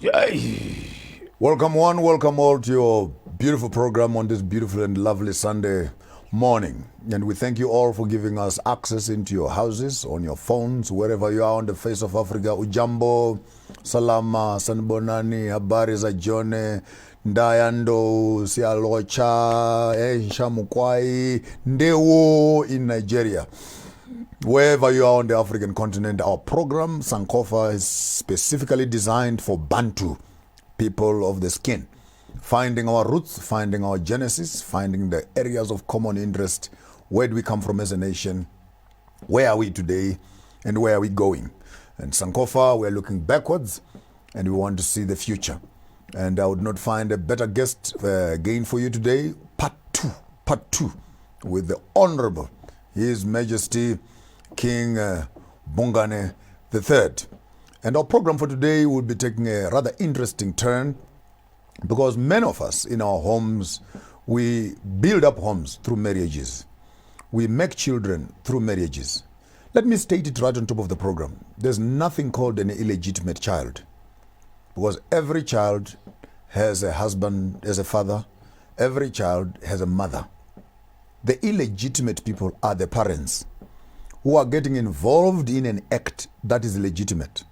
Welcome one, welcome all to your beautiful program on this beautiful and lovely Sunday morning. And we thank you all for giving us access into your houses, on your phones, wherever you are on the face of Africa. Ujambo, Salama, Sanbonani, habari za Jone, Ndayando, Sialocha, Shamukwai, Ndewo in Nigeria. Wherever you are on the African continent, our program, Sankofa, is specifically designed for Bantu, people of the skin. Finding our roots, finding our genesis, finding the areas of common interest. Where do we come from as a nation? Where are we today? And where are we going? And Sankofa, we're looking backwards and we want to see the future. And I would not find a better guest again for you today. Part two, with the Honorable His Majesty King Bhungane III. And our program for today will be taking a rather interesting turn because many of us in our homes, we build up homes through marriages. We make children through marriages. Let me state it right on top of the program. There's nothing called an illegitimate child because every child has a husband, has a father. Every child has a mother. The illegitimate people are the parents who are getting involved in an act that is legitimate.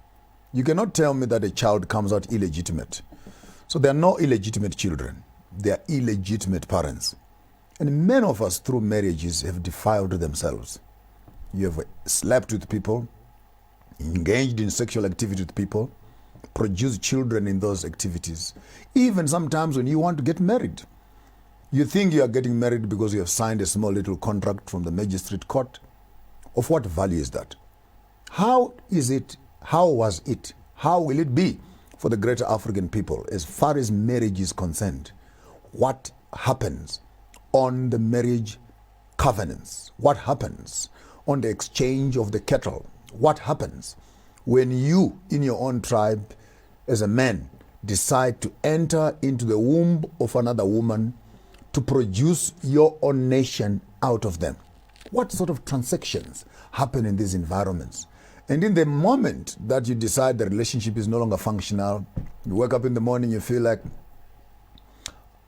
You cannot tell me that a child comes out illegitimate. So there are no illegitimate children. They are illegitimate parents. And many of us through marriages have defiled themselves. You have slept with people, engaged in sexual activity with people, produced children in those activities. Even sometimes when you want to get married, you think you are getting married because you have signed a small little contract from the magistrate court. Of what value is that? How is it? How was it? How will it be for the greater African people as far as marriage is concerned? What happens on the marriage covenants? What happens on the exchange of the cattle? What happens when you, in your own tribe, as a man, decide to enter into the womb of another woman to produce your own nation out of them? What sort of transactions happen in these environments? And in the moment that you decide the relationship is no longer functional, you wake up in the morning, you feel like,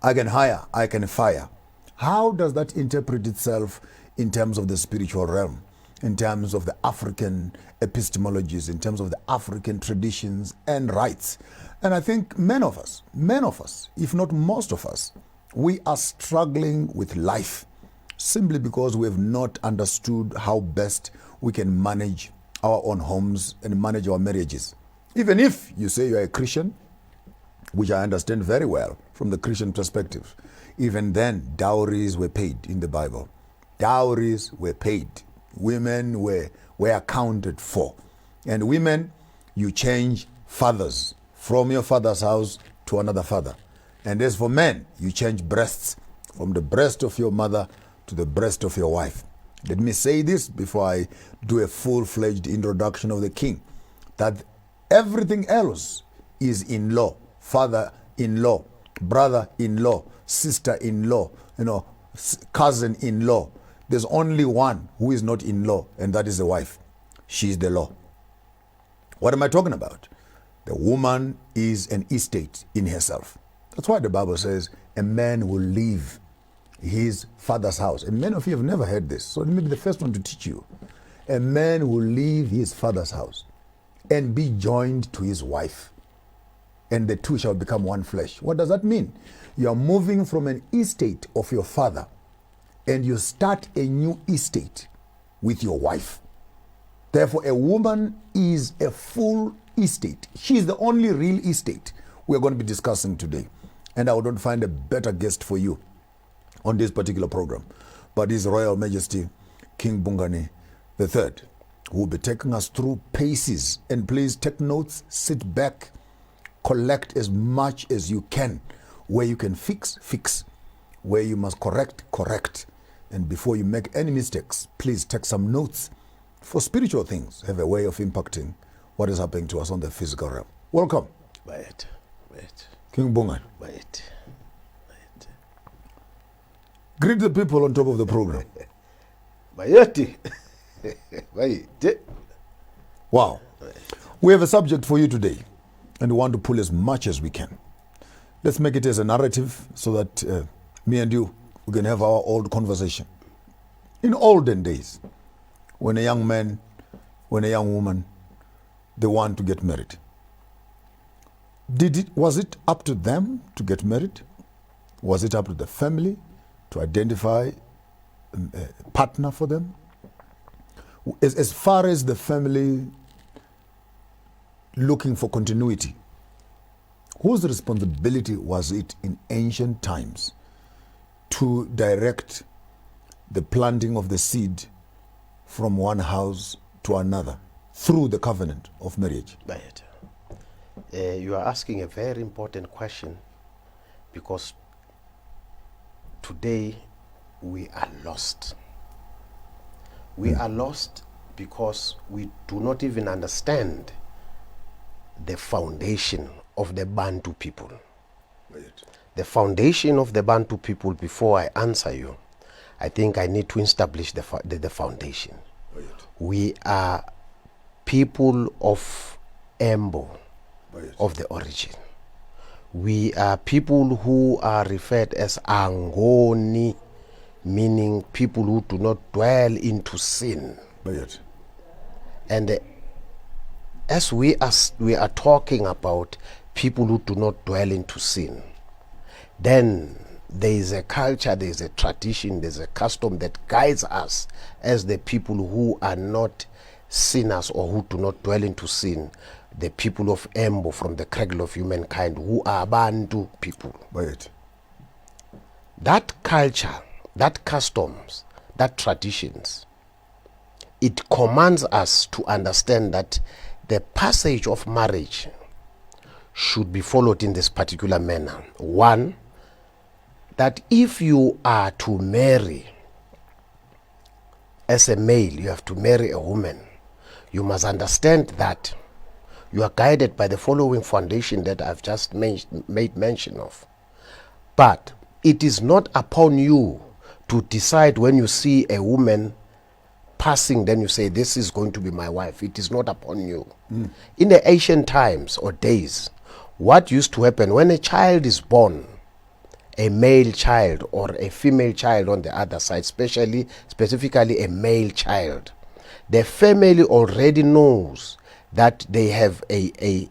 I can hire, I can fire. How does that interpret itself in terms of the spiritual realm, in terms of the African epistemologies, in terms of the African traditions and rites? And I think many of us, if not most of us, we are struggling with life simply because we have not understood how best we can manage our own homes and manage our marriages. Even if you say you're a Christian, which I understand very well from the Christian perspective, even then dowries were paid in the Bible. Dowries were paid. Women were accounted for. And women, you change fathers from your father's house to another father. And as for men, you change breasts from the breast of your mother to the breast of your wife. Let me say this before I do a full-fledged introduction of the king, that everything else is in-law, father-in-law, brother-in-law, sister-in-law, cousin-in-law. There's only one who is not in-law, and that is the wife. She is the law. What am I talking about? The woman is an estate in herself. That's why the Bible says a man will leave his father's house. And many of you have never heard this, so let me be the first one to teach you. A man will leave his father's house and be joined to his wife, and the two shall become one flesh. What does that mean? You are moving from an estate of your father and you start a new estate with your wife. Therefore, a woman is a full estate. She is the only real estate we're going to be discussing today. And I would not find a better guest for you on this particular program, but His Royal Majesty King Bhungane III, who will be taking us through paces. And please take notes, sit back, collect as much as you can. Where you can fix. Where you must correct. And before you make any mistakes, please take some notes. For spiritual things have a way of impacting what is happening to us on the physical realm. Welcome. Wait. King Bhungane. Wait. Greet the people on top of the program. Wait. Wow. We have a subject for you today. and we want to pull as much as we can. Let's make it as a narrative so that me and you, we can have our old conversation. In olden days, when a young man, when a young woman, they want to get married, was it up to them to get married? Was it up to the family to identify a partner for them? As far as the family looking for continuity, whose responsibility was it in ancient times to direct the planting of the seed from one house to another through the covenant of marriage? You are asking a very important question, because today we are lost. We are lost because we do not even understand the foundation of the Bantu people. The foundation of the Bantu people, before I answer you, I think I need to establish the foundation. We are people of Embo, of the origin. We are people who are referred as Angoni, meaning people who do not dwell into sin. And as we are talking about people who do not dwell into sin, then there is a culture, there is a tradition, there is a custom that guides us as the people who are not sinners or who do not dwell into sin, the people of Embo, from the cradle of humankind, who are Bantu people. That culture, that customs, that traditions, it commands us to understand that the passage of marriage should be followed in this particular manner. One, that if you are to marry as a male, you have to marry a woman, you must understand that you are guided by the following foundation that I've just made mention of. But it is not upon you to decide when you see a woman passing, then you say, this is going to be my wife. It is not upon you. In the ancient times or days, what used to happen when a child is born, a male child or a female child on the other side, specifically a male child, the family already knows that they have a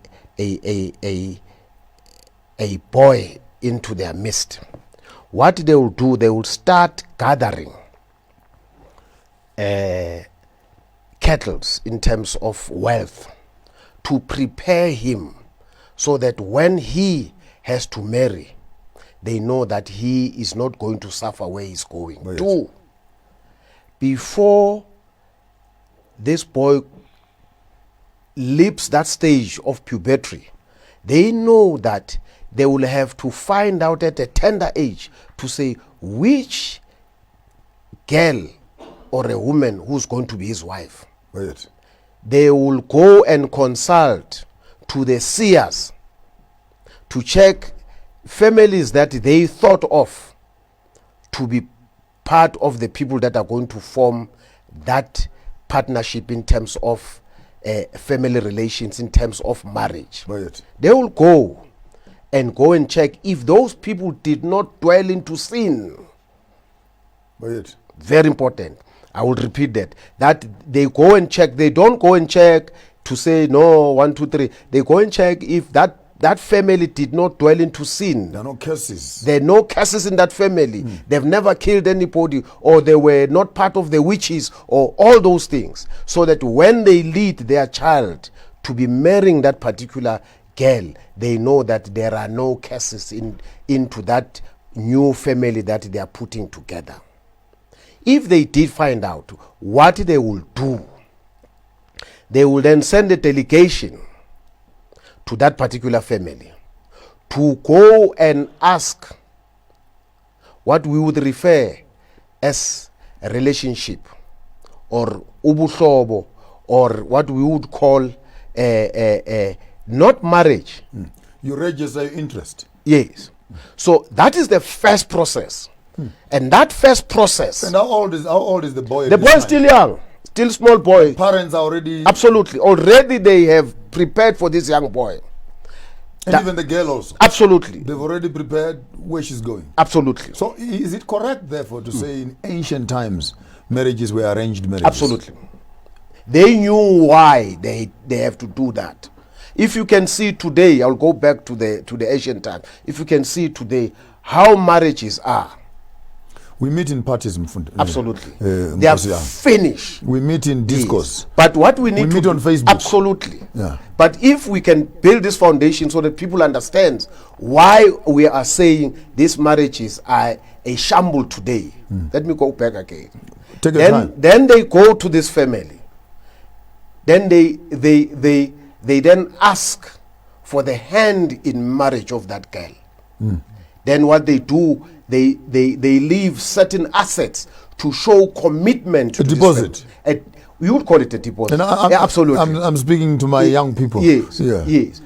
boy into their midst. What they will do, they will start gathering kettles in terms of wealth to prepare him, so that when he has to marry, they know that he is not going to suffer where he's going. Two, before this boy leaps that stage of puberty, they know that they will have to find out at a tender age to say which girl or a woman who's going to be his wife. They will go and consult to the seers to check families that they thought of to be part of the people that are going to form that partnership in terms of family relations, in terms of marriage. They will go and check if those people did not dwell into sin. Very important. I will repeat that they go and check. They don't go and check to say no 1 2 3. They go and check if that family did not dwell into sin. There are no curses. There are no curses in that family. They've never killed anybody, or they were not part of the witches, or all those things. So that when they lead their child to be marrying that particular girl, they know that there are no curses into that new family that they are putting together. If they did find out, what they will do, they will then send a delegation to that particular family to go and ask what we would refer as a relationship, or ubuhlobo, or what we would call not marriage. You register your interest. Yes. So that is the first process. And that first process. And how old is the boy? The boy is still young, still small boy. Parents are already. Absolutely. Already they have prepared for this young boy. And even the girl also. Absolutely. They've already prepared where she's going. Absolutely. So is it correct, therefore, to say in ancient times, marriages were arranged marriages? Absolutely. They knew why they have to do that. If you can see today, I'll go back to the ancient time. If you can see today how marriages are. We meet in parties. Absolutely. They are finished. We meet in discourse. Yes. But what we need we meet on Facebook. Absolutely. Yeah. But if we can build this foundation so that people understand why we are saying these marriages are a shamble today. Let me go back again. Take your time. Then they go to this family. Then they then ask for the hand in marriage of that girl. Then what they do, they leave certain assets to show commitment to a deposit. You would call it a deposit. Yeah, absolutely. I'm speaking to my young people. Yes, yeah. yes.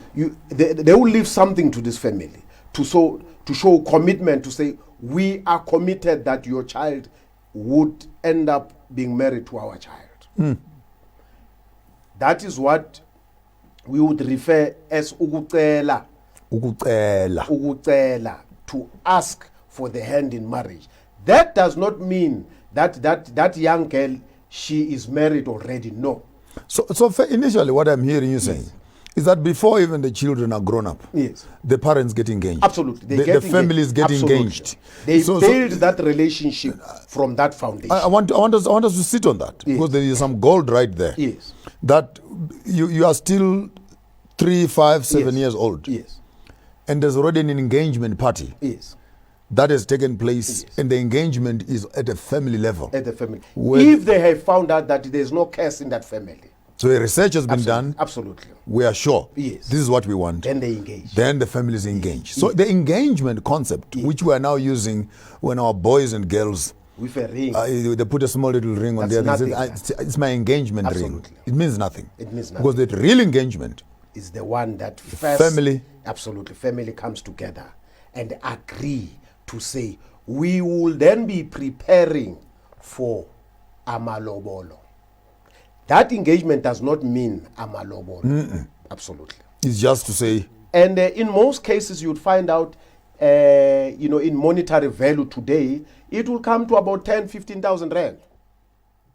They will leave something to this family to show commitment, to say we are committed that your child would end up being married to our child. That is what we would refer as ukucela. Ukucela, to ask for the hand in marriage. That does not mean that young girl, she is married already. No. So initially what I'm hearing you saying is that before even the children are grown up, yes, the parents get engaged. Absolutely. The families get engaged. They build that relationship from that foundation. I want us to sit on that, because there is some gold right there. Yes. That you are still 3, 5, 7 years old. Yes. And there's already an engagement party. Yes. That has taken place, and the engagement is at a family level. At the family. If they have found out that there's no curse in that family. So a research has been done. Absolutely. We are sure. Yes. This is what we want. Then they engage. Then the family is engaged. So the engagement concept, which we are now using when our boys and girls, with a ring, they put a small little ring on there. Nothing. It's my engagement ring. It means nothing. It means nothing. Because the real engagement is the one that first family. Absolutely. Family comes together and agree to say, we will then be preparing for amalobolo. That engagement does not mean amalobolo. Absolutely. It's just to say. And in most cases, you'd find out, in monetary value today, it will come to about 10, 15,000 rand.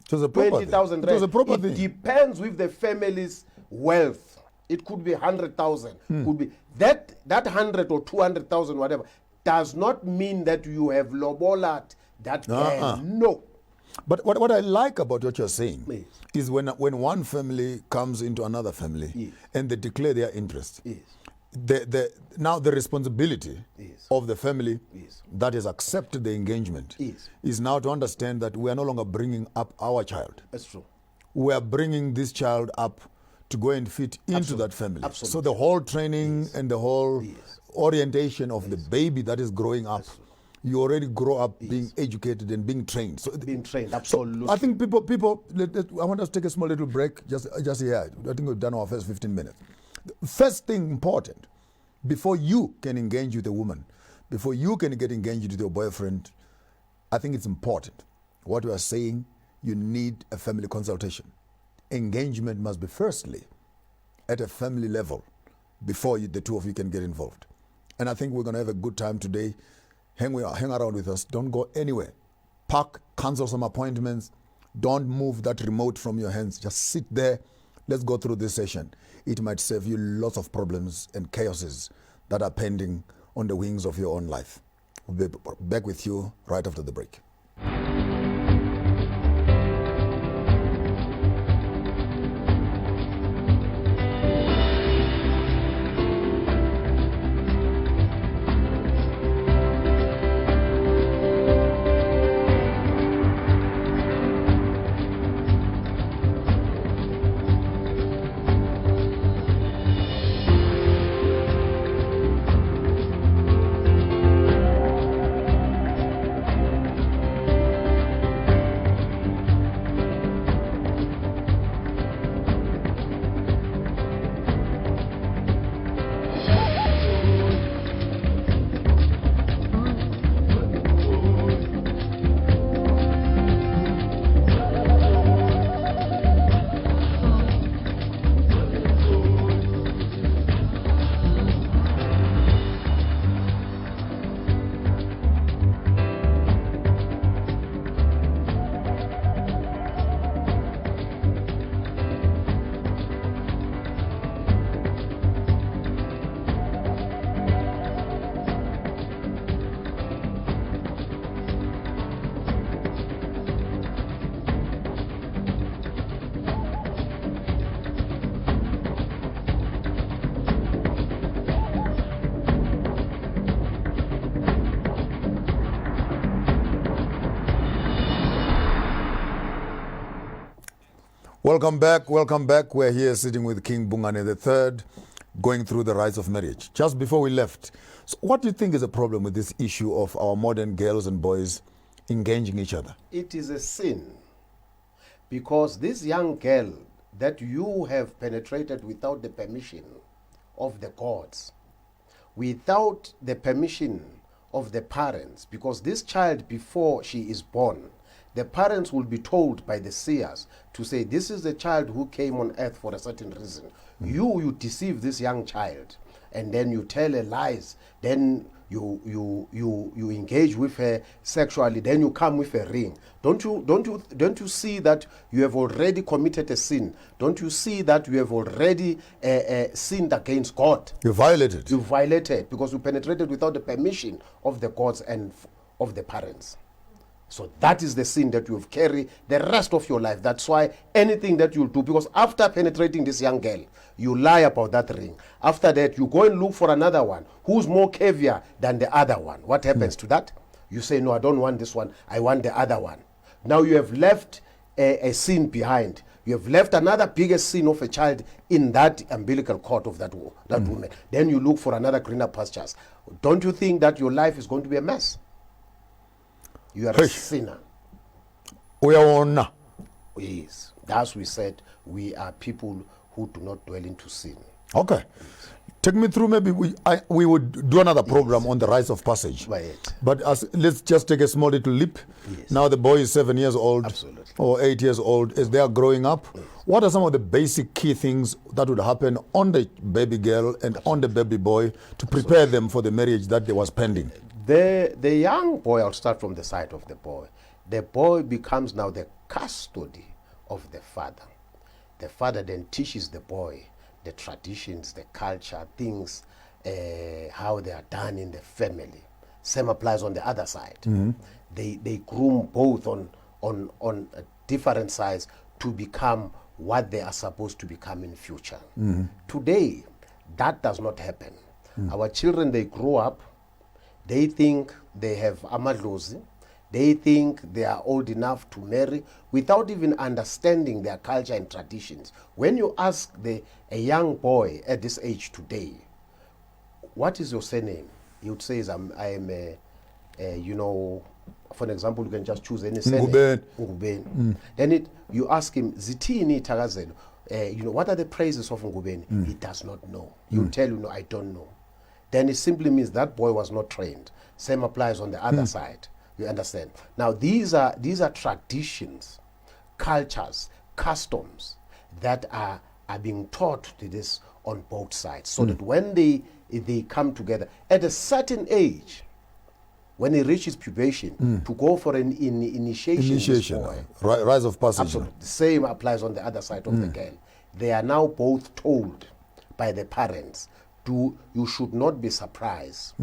It was a proper 20,000 rand. It was a proper thing. It depends with the family's wealth. It could be 100,000. Could be that 100 or 200,000, whatever, does not mean that you have lobolat that girl. No. But what I like about what you're saying is when one family comes into another family and they declare their interest, now the responsibility of the family that has accepted the engagement is now to understand that we are no longer bringing up our child. That's true. We are bringing this child up to go and fit into that family. Absolutely. So the whole training and the whole orientation of the baby that is growing up, you already grow up being educated and being trained. So being trained, absolutely. So I think people. I want us to take a small little break. Just here. I think we've done our first 15 minutes. The first thing important, before you can engage with a woman, before you can get engaged with your boyfriend, I think it's important. What we are saying, you need a family consultation. Engagement must be firstly at a family level before the two of you can get involved. And I think we're going to have a good time today. Hang around with us. Don't go anywhere. Park, cancel some appointments. Don't move that remote from your hands. Just sit there. Let's go through this session. It might save you lots of problems and chaoses that are pending on the wings of your own life. We'll be back with you right after the break. Welcome back. Welcome back. We're here sitting with King Bhungane III, going through the rites of marriage. Just before we left, so what do you think is a problem with this issue of our modern girls and boys engaging each other? It is a sin, because this young girl that you have penetrated without the permission of the gods, without the permission of the parents, because this child, before she is born, the parents will be told by the seers to say, this is the child who came on earth for a certain reason. You deceive this young child, and then you tell her lies, then you engage with her sexually, then you come with a ring. Don't you see that you have already committed a sin? Don't you see that you have already sinned against God? You violated. You violated, because you penetrated without the permission of the gods and of the parents. So that is the sin that you have carried the rest of your life. That's why anything that you'll do, because after penetrating this young girl, you lie about that ring. After that, you go and look for another one who's more caviar than the other one. What happens to that? You say, no, I don't want this one. I want the other one. Now you have left a sin behind. You have left another biggest sin of a child in that umbilical cord of that woman. Then you look for another greener pastures. Don't you think that your life is going to be a mess? You are a sinner. We are on. Yes. Thus we said, we are people who do not dwell into sin. Okay. Take me through, maybe we would do another program on the rites of passage. Right. But let's just take a small little leap. Yes. Now the boy is 7 years old. Absolutely. Or 8 years old. As they are growing up, what are some of the basic key things that would happen on the baby girl and on the baby boy to prepare them for the marriage that was pending? The young boy, I'll start from the side of the boy. The boy becomes now the custody of the father. The father then teaches the boy the traditions, the culture, things, how they are done in the family. Same applies on the other side. They groom both on different sides to become what they are supposed to become in future. Today, that does not happen. Our children, they grow up, they think they have amadlozi, they think they are old enough to marry without even understanding their culture and traditions. When you ask a young boy at this age today, what is your surname? He would say, I am for an example, you can just choose any surname. Ngubeni. Then you ask him, Zitini Tagazelo, what are the praises of Ngubeni? He does not know. He will tell you, no, I don't know. Then it simply means that boy was not trained. Same applies on the other side. You understand? Now these are traditions, cultures, customs that are being taught to this on both sides, so that when they come together at a certain age, when he reaches pubation, to go for an initiation, rise of passage. Absolutely. The same applies on the other side of the girl. They are now both told by the parents, you should not be surprised.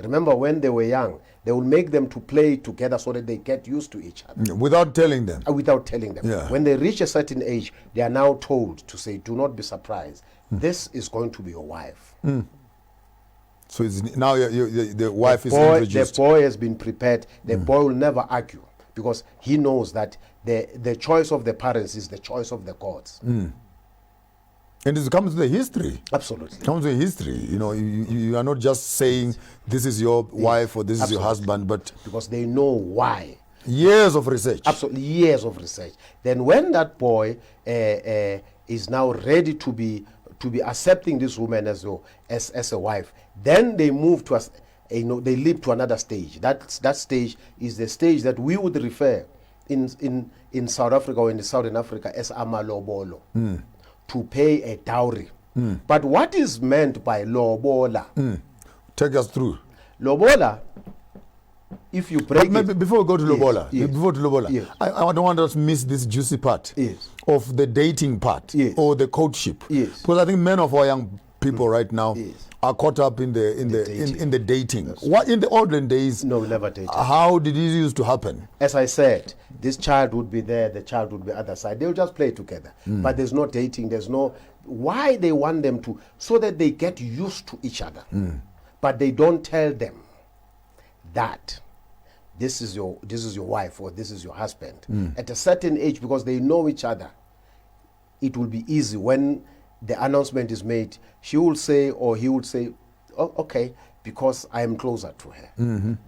Remember, when they were young, they will make them to play together so that they get used to each other. Without telling them. Without telling them. Yeah. When they reach a certain age, they are now told to say, do not be surprised. This is going to be your wife. So now the wife is introduced. The boy has been prepared. The boy will never argue, because he knows that the choice of the parents is the choice of the gods. And it comes to the history. Absolutely. It comes to history. You are not just saying this is your wife or this is your husband, but because they know why. Years of research. Absolutely, years of research. Then when that boy is now ready to be accepting this woman as a wife, then they move to they leap to another stage. That stage is the stage that we would refer in South Africa or in Southern Africa as amalobolo. To pay a dowry. But what is meant by lobola? Take us through. Lobola, if you break maybe before we go to lobola, yes. I don't want us to miss this juicy part of the dating part or the courtship. Because I think many of our young people right now are caught up in the dating. Yes. What in the olden days? No, never dated. How did it used to happen? As I said, this child would be there, the child would be other side. They'll just play together. But there's no dating. There's no why they want them to, so that they get used to each other. But they don't tell them that this is your wife or this is your husband. At a certain age, because they know each other, it will be easy when the announcement is made. She will say or he will say, oh, okay, because I am closer to her.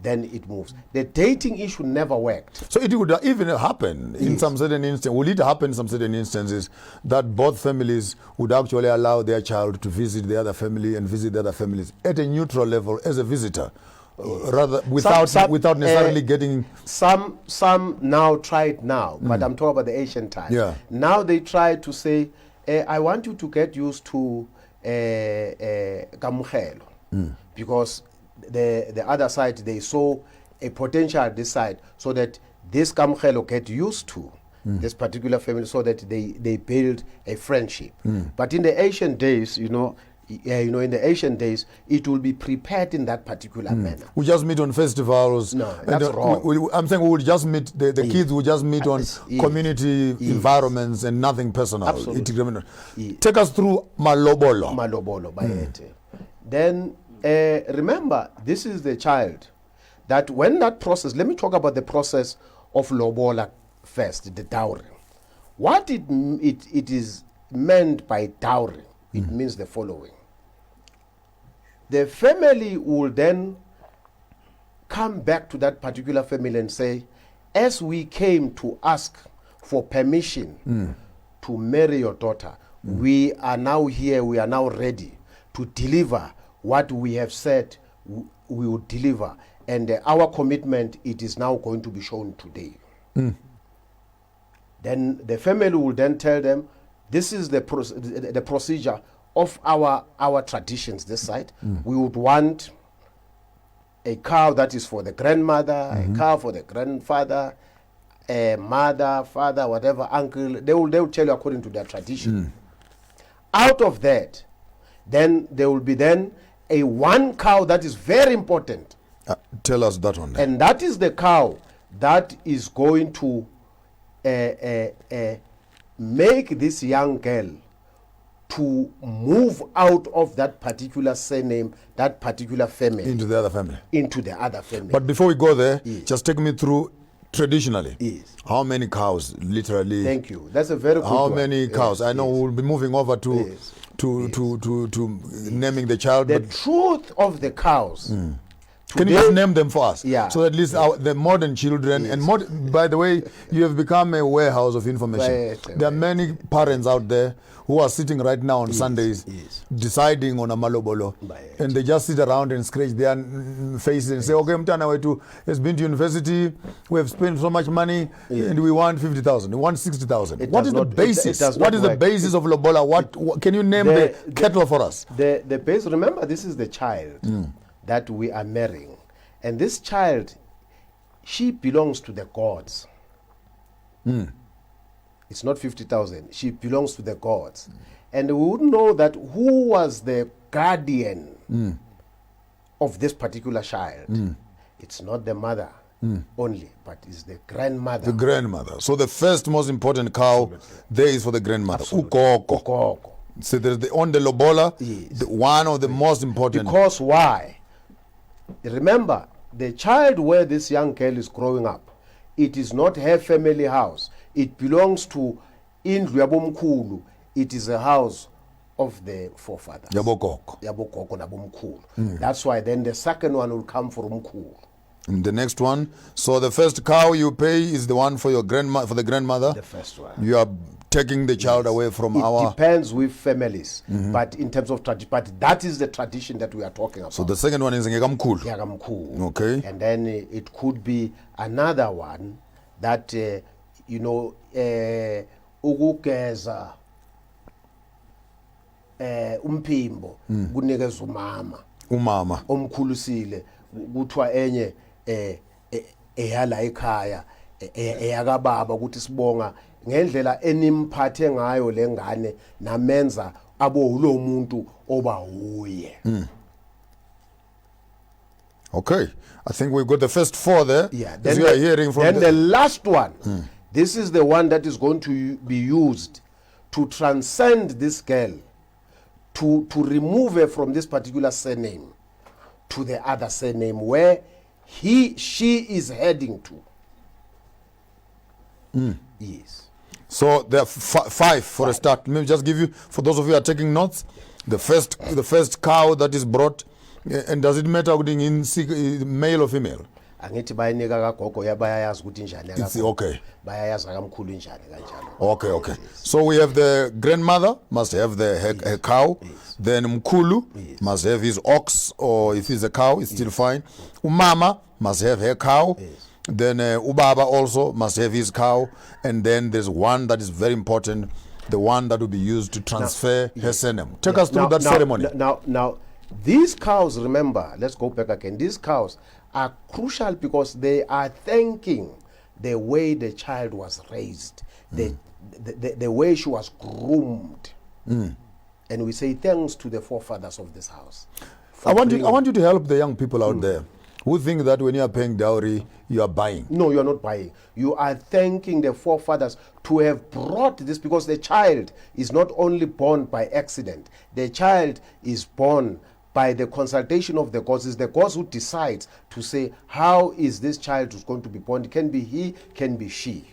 Then it moves. The dating issue never worked. So it would even happen in some certain instances. Will it happen in some certain instances that both families would actually allow their child to visit the other family and visit the other families at a neutral level as a visitor, rather without necessarily getting? Some now try it now, but I'm talking about the ancient time. Yeah. Now they try to say, I want you to get used to Kamugelo. Because the other side, they saw a potential at this side, so that this Kamugelo get used to this particular family, so that they build a friendship. But in the ancient days, in the ancient days, it will be prepared in that particular manner. We just meet on festivals. No, that's wrong. I'm saying we would just meet, the kids would just meet on community environments and nothing personal. Absolutely. Take us through Malobolo. Then remember, this is the child that when that process, let me talk about the process of Lobola first, the dowry. What it is meant by dowry, it means the following. The family will then come back to that particular family and say, as we came to ask for permission to marry your daughter, we are now here, we are now ready to deliver what we have said we will deliver, and our commitment, it is now going to be shown today. Then the family will then tell them, this is the procedure of our traditions this side. We would want a cow that is for the grandmother, a cow for the grandfather, a mother, father, whatever, uncle. They will tell you according to their tradition. Out of that, then there will be then a one cow that is very important. Tell us that one. And that is the cow that is going to make this young girl to move out of that particular surname, that particular family. Into the other family. Into the other family. But before we go there, just take me through traditionally. Yes. How many cows, literally? Thank you. That's a very good How one. many cows? I know we'll be moving over to naming the child. The but truth of the cows. Can you just name them for us? Yeah. So at least the modern children, and by the way, you have become a warehouse of information. There are many parents out there who are sitting right now on Sundays deciding on a malobolo, and they just sit around and scratch their faces and say, okay, Mtana Wetu has been to university, we have spent so much money, and we want 50,000, we want 60,000. What is the basis? What is the basis of lobola? What can you name the kettle for us? The base, remember, this is the child that we are marrying, and this child, she belongs to the gods. It's not 50,000. She belongs to the gods. And we would know that who was the guardian of this particular child. It's not the mother only, but it's the grandmother. The grandmother. So the first most important cow there is for the grandmother. Ukoko. So there's on the lobola, one of the most important. Because why? Remember, the child where this young girl is growing up, it is not her family house. It belongs to Indlu Yabomkulu. It is a house of the forefathers. Yabokoko. Yabokoko Nabomkulu. That's why then the second one will come from Mkulu. The next one. So the first cow you pay is the one for your for the grandmother. The first one. You are taking the child away from It depends with families, but in terms of tradition, but that is the tradition that we are talking about. So the second one is Ngegamkulu. Ngegamkulu. Okay. And then it could be another one that ukugeza umpimbo kunikeza umama omkhulisile kuthiwa enye eyala ekhaya eyakababa ukuthi sibonga ngendlela enimphathe ngayo lengane namenza abo lo muntu oba uye. Okay, I think we got the first four there. Yeah, then we are hearing from the last one. This is the one that is going to be used to transcend this girl, to remove her from this particular surname to the other surname where she is heading to. Yes. So there are five for a start. Let me just give you, for those of you who are taking notes, the first cow that is brought, and does it matter in male or female? Angithi bayinika kagogo yabayayazi ukuthi njani It's okay. bayayazi akamkhulu njani kanjalo. Okay. So we have the grandmother must have her cow. Then mkulu must have his ox, or if it's a cow, it's still fine. Umama must have her cow. Then ubaba also must have his cow. And then there's one that is very important, the one that will be used to transfer her surname. Take us through that ceremony. Now, these cows, remember, let's go back again. These cows are crucial because they are thanking the way the child was raised, the way she was groomed. And we say thanks to the forefathers of this house. I want you to help the young people out there who think that when you are paying dowry, you are buying. No, you are not buying. You are thanking the forefathers to have brought this, because the child is not only born by accident. The child is born by the consultation of the gods. It's the gods who decides to say, how is this child who's going to be born? It can be he, can be she.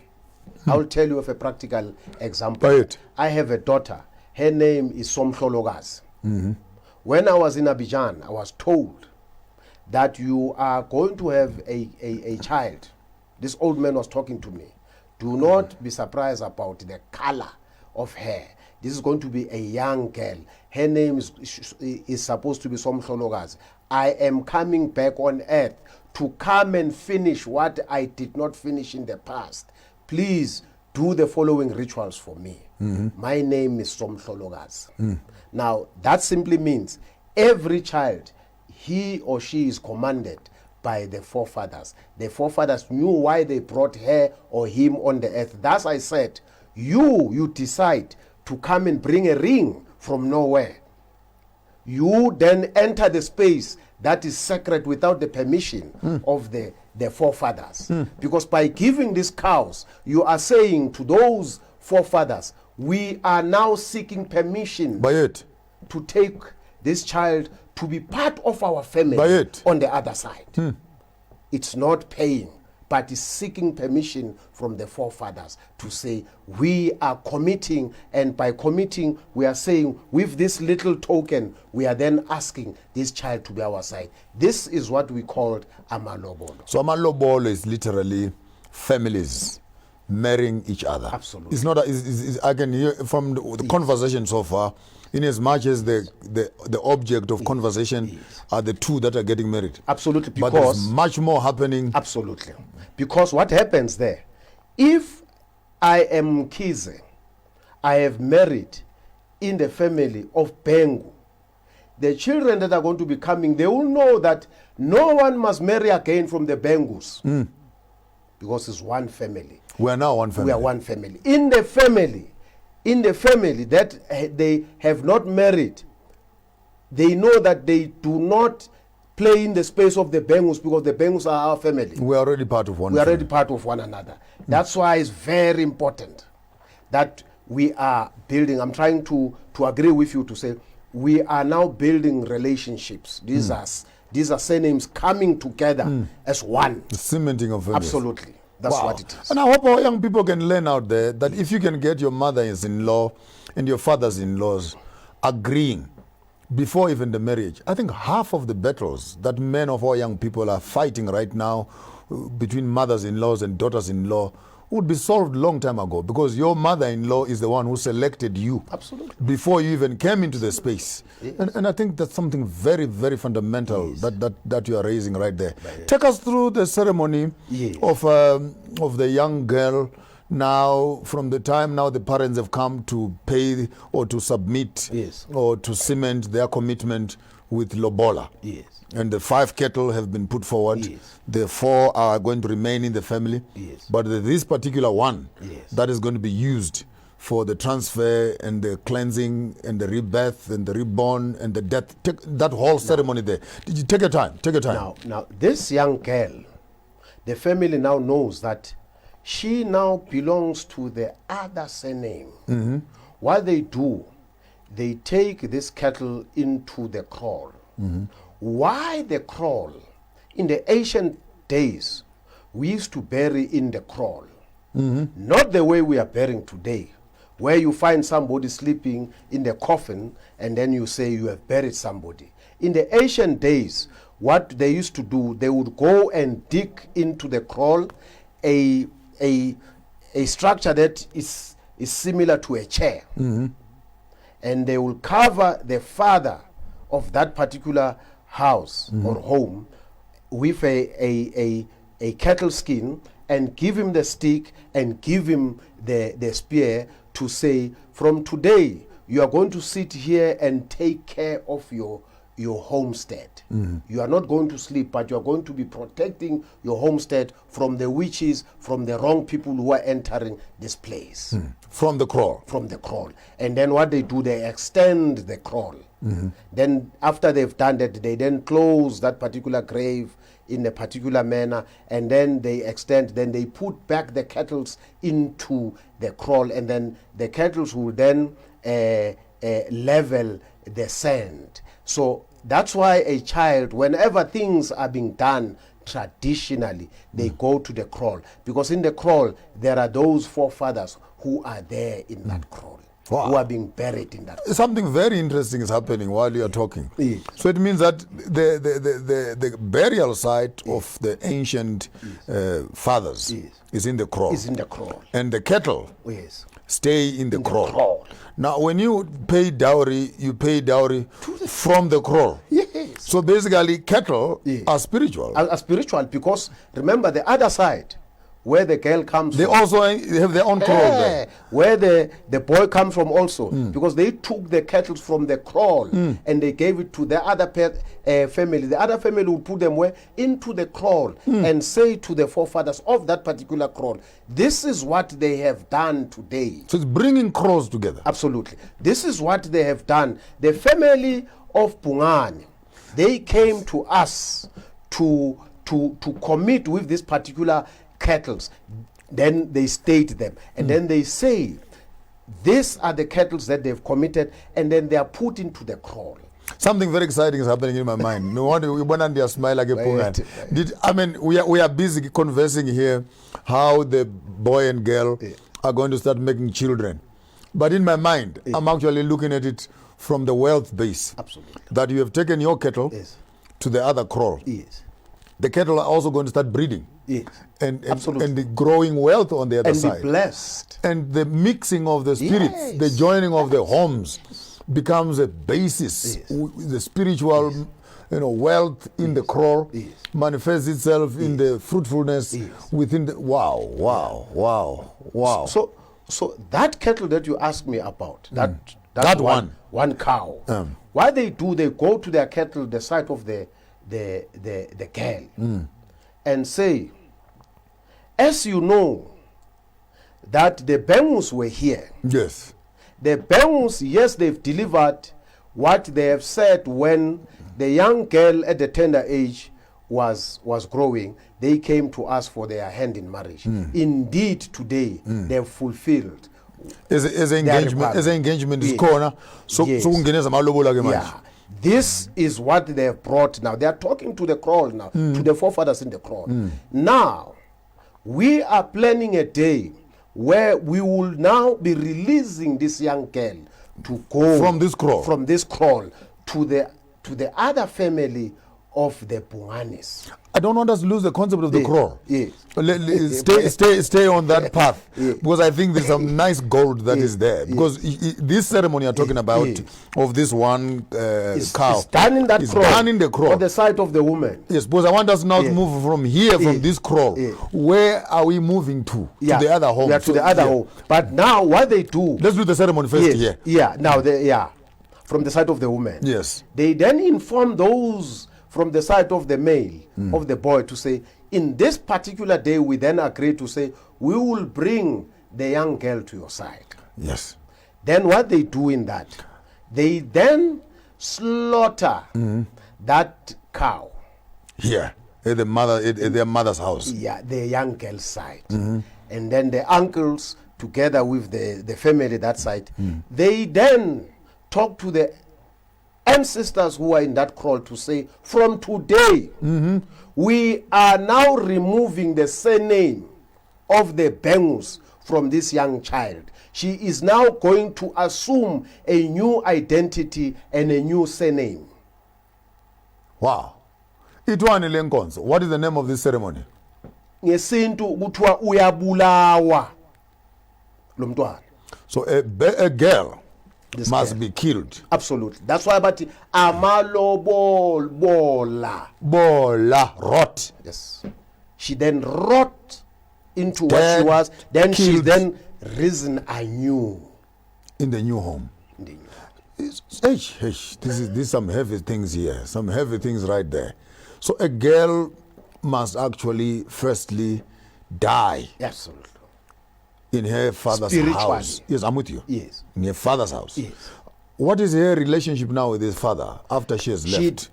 I'll tell you of a practical example. By it. I have a daughter. Her name is Somhlologazi. When I was in Abidjan, I was told that you are going to have a child. This old man was talking to me. Do not be surprised about the color of hair. This is going to be a young girl. Her name is supposed to be Somhlologazi. I am coming back on earth to come and finish what I did not finish in the past. Please do the following rituals for me. My name is Somhlologazi. Now, that simply means every child, he or she is commanded by the forefathers. The forefathers knew why they brought her or him on the earth. Thus I said, you decide to come and bring a ring from nowhere. You then enter the space that is sacred without the permission of the forefathers. Because by giving these cows, you are saying to those forefathers, we are now seeking permission By it. to take this child to be part of our family By it. on the other side. It's not paying, but it's seeking permission from the forefathers to say, we are committing, and by committing, we are saying, with this little token, we are then asking this child to be our side. This is what we called amalobolo. So amalobolo is literally families marrying each other. Absolutely. It's not. I can hear from the conversation so far, in as much as the object of conversation are the two that are getting married. Absolutely, But there's much more happening. Absolutely. Because what happens there, if I am Kize, I have married in the family of Bengu, the children that are going to be coming, they will know that no one must marry again from the Bengus. Because it's one family. We are now one family. We are one family. In the family that they have not married, they know that they do not play in the space of the Bengus, because the Bengus are our family. We are already part of one We are family. already part of one another. That's why it's very important that we are building. I'm trying to agree with you to say we are now building relationships. These are surnames coming together as one. The cementing of families. Absolutely. That's what it is. And I hope our young people can learn out there that if you can get your mother-in-law and your fathers-in-laws agreeing before even the marriage, I think half of the battles that men of our young people are fighting right now between mothers-in-laws and daughters-in-law would be solved long time ago, because your mother-in-law is the one who selected you. Absolutely. Before you even came into the space. Yes. And I think that's something very, very fundamental that you are raising right there. Take us through the ceremony of the young girl. Now, from the time now the parents have come to pay or to submit or to cement their commitment with Lobola. Yes. And the 5 cattle have been put forward. Yes. The 4 are going to remain in the family. Yes. But this particular one that is going to be used for the transfer and the cleansing and the rebirth and the reborn and the death, that whole ceremony there. Did you take your time? Take your time. Now, this young girl, the family now knows that she now belongs to the other surname. What they do, they take this cattle into the kraal. Why the kraal? In the ancient days, we used to bury in the kraal. Not the way we are burying today, where you find somebody sleeping in the coffin and then you say you have buried somebody. In the ancient days, what they used to do, they would go and dig into the kraal a structure that is similar to a chair. And they will cover the father of that particular house or home with a cattle skin and give him the stick and give him the spear to say, from today you are going to sit here and take care of your homestead. You are not going to sleep, but you are going to be protecting your homestead from the witches, from the wrong people who are entering this place. From the kraal. From the kraal. And then what they do, they extend the kraal. Then after they've done that, they then close that particular grave in a particular manner, and then they extend, then they put back the cattle into the kraal, and then the cattle will then level the sand. So that's why a child, whenever things are being done traditionally, they go to the kraal, because in the kraal there are those forefathers who are there in that kraal. Wow. Who are being buried in that. Something very interesting is happening while you are talking. Yes. So it means that the burial site of the ancient fathers is in the kraal. Is in the kraal. And the cattle stay in the kraal. kraal. Now, when you pay dowry, you pay dowry from the kraal. Yes. So basically, cattle are spiritual. Are spiritual, because remember the other side, where the girl comes they from. Also have their own kraal there. Where the boy comes from also. Because they took the cattle from the kraal and they gave it to the other family. The other family would put them where? Into the kraal and say to the forefathers of that particular kraal, this is what they have done today. So it's bringing kraals together. Absolutely. This is what they have done. The family of Bhungane, they came to us to commit with this particular kettles. Then they state them, and then they say these are the kettles that they've committed, and then they are put into the kraal. Something very exciting is happening in my mind. No wonder we want to smile like a Bhungane. We are busy conversing here how the boy and girl are going to start making children, but in my mind I'm actually looking at it from the wealth base. Absolutely. That you have taken your cattle to the other kraal. Yes. The cattle are also going to start breeding. Yes. And the growing wealth on the other side. And be blessed. And the mixing of the spirits, the joining of the homes becomes a basis. The spiritual wealth in the kraal manifests itself in the fruitfulness within the wow. So that cattle that you asked me about, that one cow, what they do, they go to their cattle, the site of the girl, and say, as you know, that the Bengus were here. Yes. The Bengus, yes, they've delivered what they have said when the young girl at the tender age was growing. They came to us for their hand in marriage. Indeed, today they've fulfilled. As engagement is corner, so this is what they have brought now. They are talking to the kraal now, to the forefathers in the kraal. Now, we are planning a day where we will now be releasing this young girl to go from this kraal to the other family of the Bhunganes. I don't want us to lose the concept of the kraal. Yes. Stay on that path, because I think there's some nice gold that is there. Because this ceremony you're talking about of this one cow is done in that is done in the kraal. On the side of the woman. Yes, because I want us now to move from here, from this kraal. Where are we moving to? To the other home. Yeah, to the other home. But now what they do... Let's do the ceremony first here. Yeah, now from the side of the woman. Yes. They then inform those from the side of the male, of the boy, to say, in this particular day, we then agree to say, we will bring the young girl to your side. Yes. Then what they do in that, they then slaughter that cow. Here, at their mother's house. Yeah, the young girl's side. And then the uncles, together with the family that side, they then talk to the ancestors who are in that kraal to say, from today, we are now removing the surname of the Bengus from this young child. She is now going to assume a new identity and a new surname. Wow. Itwani lenkonzo. What is the name of this ceremony? Ngesintu kuthiwa uyabulawa lo mntwana. So a girl This must girl. be killed. Absolutely. That's why bathi amalobola. Bola, rot. Yes. She then rot into what Dead, she was. Then she killed. then risen anew. In the new home. In the new- This is some heavy things here. Some heavy things right there. So a girl must actually firstly die Absolutely. in her father's Spiritually. house. Yes, I'm with you. Yes. In her father's house. Yes. What is her relationship now with his father after she has left?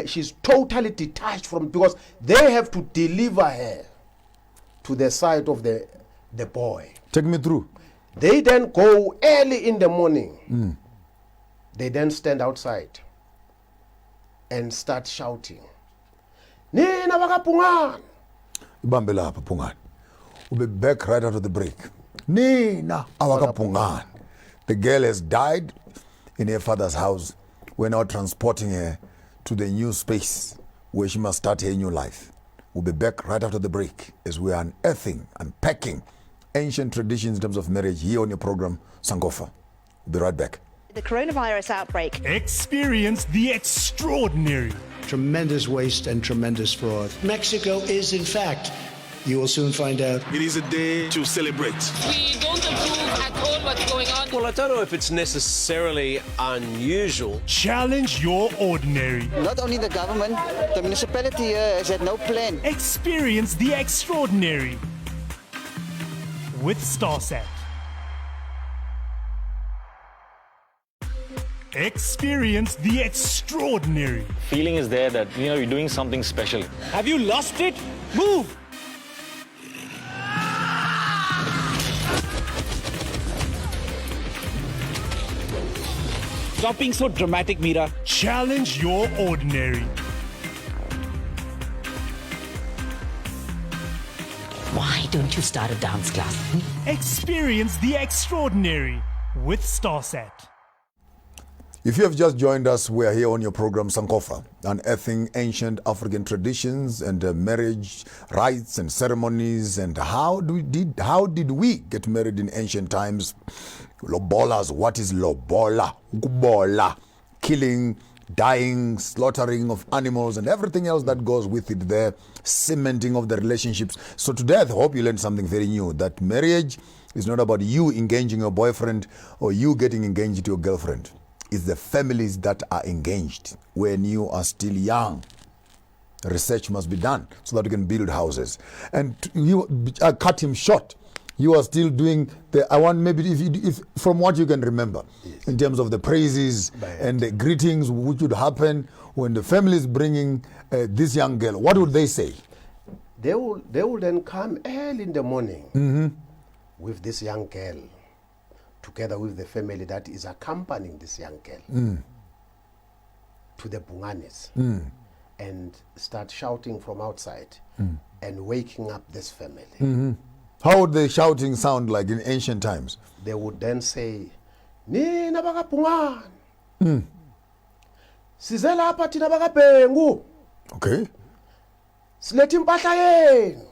She's totally detached from, because they have to deliver her to the side of the boy. Take me through. They then go early in the morning. They then stand outside and start shouting, Nina Bhungane. Ibambe lapha Bhungane. We'll be back right after the break. Nina awaka Bhungane. The girl has died in her father's house. We're now transporting her to the new space where she must start her new life. We'll be back right after the break as we are unearthing, unpacking ancient traditions in terms of marriage here on your program, Sankofa. We'll be right back. The coronavirus outbreak. Experience the extraordinary. Tremendous waste and tremendous fraud. Mexico is, in fact, you will soon find out. It is a day to celebrate. We don't approve at all what's going on. Well, I don't know if it's necessarily unusual. Challenge your ordinary. Not only the government, the municipality here has had no plan. Experience the extraordinary with Starsat. Experience the extraordinary. Feeling is there that you're doing something special. Have you lost it? Move! Stop being so dramatic, Mira. Challenge your ordinary. Why don't you start a dance class? Experience the extraordinary with Starsat. If you have just joined us, we are here on your program Sankofa, unearthing ancient African traditions and marriage rites and ceremonies, and how did we get married in ancient times? Lobolas, what is lobola? Ukubola, killing, dying, slaughtering of animals and everything else that goes with it there, cementing of the relationships. So today I hope you learned something very new, that marriage is not about you engaging your boyfriend or you getting engaged to your girlfriend. It's the families that are engaged when you are still young. Research must be done so that you can build houses. And I cut him short. You are still doing I want maybe if from what you can remember, yes, in terms of the praises and the greetings which would happen when the family is bringing this young girl. What would they say? They will then come early in the morning with this young girl, together with the family that is accompanying this young girl to the Bhunganes, and start shouting from outside and waking up this family. How would the shouting sound like in ancient times? They would then say, Nina baka Bhungane. Sizela hapa tina baka Bhengu. Okay. Silethi impahla yenu.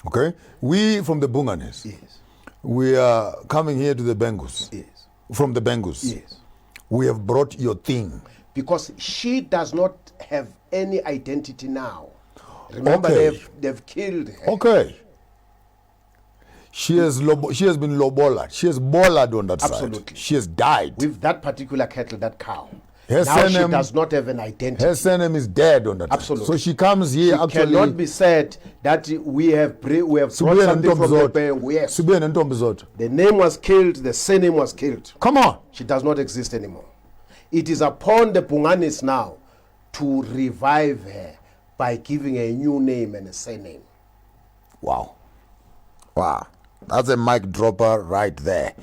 Okay. We from the Bhunganes. Yes. We are coming here to the Bengus. Yes. From the Bengus. Yes. We have brought your thing. Because she does not have any identity now. Remember, Okay. they've killed her. Okay. She has been lobola. She has bollard on that Absolutely. side. She has died. With that particular cattle, that cow. Her now she surname- does not have an identity. Her surname is dead on that side. Absolutely. So she comes here It actually. cannot be said that we have brought Sibuye something from the nentombi Bhengu. Yes. Sibuye nentombi zodwa. The name was killed, the surname was killed. Come on. She does not exist anymore. It is upon the Bhunganes now to revive her by giving her a new name and a surname. Wow. Wow. That's a mic dropper right there.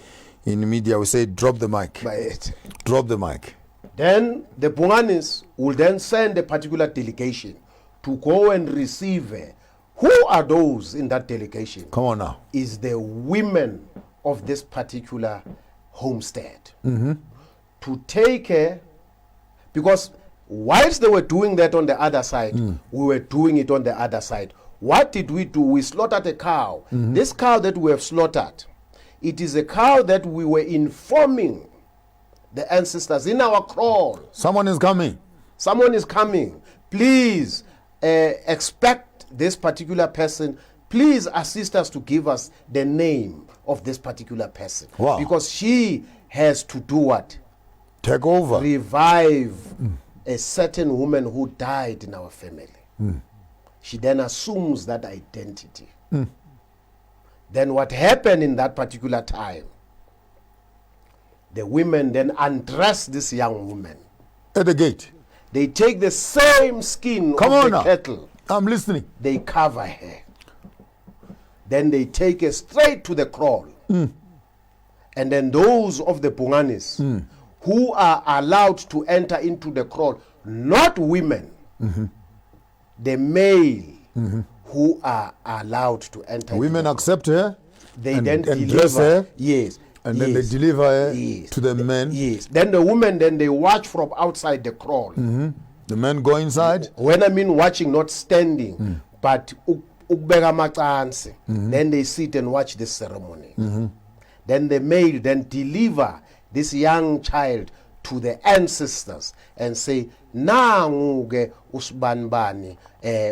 In media, we say drop the mic. By it. Drop the mic. Then the Bhunganes will then send a particular delegation to go and receive her. Who are those in that delegation? Come on now. Is the women of this particular homestead. To take her, because whilst they were doing that on the other side, we were doing it on the other side. What did we do? We slaughtered a cow. This cow that we have slaughtered, it is a cow that we were informing the ancestors in our crawl. Someone is coming. Someone is coming. Please expect this particular person. Please assist us to give us the name of this particular person. Wow. Because she has to do what? Take over. Revive a certain woman who died in our family. She then assumes that identity. Then what happened in that particular time? The women then undress this young woman. At the gate. They take the same skin of the kettle. I'm listening. They cover her. Then they take her straight to the kraal. And then those of the Bhunganes who are allowed to enter into the kraal, not women, the male who are allowed to enter. Women accept her. They and, then and deliver dress her. Yes. And then they deliver her to the men. Yes. Then the women, then they watch from outside the kraal. The men go inside. When I mean watching, not standing, but ukbeka macansi. Then they sit and watch the ceremony. Then the male then deliver this young child to the ancestors and say, nangu ke usibanibani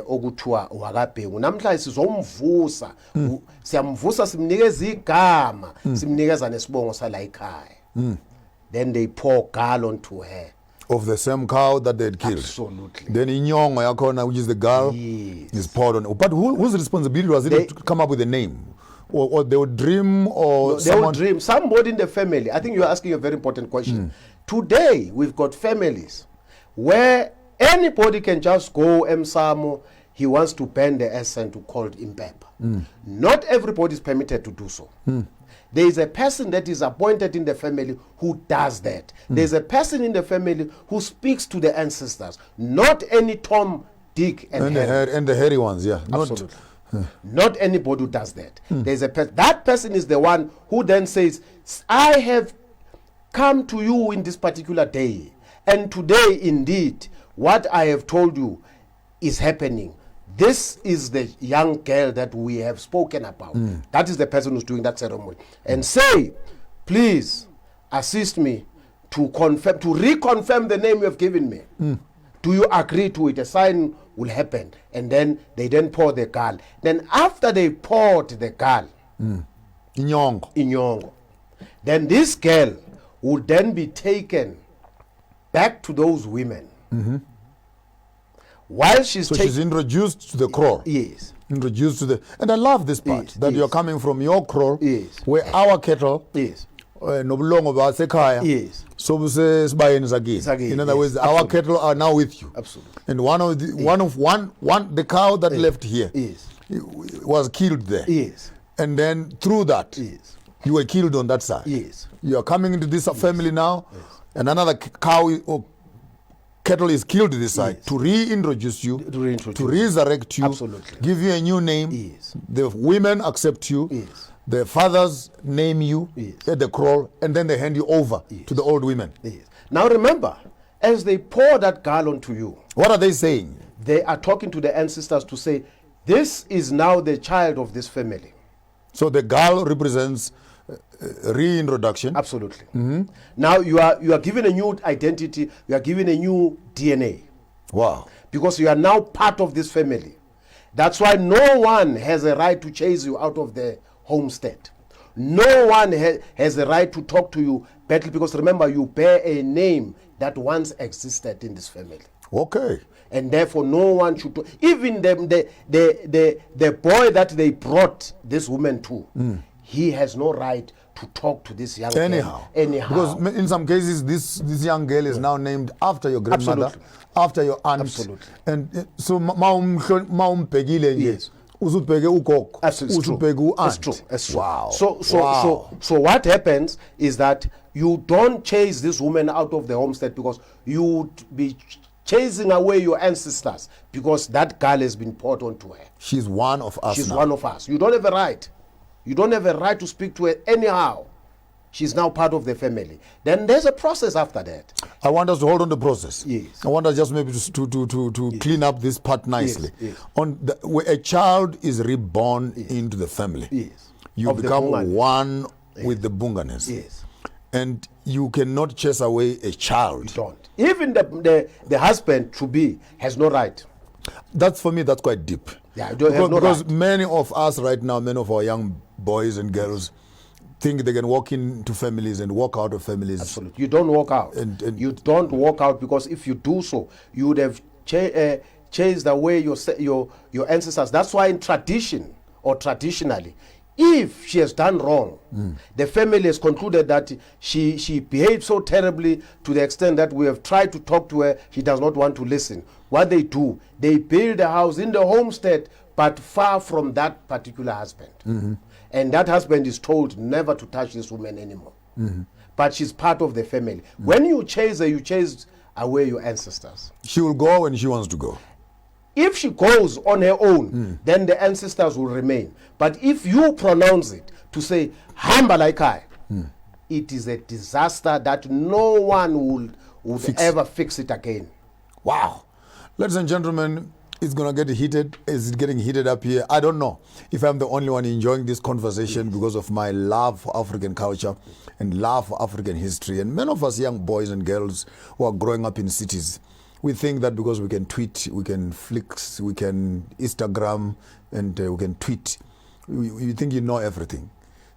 okuthiwa wakabhengu namhlanje sizomvusa siyamvusa simnikeza igama simnikeza nesibongo sala ekhaya. Then they pour gall onto her of the same cow that they had killed. Absolutely. Then inyongo yakona, which is the gall, is poured on. But whose responsibility was it to come up with a name? Or they would dream, or no, they would dream. Somebody in the family. I think you're asking a very important question. Today, we've got families where anybody can just go Msamo, he wants to burn the essence to call Impep. Not everybody is permitted to do so. There is a person that is appointed in the family who does that. There's a person in the family who speaks to the ancestors. Not any Tom, Dick, and Harry. And the hairy ones, yeah. Absolutely. Not anybody who does that. There's a that person is the one who then says, I have come to you in this particular day, and today indeed what I have told you is happening. This is the young girl that we have spoken about. That is the person who's doing that ceremony. And say, please assist me to confirm, to reconfirm the name you have given me. Do you agree to it? A sign will happen. And then they then pour the gall. Then after they poured the gall, Inyongo, then this girl would then be taken back to those women. While she's introduced to the kraal. Yes. Introduced to the, and I love this part, that you're coming from your kraal, where our cattle, nobulongo basekhaya, so in other words, our cattle are now with you. Absolutely. And the cow that left here was killed there. Yes. And then through that, you were killed on that side. Yes. You are coming into this family now, and another cow or cattle is killed this side to reintroduce you, to resurrect you, give you a new name. The women accept you. The fathers name you at the kraal, and then they hand you over to the old women. Now remember, as they pour that gall onto you, what are they saying? They are talking to the ancestors to say, this is now the child of this family. So the gall represents reintroduction. Absolutely. Now you are given a new identity, you are given a new DNA. Wow. Because you are now part of this family. That's why no one has a right to chase you out of the homestead. No one has a right to talk to you badly, because remember, you bear a name that once existed in this family. Okay. And therefore no one should even the boy that they brought this woman to, he has no right to talk to this young girl. Anyhow. Because in some cases this young girl is now named after your grandmother, after your aunt. Absolutely. And so maum pegile, yes. Uzubheke ugogo. Absolutely, Uzubheke it's u-aunt. true. It's true. Wow. So what happens is that you don't chase this woman out of the homestead because you would be chasing away your ancestors because that girl has been poured onto her. She's one of us. She's now. one of us. You don't have a right. You don't have a right to speak to her anyhow. She's now part of the family. Then there's a process after that. I want us to hold on the process. Yes. I want us just maybe to clean up this part nicely. Yes. Where a child is reborn into the family. Yes. You Of the become Bhungane. one with the Bhunganes. Yes. And you cannot chase away a child. You don't. Even the husband to be has no right. That's, for me, that's quite deep. Yeah, you don't have no because right. many of us right now, many of our young boys and girls think they can walk into families and walk out of families. Absolutely. You don't walk out. And you don't walk out because if you do so, you would have chased away your ancestors. That's why in tradition or traditionally, if she has done wrong, the family has concluded that she behaved so terribly to the extent that we have tried to talk to her, she does not want to listen. What they do, they build a house in the homestead, but far from that particular husband. And that husband is told never to touch this woman anymore. But she's part of the family. When you chase her, you chase away your ancestors. She will go when she wants to go. If she goes on her own, then the ancestors will remain. But if you pronounce it to say, hamba like I, it is a disaster that no one would ever fix it again. Wow. Ladies and gentlemen, it's going to get heated. Is it getting heated up here? I don't know if I'm the only one enjoying this conversation because of my love for African culture and love for African history. And many of us young boys and girls who are growing up in cities, we think that because we can tweet, we can flicks, we can Instagram, and we can tweet, you think you know everything.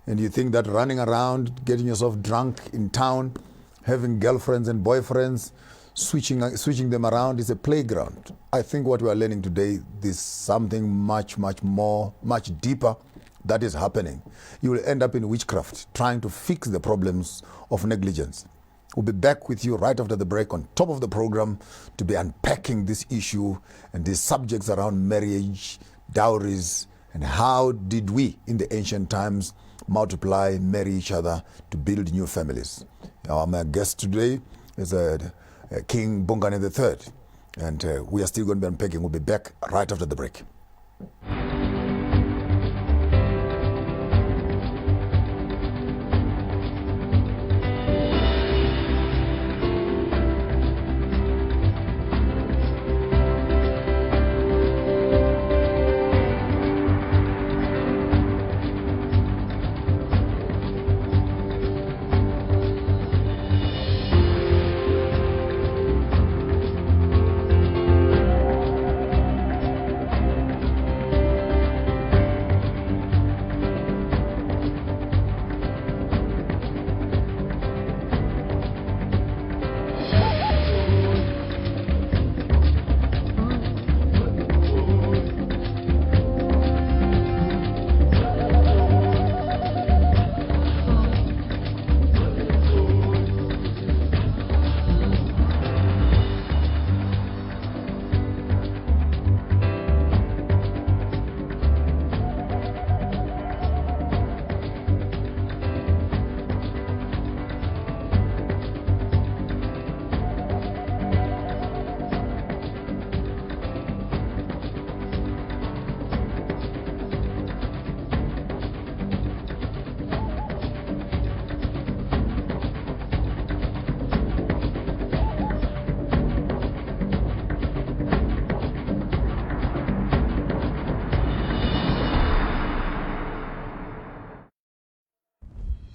And you think that running around, getting yourself drunk in town, having girlfriends and boyfriends, switching them around is a playground. I think what we are learning today is something much more, much deeper that is happening. You will end up in witchcraft, trying to fix the problems of negligence. We'll be back with you right after the break on top of the program to be unpacking this issue and these subjects around marriage, dowries, and how did we in the ancient times multiply, marry each other to build new families. My guest today is King Bhungane III, and we are still going to be unpacking. We'll be back right after the break.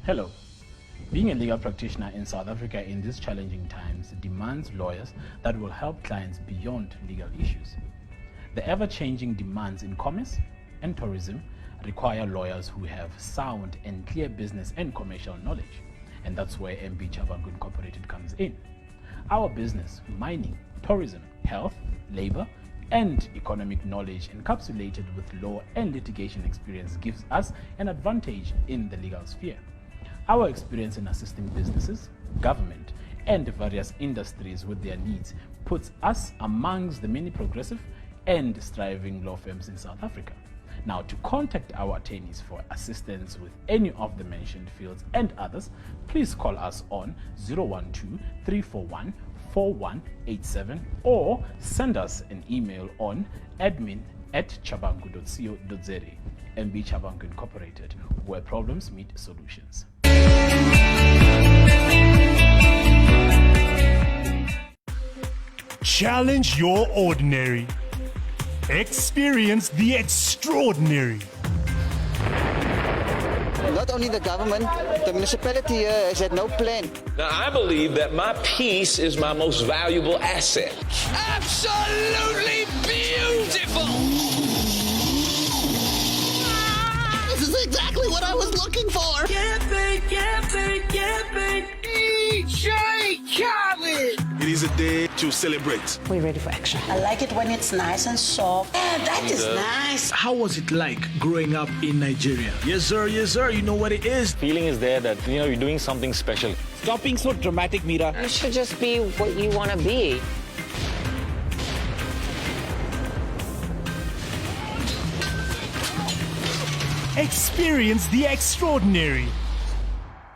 Hello. Being a legal practitioner in South Africa in these challenging times demands lawyers that will help clients beyond legal issues. The ever-changing demands in commerce and tourism require lawyers who have sound and clear business and commercial knowledge, and that's where MB Chavangu Incorporated comes in. Our business, mining, tourism, health, labor, and economic knowledge encapsulated with law and litigation experience gives us an advantage in the legal sphere. Our experience in assisting businesses, government, and various industries with their needs puts us amongst the many progressive and striving law firms in South Africa. Now, to contact our attorneys for assistance with any of the mentioned fields and others, please call us on 012-341-4187 or send us an email on admin@chabangu.co.za. MB Chabangu Incorporated, where problems meet solutions. Challenge your ordinary. Experience the extraordinary. Not only the government, the municipality here has had no plan. Now, I believe that my peace is my most valuable asset. Absolutely beautiful! This is exactly what I was looking for. It is a day to celebrate. We're ready for action. I like it when it's nice and soft. Yeah, that is nice. How was it like growing up in Nigeria? Yes, sir, you know what it is. Feeling is there that, you're doing something special. Stop being so dramatic, Mira. You should just be what you want to be. Experience the extraordinary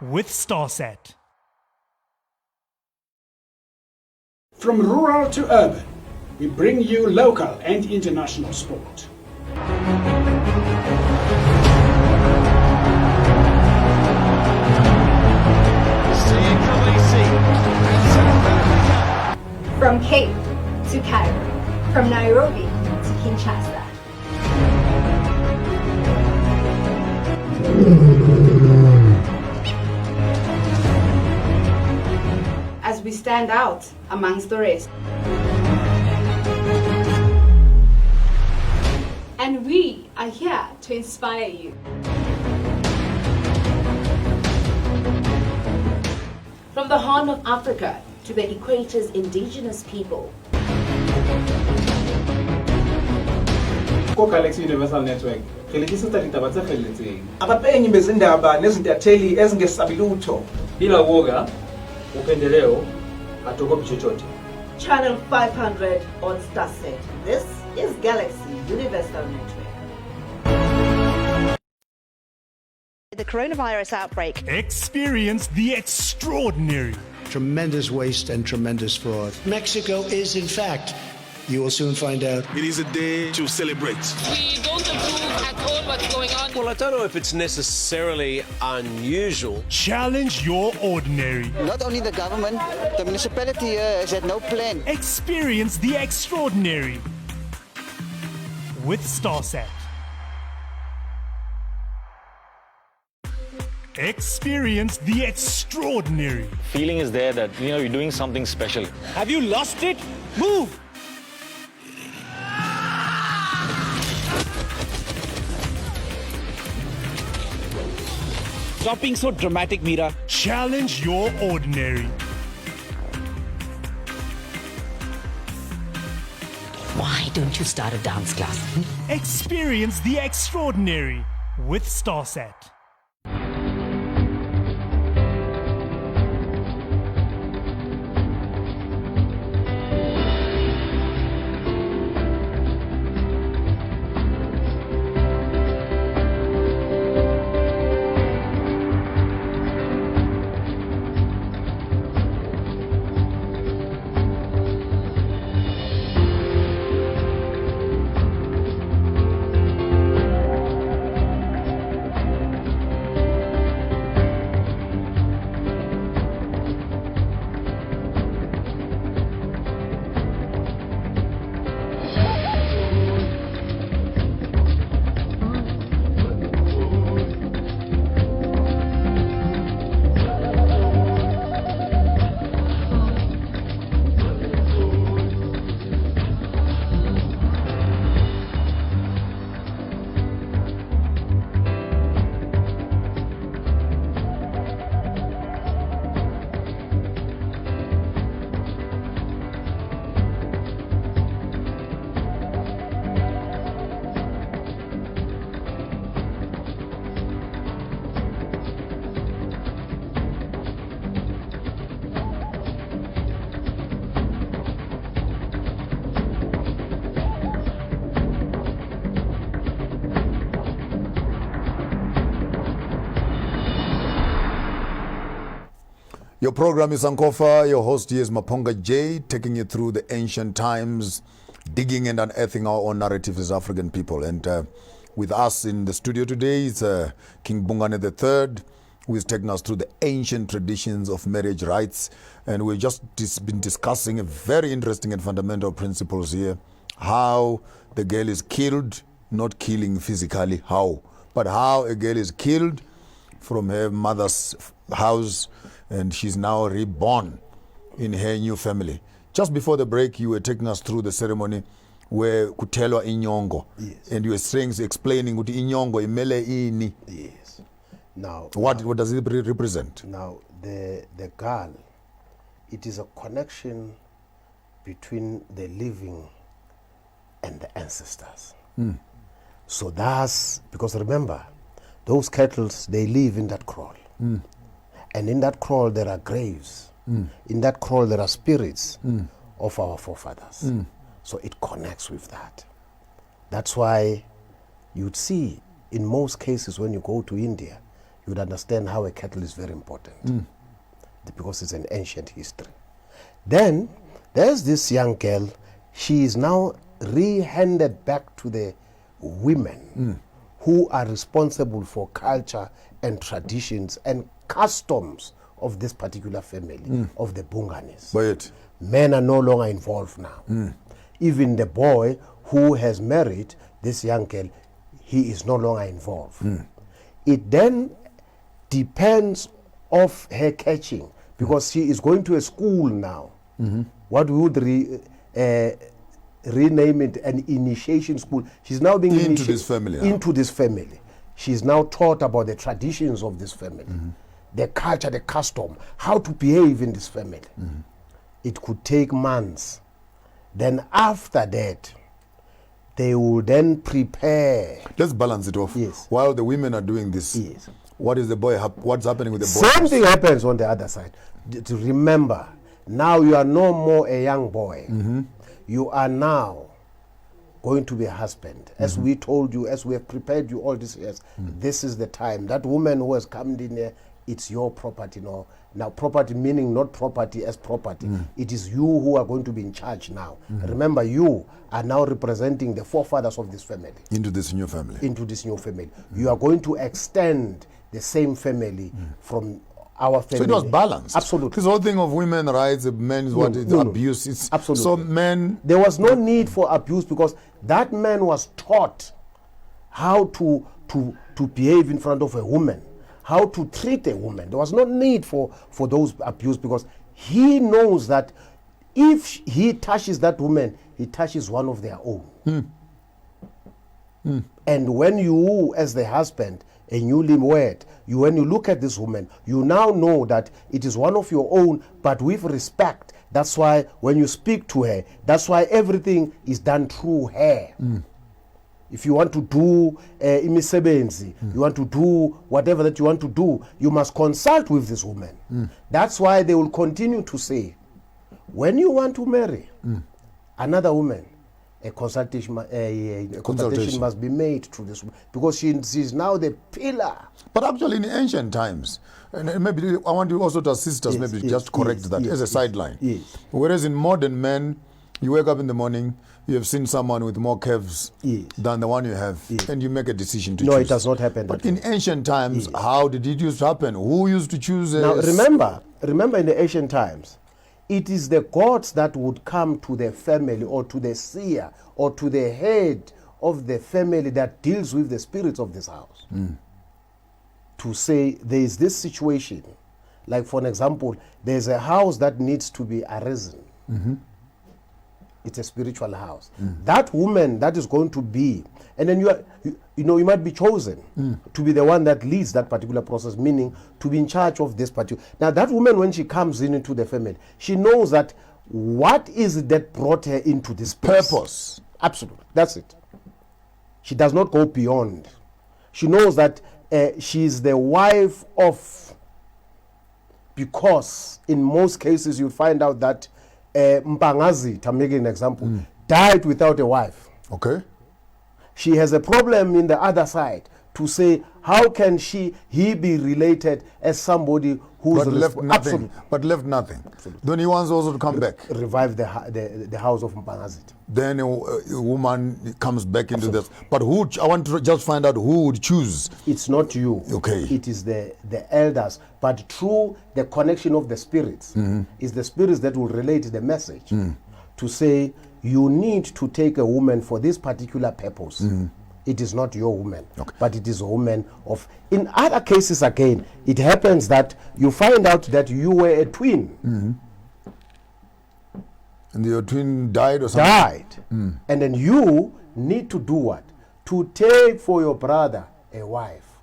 with StarSat. From rural to urban, we bring you local and international sport. From Cape to Cairo, from Nairobi to Kinshasa. As we stand out amongst the rest. And we are here to inspire you. From the Horn of Africa to the Equator's indigenous people. Galaxy Universal Network. Abapenyi bezindaba nezintatheli ezingesabilutho. Bila woga, upendeleo, hatuogopi chochote. Channel 500 on StarSat. This is Galaxy Universal Network. The coronavirus outbreak. Experience the extraordinary. Tremendous waste and tremendous fraud. Mexico is, in fact, you will soon find out. It is a day to celebrate. We don't approve at all what's going on. Well, I don't know if it's necessarily unusual. Challenge your ordinary. Not only the government, the municipality here has had no plan. Experience the extraordinary with StarSat. Experience the extraordinary. Feeling is there that, you're doing something special. Have you lost it? Move! Stop being so dramatic, Mira. Challenge your ordinary. Why don't you start a dance class? Experience the extraordinary with StarSat. Your program is Sankofa. Your host here is Maponga J, taking you through the ancient times, digging and unearthing our own narratives as African people. And with us in the studio today is King Bhungane III, who is taking us through the ancient traditions of marriage rites. And we've just been discussing a very interesting and fundamental principles here. How the girl is killed, not killing physically, but how a girl is killed from her mother's house, and she's now reborn in her new family. Just before the break, you were taking us through the ceremony where kutelwa inyongo. Yes. And you were explaining kuti inyongo imele ini. Yes. Now, what does it represent? Now, the girl, it is a connection between the living and the ancestors. So that's, because remember, those cattle, they live in that kraal. And in that kraal there are graves. In that kraal there are spirits of our forefathers. So it connects with that. That's why you'd see, in most cases when you go to India, you'd understand how a cattle is very important. Because it's an ancient history. Then, there's this young girl, she is now re-handed back to the women who are responsible for culture and traditions and customs of this particular family, of the Bhunganes. But men are no longer involved now. Even the boy who has married this young girl, he is no longer involved. It then depends of her catching, because she is going to a school now. What we would rename it an initiation school. She's now being into this family. Into this family. She's now taught about the traditions of this family, the culture, the custom, how to behave in this family. It could take months. Then after that, they will then prepare. Let's balance it off. Yes. While the women are doing this, yes. What is the boy? What's happening with the boy? Same thing happens on the other side. To remember, now you are no more a young boy. You are now going to be a husband. As we told you, as we have prepared you all these years, this is the time. That woman who has come in here, it's your property now. Now, property meaning not property as property. It is you who are going to be in charge now. Remember, you are now representing the forefathers of this family. Into this new family. Into this new family. You are going to extend the same family from our family. So it was balanced. Absolutely. This whole thing of women rights, men's abuse. It's absolutely. So men. There was no need for abuse, because that man was taught how to behave in front of a woman, how to treat a woman. There was no need for those abuse, because he knows that if he touches that woman, he touches one of their own. And when you, as the husband, a newly wed, when you look at this woman, you now know that it is one of your own, but with respect. That's why when you speak to her, that's why everything is done through her. If you want to do imisebenzi, you want to do whatever that you want to do, you must consult with this woman. That's why they will continue to say, when you want to marry another woman, a consultation must be made through this woman, because she's now the pillar. But actually, in ancient times, and maybe I want you also to assist us, maybe just correct that as a sideline. Whereas in modern men, you wake up in the morning, you have seen someone with more curves than the one you have, and you make a decision to choose. No, it does not happen. But in ancient times, how did it used to happen? Who used to choose? Now, remember in the ancient times, it is the gods that would come to the family, or to the seer, or to the head of the family that deals with the spirits of this house. To say, there is this situation. Like, for an example, there's a house that needs to be arisen. It's a spiritual house. That woman that is going to be, and then you might be chosen to be the one that leads that particular process, meaning to be in charge of this particular. Now, that woman, when she comes into the family, she knows that what is it that brought her into this place? Purpose. Absolutely. That's it. She does not go beyond. She knows that she is the wife of, because in most cases you find out that Mpangazi, to make an example, died without a wife. Okay. She has a problem in the other side to say, how can he be related as somebody who's but left nothing. Absolutely. But left nothing. Then he wants also to come back. Revive the house of Mpangazit. Then a woman comes back into this. But who? I want to just find out who would choose. It's not you. Okay. It is the elders. But through the connection of the spirits, it's the spirits that will relate the message to say, you need to take a woman for this particular purpose. It is not your woman, but it is a woman of... In other cases, again, it happens that you find out that you were a twin. And your twin died or something? Died. And then you need to do what? To take for your brother a wife.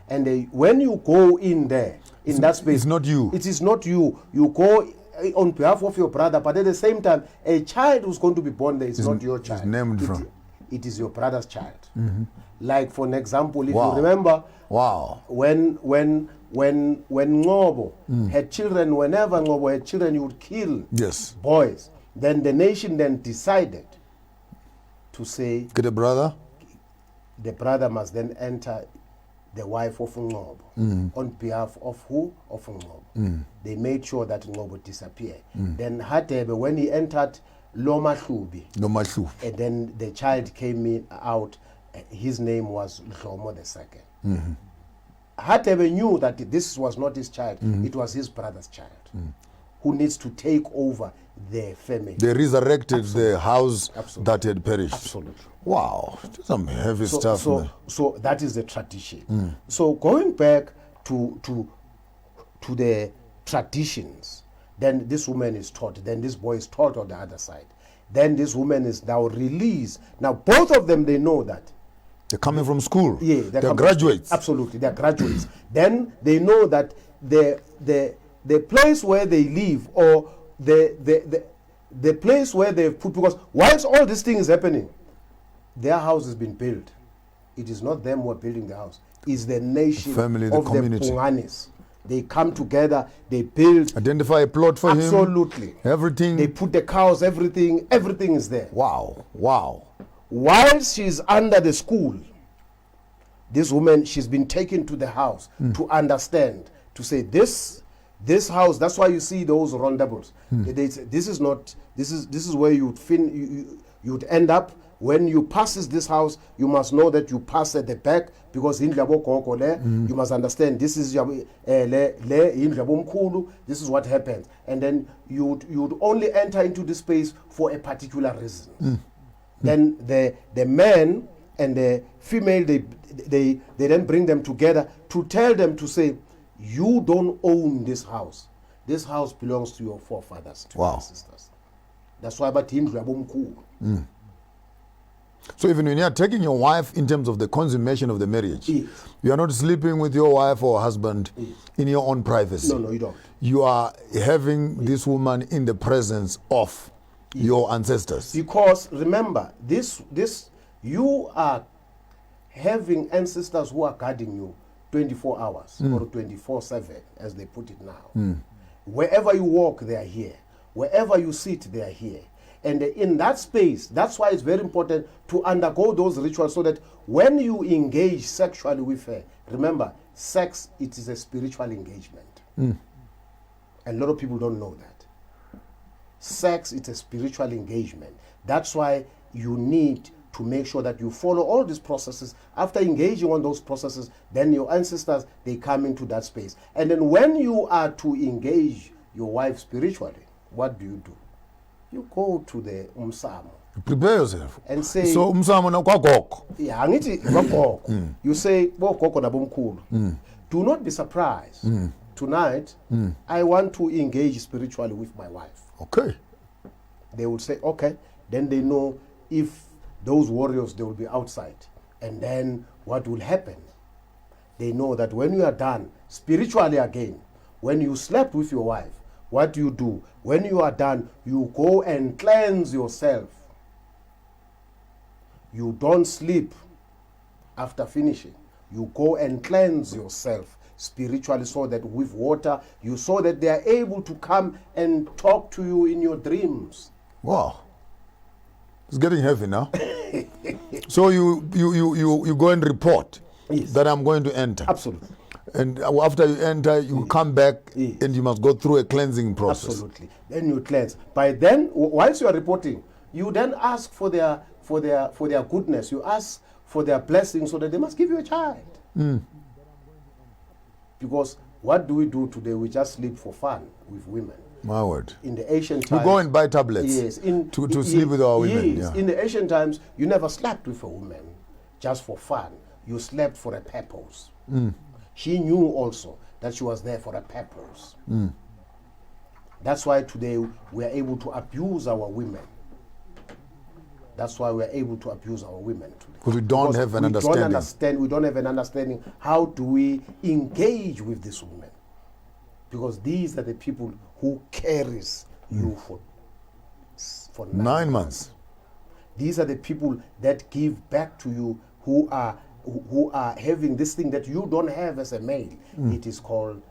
And when you go in there, in that space... It's not you. It is not you. You go on behalf of your brother, but at the same time, a child who's going to be born there is not your child. It's named from... It is your brother's child. Like, for an example, if you remember, when Ngobo had children, whenever Ngobo had children, he would kill boys. Then the nation then decided to say, get a brother? The brother must then enter the wife of Ngobo on behalf of who? Of Ngobo. They made sure that Ngobo disappeared. Then Hatebe, when he entered Loma Hlubi, and then the child came out, his name was Khomo II. Hatebe knew that this was not his child, it was his brother's child, who needs to take over their family. They resurrected the house that had perished. Absolutely. Wow, some heavy stuff. So that is the tradition. So going back to the traditions, then this woman is taught, then this boy is taught on the other side. Then this woman is now released. Now both of them, they know that. They're coming from school. Yeah, they're graduates. Absolutely, they're graduates. Then they know that the place where they live, or the place where they've put, because whilst all this thing is happening, their house has been built. It is not them who are building the house. It's the nation, the family, of the Punganis. They come together, they build. Identify a plot for him. Absolutely. Everything. They put the cows, everything is there. Wow, wow. While she's under the school, this woman, she's been taken to the house to understand, to say this house, that's why you see those roundables. This is where you'd end up. When you passes this house, you must know that you pass at the back, because you must understand this is this is what happens. And then you'd only enter into this space for a particular reason. Then the man and the female, they then bring them together to tell them, to say, you don't own this house. This house belongs to your forefathers, to your sisters. That's why So even when you are taking your wife in terms of the consummation of the marriage, you are not sleeping with your wife or husband in your own privacy. No, you don't. You are having this woman in the presence of your ancestors. Because remember, you are having ancestors who are guarding you 24 hours or 24/7, as they put it now. Wherever you walk, they are here. Wherever you sit, they are here. And in that space, that's why it's very important to undergo those rituals, so that when you engage sexually with her, remember, sex, it is a spiritual engagement. And a lot of people don't know that. Sex, it's a spiritual engagement. That's why you need to make sure that you follow all these processes. After engaging on those processes, then your ancestors, they come into that space. And then when you are to engage your wife spiritually, what do? You go to the umsamo. Prepare yourself. And say, so umsamo na kwa gogo. Yeah, you say, bo gogo na bomkulu. Do not be surprised. Tonight, I want to engage spiritually with my wife. Okay. They will say, okay. Then they know if those warriors, they will be outside. And then what will happen? They know that when you are done, spiritually again, when you slept with your wife, what do you do? When you are done, you go and cleanse yourself. You don't sleep after finishing. You go and cleanse yourself spiritually, so that with water, so that they are able to come and talk to you in your dreams. Wow. It's getting heavy now. So you go and report that I'm going to enter. Absolutely. And after you enter, you come back and you must go through a cleansing process. Absolutely. Then you cleanse. By then, once you are reporting, you then ask for their goodness. You ask for their blessing so that they must give you a child. Because what do we do today? We just sleep for fun with women. My word. In the ancient times, we go and buy tablets. Yes, to sleep with our women. Yes. Yeah. In the ancient times, you never slept with a woman just for fun. You slept for a purpose. She knew also that she was there for a purpose. That's why today we are able to abuse our women. That's why we are able to abuse our women today. Because we don't have an understanding. We don't have an understanding. How do we engage with these women? Because these are the people who carries you for 9 months. These are the people that give back to you who are having this thing that you don't have as a male. It is called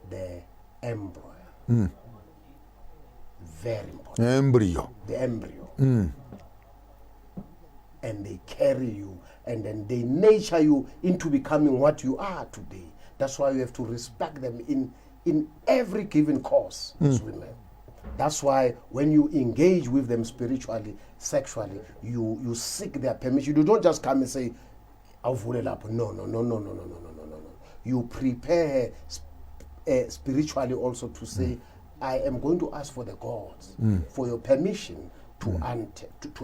the embryo. Very important. Embryo. The embryo. And they carry you, and then they nurture you into becoming what you are today. That's why you have to respect them in every given cause, these women. That's why when you engage with them spiritually, sexually, you seek their permission. You don't just come and say, no. You prepare spiritually also to say, I am going to ask for the gods for your permission to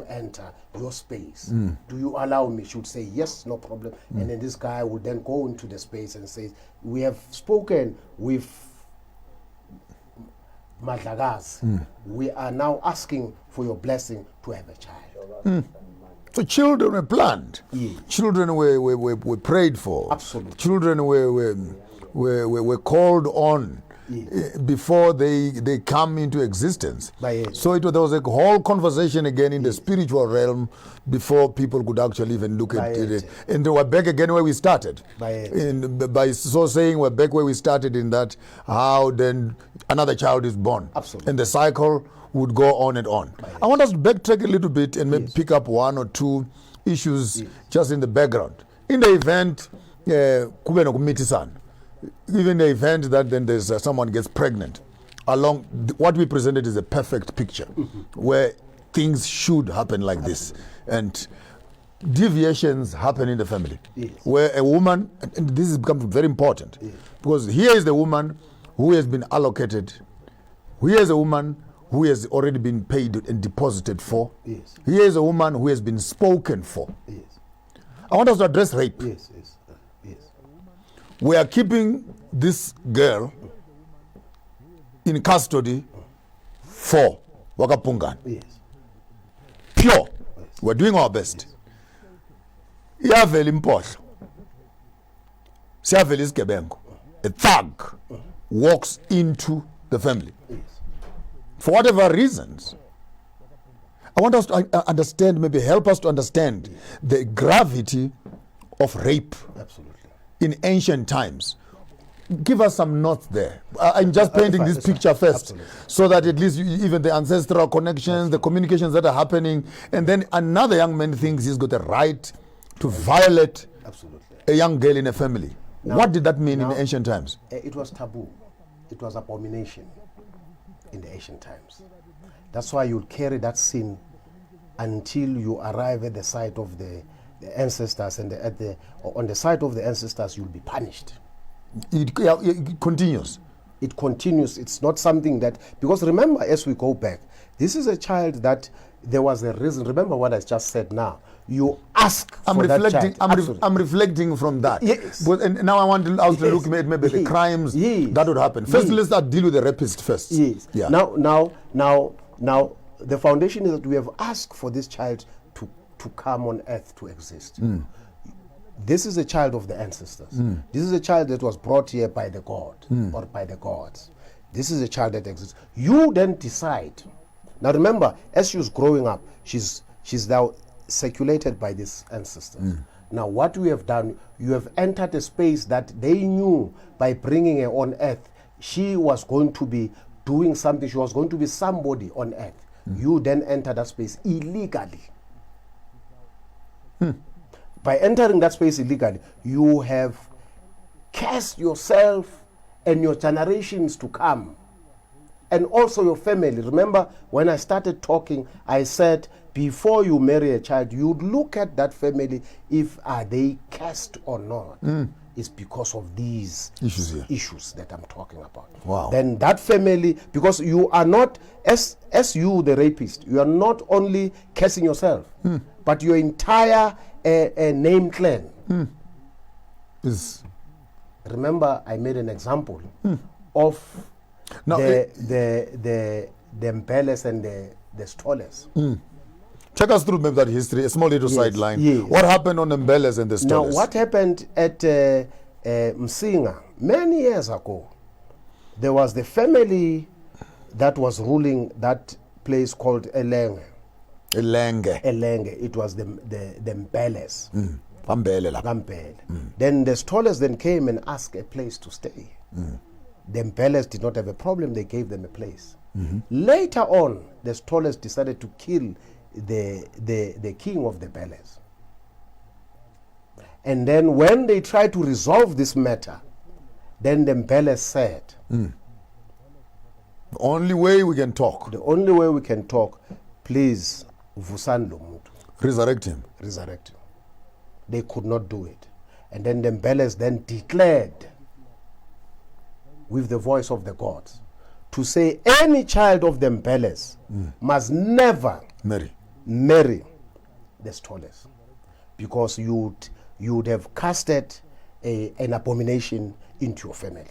enter your space. Do you allow me? She would say, yes, no problem. And then this guy would then go into the space and say, we have spoken with Madlagas. We are now asking for your blessing to have a child. So children were planned. Children were prayed for. Absolutely. Children were called on. Before they come into existence. So there was a whole conversation again in the spiritual realm before people could actually even look at it. And we're back again where we started. By so saying, we're back where we started in that, how then another child is born. Absolutely. And the cycle would go on and on. I want us to backtrack a little bit and maybe pick up one or two issues just in the background. In the event, even the event that then there's someone gets pregnant, what we presented is a perfect picture where things should happen like this, and deviations happen in the family where a woman, and this has become very important because here is the woman who has been allocated, here is a woman who has already been paid and deposited for, here is a woman who has been spoken for. I want us to address rape. We are keeping this girl in custody for Bhungane. Pure. We're doing our best. Iyavela impohlo. Siyavela isigebengu. A thug walks into the family. For whatever reasons. I want us to understand, maybe help us to understand the gravity of rape. Absolutely. In ancient times. Give us some notes there. I'm just painting this picture first, so that at least even the ancestral connections, the communications that are happening, and then another young man thinks he's got a right to violate a young girl in a family. Now, what did that mean in the ancient times? It was taboo. It was abomination in the ancient times. That's why you'll carry that sin until you arrive at the site of the ancestors, and on the side of the ancestors you'll be punished. It continues. It continues. It's not something that, because remember, as we go back, this is a child that there was a reason. Remember what I just said now. You ask for that child. I'm reflecting from that. Yes. But, and now I want us to look at maybe the crimes that would happen. First, let's start deal with the rapist first. Yes. Yeah. Now, the foundation is that we have asked for this child to come on earth to exist. This is a child of the ancestors. This is a child that was brought here by the God or by the gods. This is a child that exists. You then decide. Now remember, as she was growing up, she's now circulated by these ancestors. Now what we have done, you have entered a space that they knew by bringing her on earth, she was going to be doing something, she was going to be somebody on earth. You then enter that space illegally. By entering that space illegally, you have curse yourself and your generations to come. And also your family. Remember, when I started talking, I said, before you marry a child, you'd look at that family, if are they cursed or not. It's because of these issues that I'm talking about. Wow. Then that family, because you are not, as you, the rapist, you are not only cursing yourself, but your entire name clan. Remember, I made an example of the Mpeles and the Stoles. Take us through maybe that history, a small little sideline. Yes. What happened on the Mbeles and the Stoles? Now, what happened at Msinga many years ago, there was the family that was ruling that place called Elenge. It was the Mbeles. Then the Stoles then came and asked a place to stay. The Mpeles did not have a problem, they gave them a place. Later on, the Stoles decided to kill the king of the Mpeles. And then when they tried to resolve this matter, then the Mpeles said, the only way we can talk. Please, Vusan Lomutu. Resurrect him. They could not do it. And then the Mpeles then declared with the voice of the gods to say any child of the Mpeles must never marry the Stoles, because you would have casted an abomination into your family.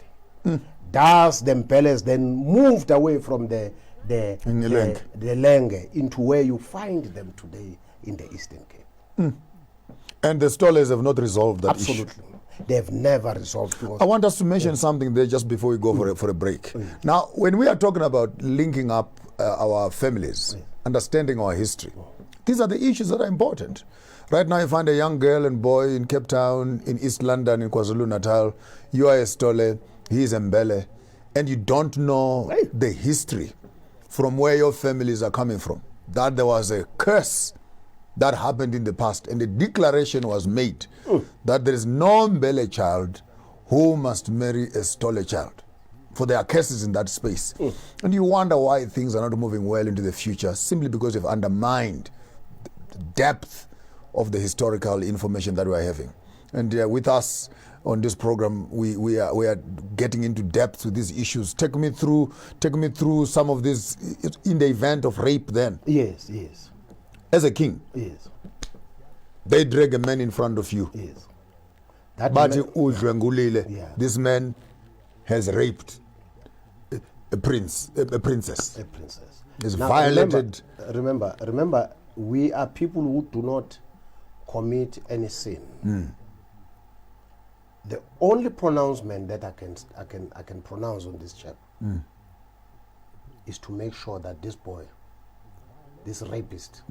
Thus the Mpeles then moved away from the Lenge into where you find them today in the Eastern Cape. And the Stoles have not resolved that issue. Absolutely. They have never resolved it. I want us to mention something there just before we go for a break. Now, when we are talking about linking up our families, understanding our history, these are the issues that are important. Right now, you find a young girl and boy in Cape Town, in East London, in KwaZulu-Natal. You are a Stole, he is Mbele, and you don't know the history from where your families are coming from. That there was a curse that happened in the past, and the declaration was made that there is no Mbele child who must marry a Stole child, for there are curses in that space. And you wonder why things are not moving well into the future, simply because you've undermined the depth of the historical information that we're having. And with us on this program, we are getting into depth with these issues. Take me through some of this in the event of rape then. Yes. As a king, they drag a man in front of you. But this man has raped a princess. He's violated. Remember, we are people who do not commit any sin. The only pronouncement that I can pronounce on this chap is to make sure that this boy, this rapist,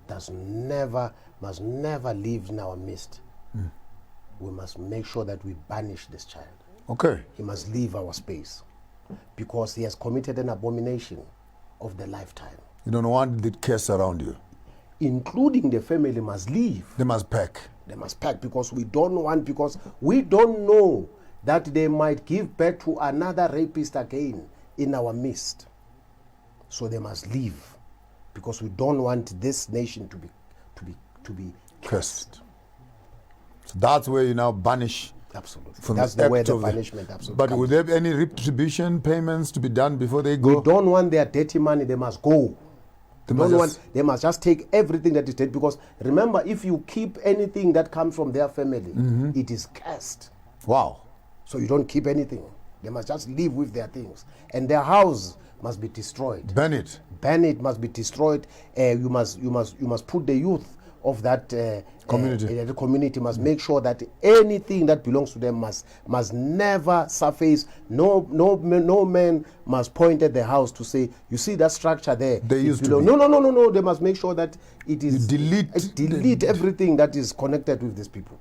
must never live in our midst. We must make sure that we banish this child. Okay. He must leave our space, because he has committed an abomination of the lifetime. You don't want the curse around you. Including the family must leave. They must pack. Because we don't know that they might give birth to another rapist again in our midst. So they must leave, because we don't want this nation to be cursed. So that's where you now banish. Absolutely. That's the way the punishment absolutely. But would there be any retribution payments to be done before they go? We don't want their dirty money. They must go. They must just take everything that is dead, because remember, if you keep anything that comes from their family, it is cursed. Wow. So you don't keep anything. They must just live with their things. And their house must be destroyed. Burn it. Must be destroyed. You must put the youth of that community. The community must make sure that anything that belongs to them must never surface. No man must point at the house to say, you see that structure there. They used to be. No. They must make sure that it is delete everything that is connected with these people.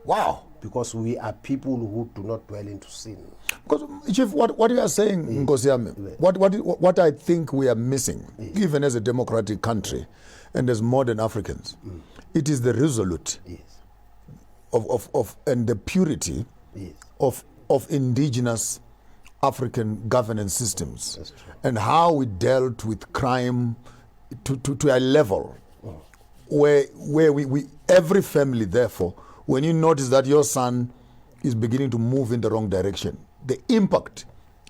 Wow. Because we are people who do not dwell into sin. Because, Chief, what you are saying, Nkosiame, what I think we are missing, even as a democratic country and as modern Africans, it is the resolute and the purity of indigenous African governance systems, and how we dealt with crime to a level where we every family, therefore, when you notice that your son is beginning to move in the wrong direction, the impact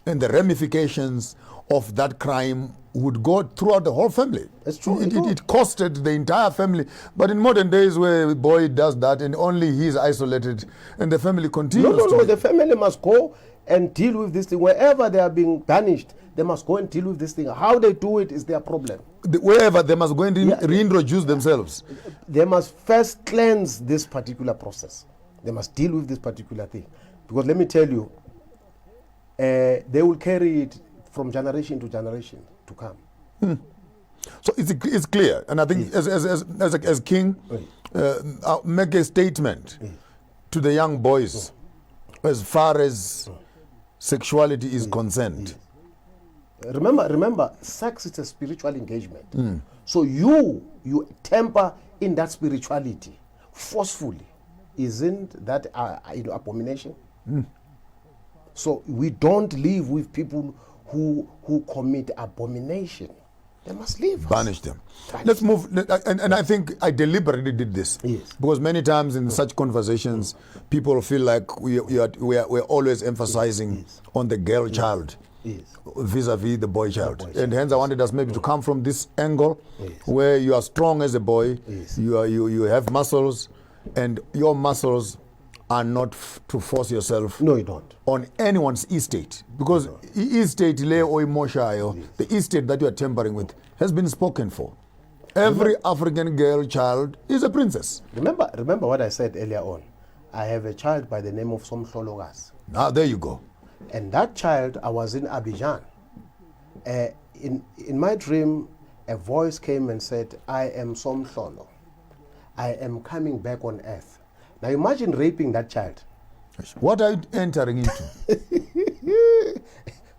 and the ramifications of that crime would go throughout the whole family. That's true. It costed the entire family. But in modern days, where a boy does that and only he is isolated, and the family continues. No. The family must go and deal with this thing. Wherever they are being banished, they must go and deal with this thing. How they do it is their problem. Wherever they must go and reintroduce themselves. They must first cleanse this particular process. They must deal with this particular thing. Because let me tell you, they will carry it from generation to generation to come. So it's clear, and I think as king, I'll make a statement to the young boys as far as sexuality is concerned. Remember, sex is a spiritual engagement. So you temper in that spirituality forcefully. Isn't that abomination? So we don't live with people who commit abomination. They must leave. Banish them. Let's move. And I think I deliberately did this. Yes. Because many times in such conversations, people feel like we're always emphasizing on the girl child vis-a-vis the boy child. And hence I wanted us maybe to come from this angle where you are strong as a boy, you have muscles, and your muscles are not to force yourself on anyone's estate, because estate the estate that you are tampering with has been spoken for. Every African girl child is a princess. Remember what I said earlier on. I have a child by the name of Somhlologas. Ah, there you go. And that child, I was in Abidjan. In my dream, a voice came and said, "I am Somhlolo. I am coming back on earth." Now imagine raping that child. What are you entering into?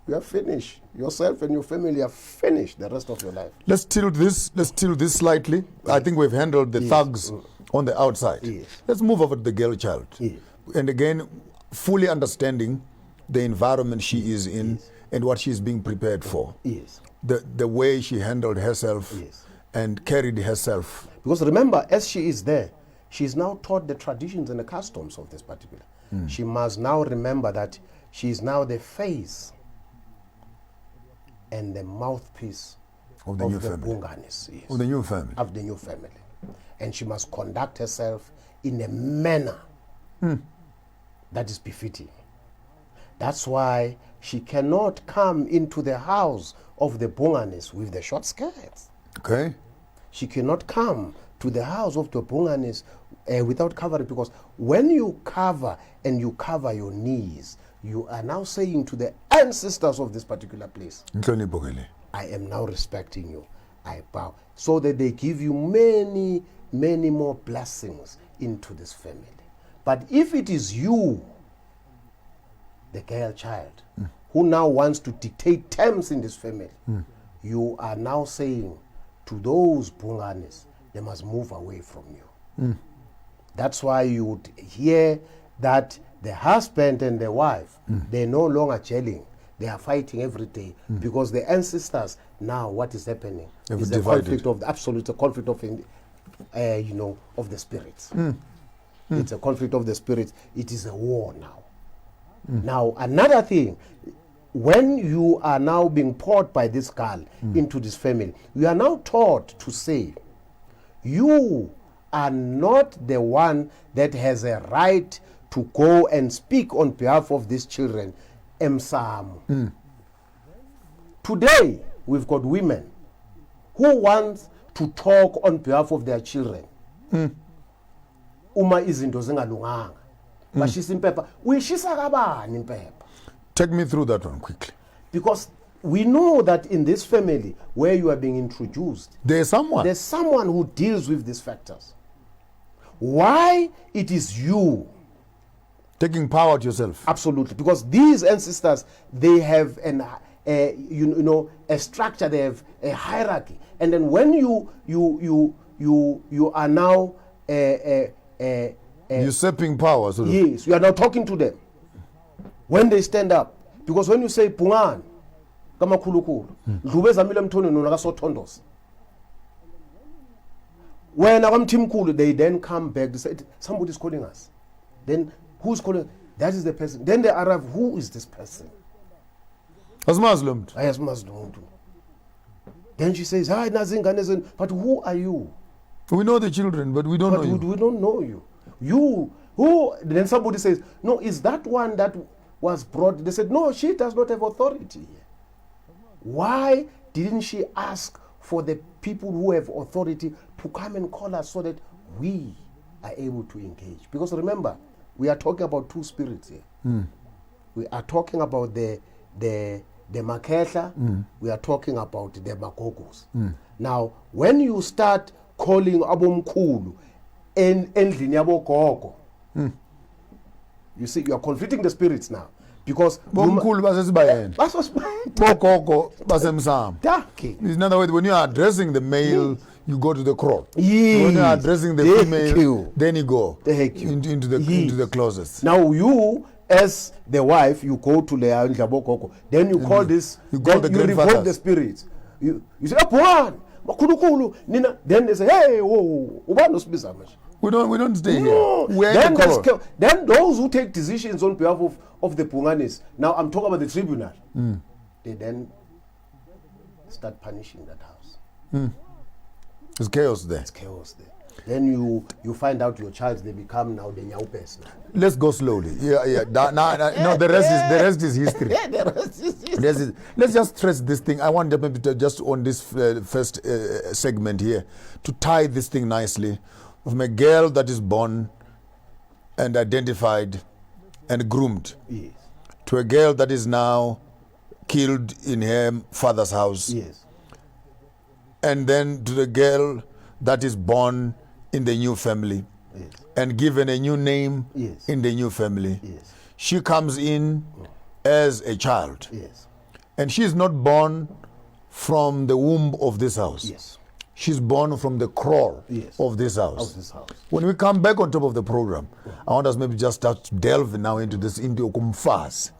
You are finished. Yourself and your family are finished the rest of your life. Let's tilt this slightly. I think we've handled the thugs on the outside. Let's move over to the girl child. And again, fully understanding the environment she is in and what she's being prepared for. The way she handled herself and carried herself. Because remember, as she is there, she is now taught the traditions and the customs of this particular. She must now remember that she is now the face and the mouthpiece of the new family. Bhunganes, of the new family. Of the new family. And she must conduct herself in a manner that is befitting. That's why she cannot come into the house of the Bhunganes with the short skirts. Okay. She cannot come to the house of the Bhunganes without covering, because when you cover and you cover your knees, you are now saying to the ancestors of this particular place, I am now respecting you. I bow. So that they give you many, many more blessings into this family. But if it is you, the girl child, who now wants to dictate terms in this family, you are now saying to those Bhunganes, they must move away from you. That's why you would hear that the husband and the wife, they're no longer gelling. They are fighting every day because the ancestors, now what is happening is the conflict of the absolute conflict of, of the spirits. It's a conflict of the spirits. It is a war now. Now, another thing, when you are now being poured by this girl into this family, you are now taught to say, you are not the one that has a right to go and speak on behalf of these children. Today, we've got women who want to talk on behalf of their children. Uma izinto zingalunganga. Bashisa impepha. Uyishisa kabani impepha? Take me through that one quickly. Because we know that in this family where you are being introduced, there's someone who deals with these factors. Why it is you taking power to yourself? Absolutely, because these ancestors, they have a structure, they have a hierarchy, and then when you are now usurping power. Sort of. Yes, you are now talking to them when they stand up, because when you say Bhungane kamakhulukhulu Dlube zamile mthoni nona kaSothondosa, when abamthimkhulu, they then come back, they say somebody's calling us. Then who's calling? That is the person. Then they arrive, who is this person? As Muslim. As Muslim. Then she says, hi Nazinga, but who are you? We know the children, but we don't know you. We don't know you. You, who? Then somebody says, no, is that one that was brought? They said, no, she does not have authority. Why didn't she ask for the people who have authority to come and call us so that we are able to engage? Because remember, we are talking about two spirits here. We are talking about the Makehla, we are talking about the Magogos. Now, when you start calling Abomkhulu endlini yabo gogo, you see, you are conflicting the spirits now. Because Bomkhulu basesibayeni. Bogogo basemsamo. In other words, when you are addressing the male, you go to the crowd. Yes. When you are addressing the female, then you go into the closets. Now you, as the wife, you go to Lea and Jabokoko. Then you call this, you revoke the spirits. You say, Bhungane, makhulukhulu, Nina. Then they say, hey, whoa, we don't stay here. Then those who take decisions on behalf of the Bhunganes, now I'm talking about the tribunal, they then start punishing that house. It's chaos there. It's chaos there. Then you find out your child, they become now the nyaupes. Let's go slowly. No, the rest is history. Let's just stress this thing. I want maybe to just on this first segment here to tie this thing nicely. From a girl that is born and identified and groomed, yes, to a girl that is now killed in her father's house, yes, and then to the girl that is born in the new family, yes, and given a new name, yes, in the new family. Yes. She comes in as a child, yes, and she is not born from the womb of this house. Yes. She's born from the crawl, yes, of this house. Of this house. When we come back on top of the program, I want us maybe just start to delve now into this, into umfazi.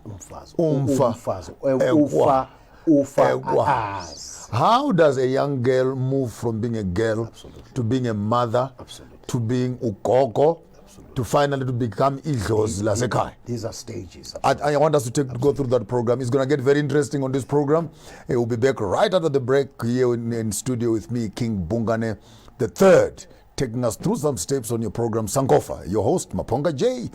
How does a young girl move from being a girl, absolutely, to being a mother, absolutely, to being ugogo, absolutely, to finally to become idlozi lasekhaya? These are stages. I want us to go through that program. It's going to get very interesting on this program. We'll be back right after the break here in studio with me, King Bhungane III, taking us through some steps on your program, Sankofa. Your host, Maponga J.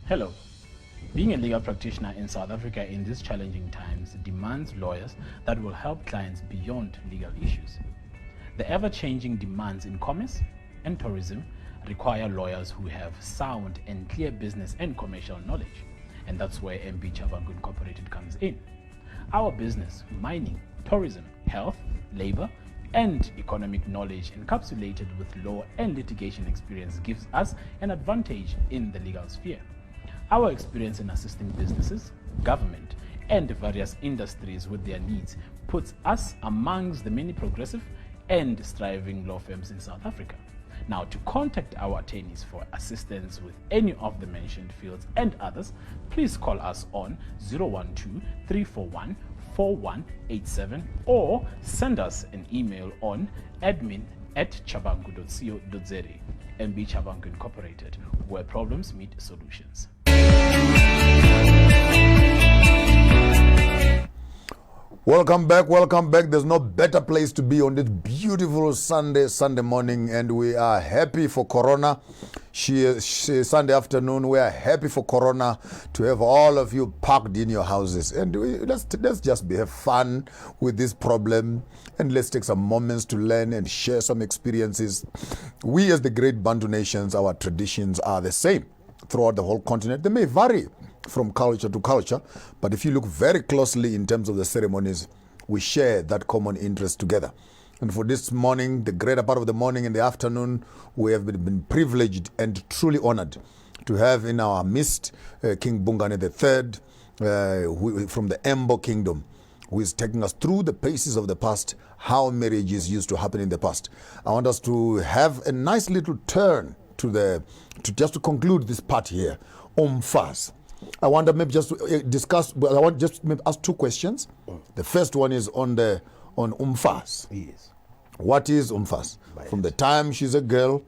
Hello. Being a legal practitioner in South Africa in these challenging times demands lawyers that will help clients beyond legal issues. The ever-changing demands in commerce and tourism require lawyers who have sound and clear business and commercial knowledge, and that's where MB Chavangu Incorporated comes in. Our business, mining, tourism, health, labor, and economic knowledge encapsulated with law and litigation experience gives us an advantage in the legal sphere. Our experience in assisting businesses, government, and various industries with their needs puts us amongst the many progressive and striving law firms in South Africa. Now, to contact our attorneys for assistance with any of the mentioned fields and others, please call us on 012-341-4187 or send us an email on admin@chabangu.co.za. MB Chabangu Incorporated, where problems meet solutions. Welcome back, welcome back. There's no better place to be on this beautiful Sunday morning, and we are happy for Corona. Sunday afternoon, we are happy for Corona to have all of you packed in your houses. And let's just have fun with this problem, and let's take some moments to learn and share some experiences. We as the great Bantu nations, our traditions are the same throughout the whole continent. They may vary from culture to culture, but if you look very closely in terms of the ceremonies, we share that common interest together. And for this morning, the greater part of the morning and the afternoon, we have been privileged and truly honored to have in our midst King Bhungane III from the Embo Kingdom, who is taking us through the paces of the past, how marriages used to happen in the past. I want us to have a nice little turn to just to conclude this part here, Umfas. I wonder maybe just to discuss, but I want just maybe ask two questions. The first one is on Umfas. Yes. What is Umfas? Right. From the time she's a girl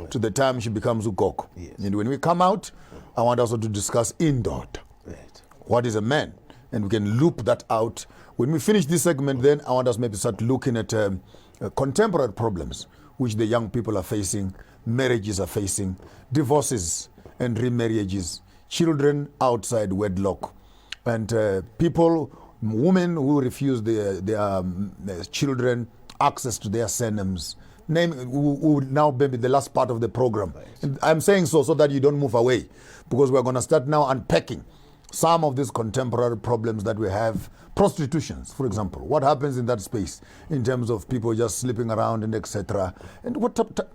to the time she becomes Ukoko. Yes. And when we come out, I want also to discuss Indod. Right. What is a man? And we can loop that out. When we finish this segment, then I want us maybe start looking at contemporary problems which the young people are facing, marriages are facing, divorces and remarriages, children outside wedlock, and women who refuse their children access to their surnames, who now maybe the last part of the program. Right. And I'm saying so that you don't move away, because we're going to start now unpacking some of these contemporary problems that we have. Prostitutions, for example. What happens in that space in terms of people just sleeping around and etc. And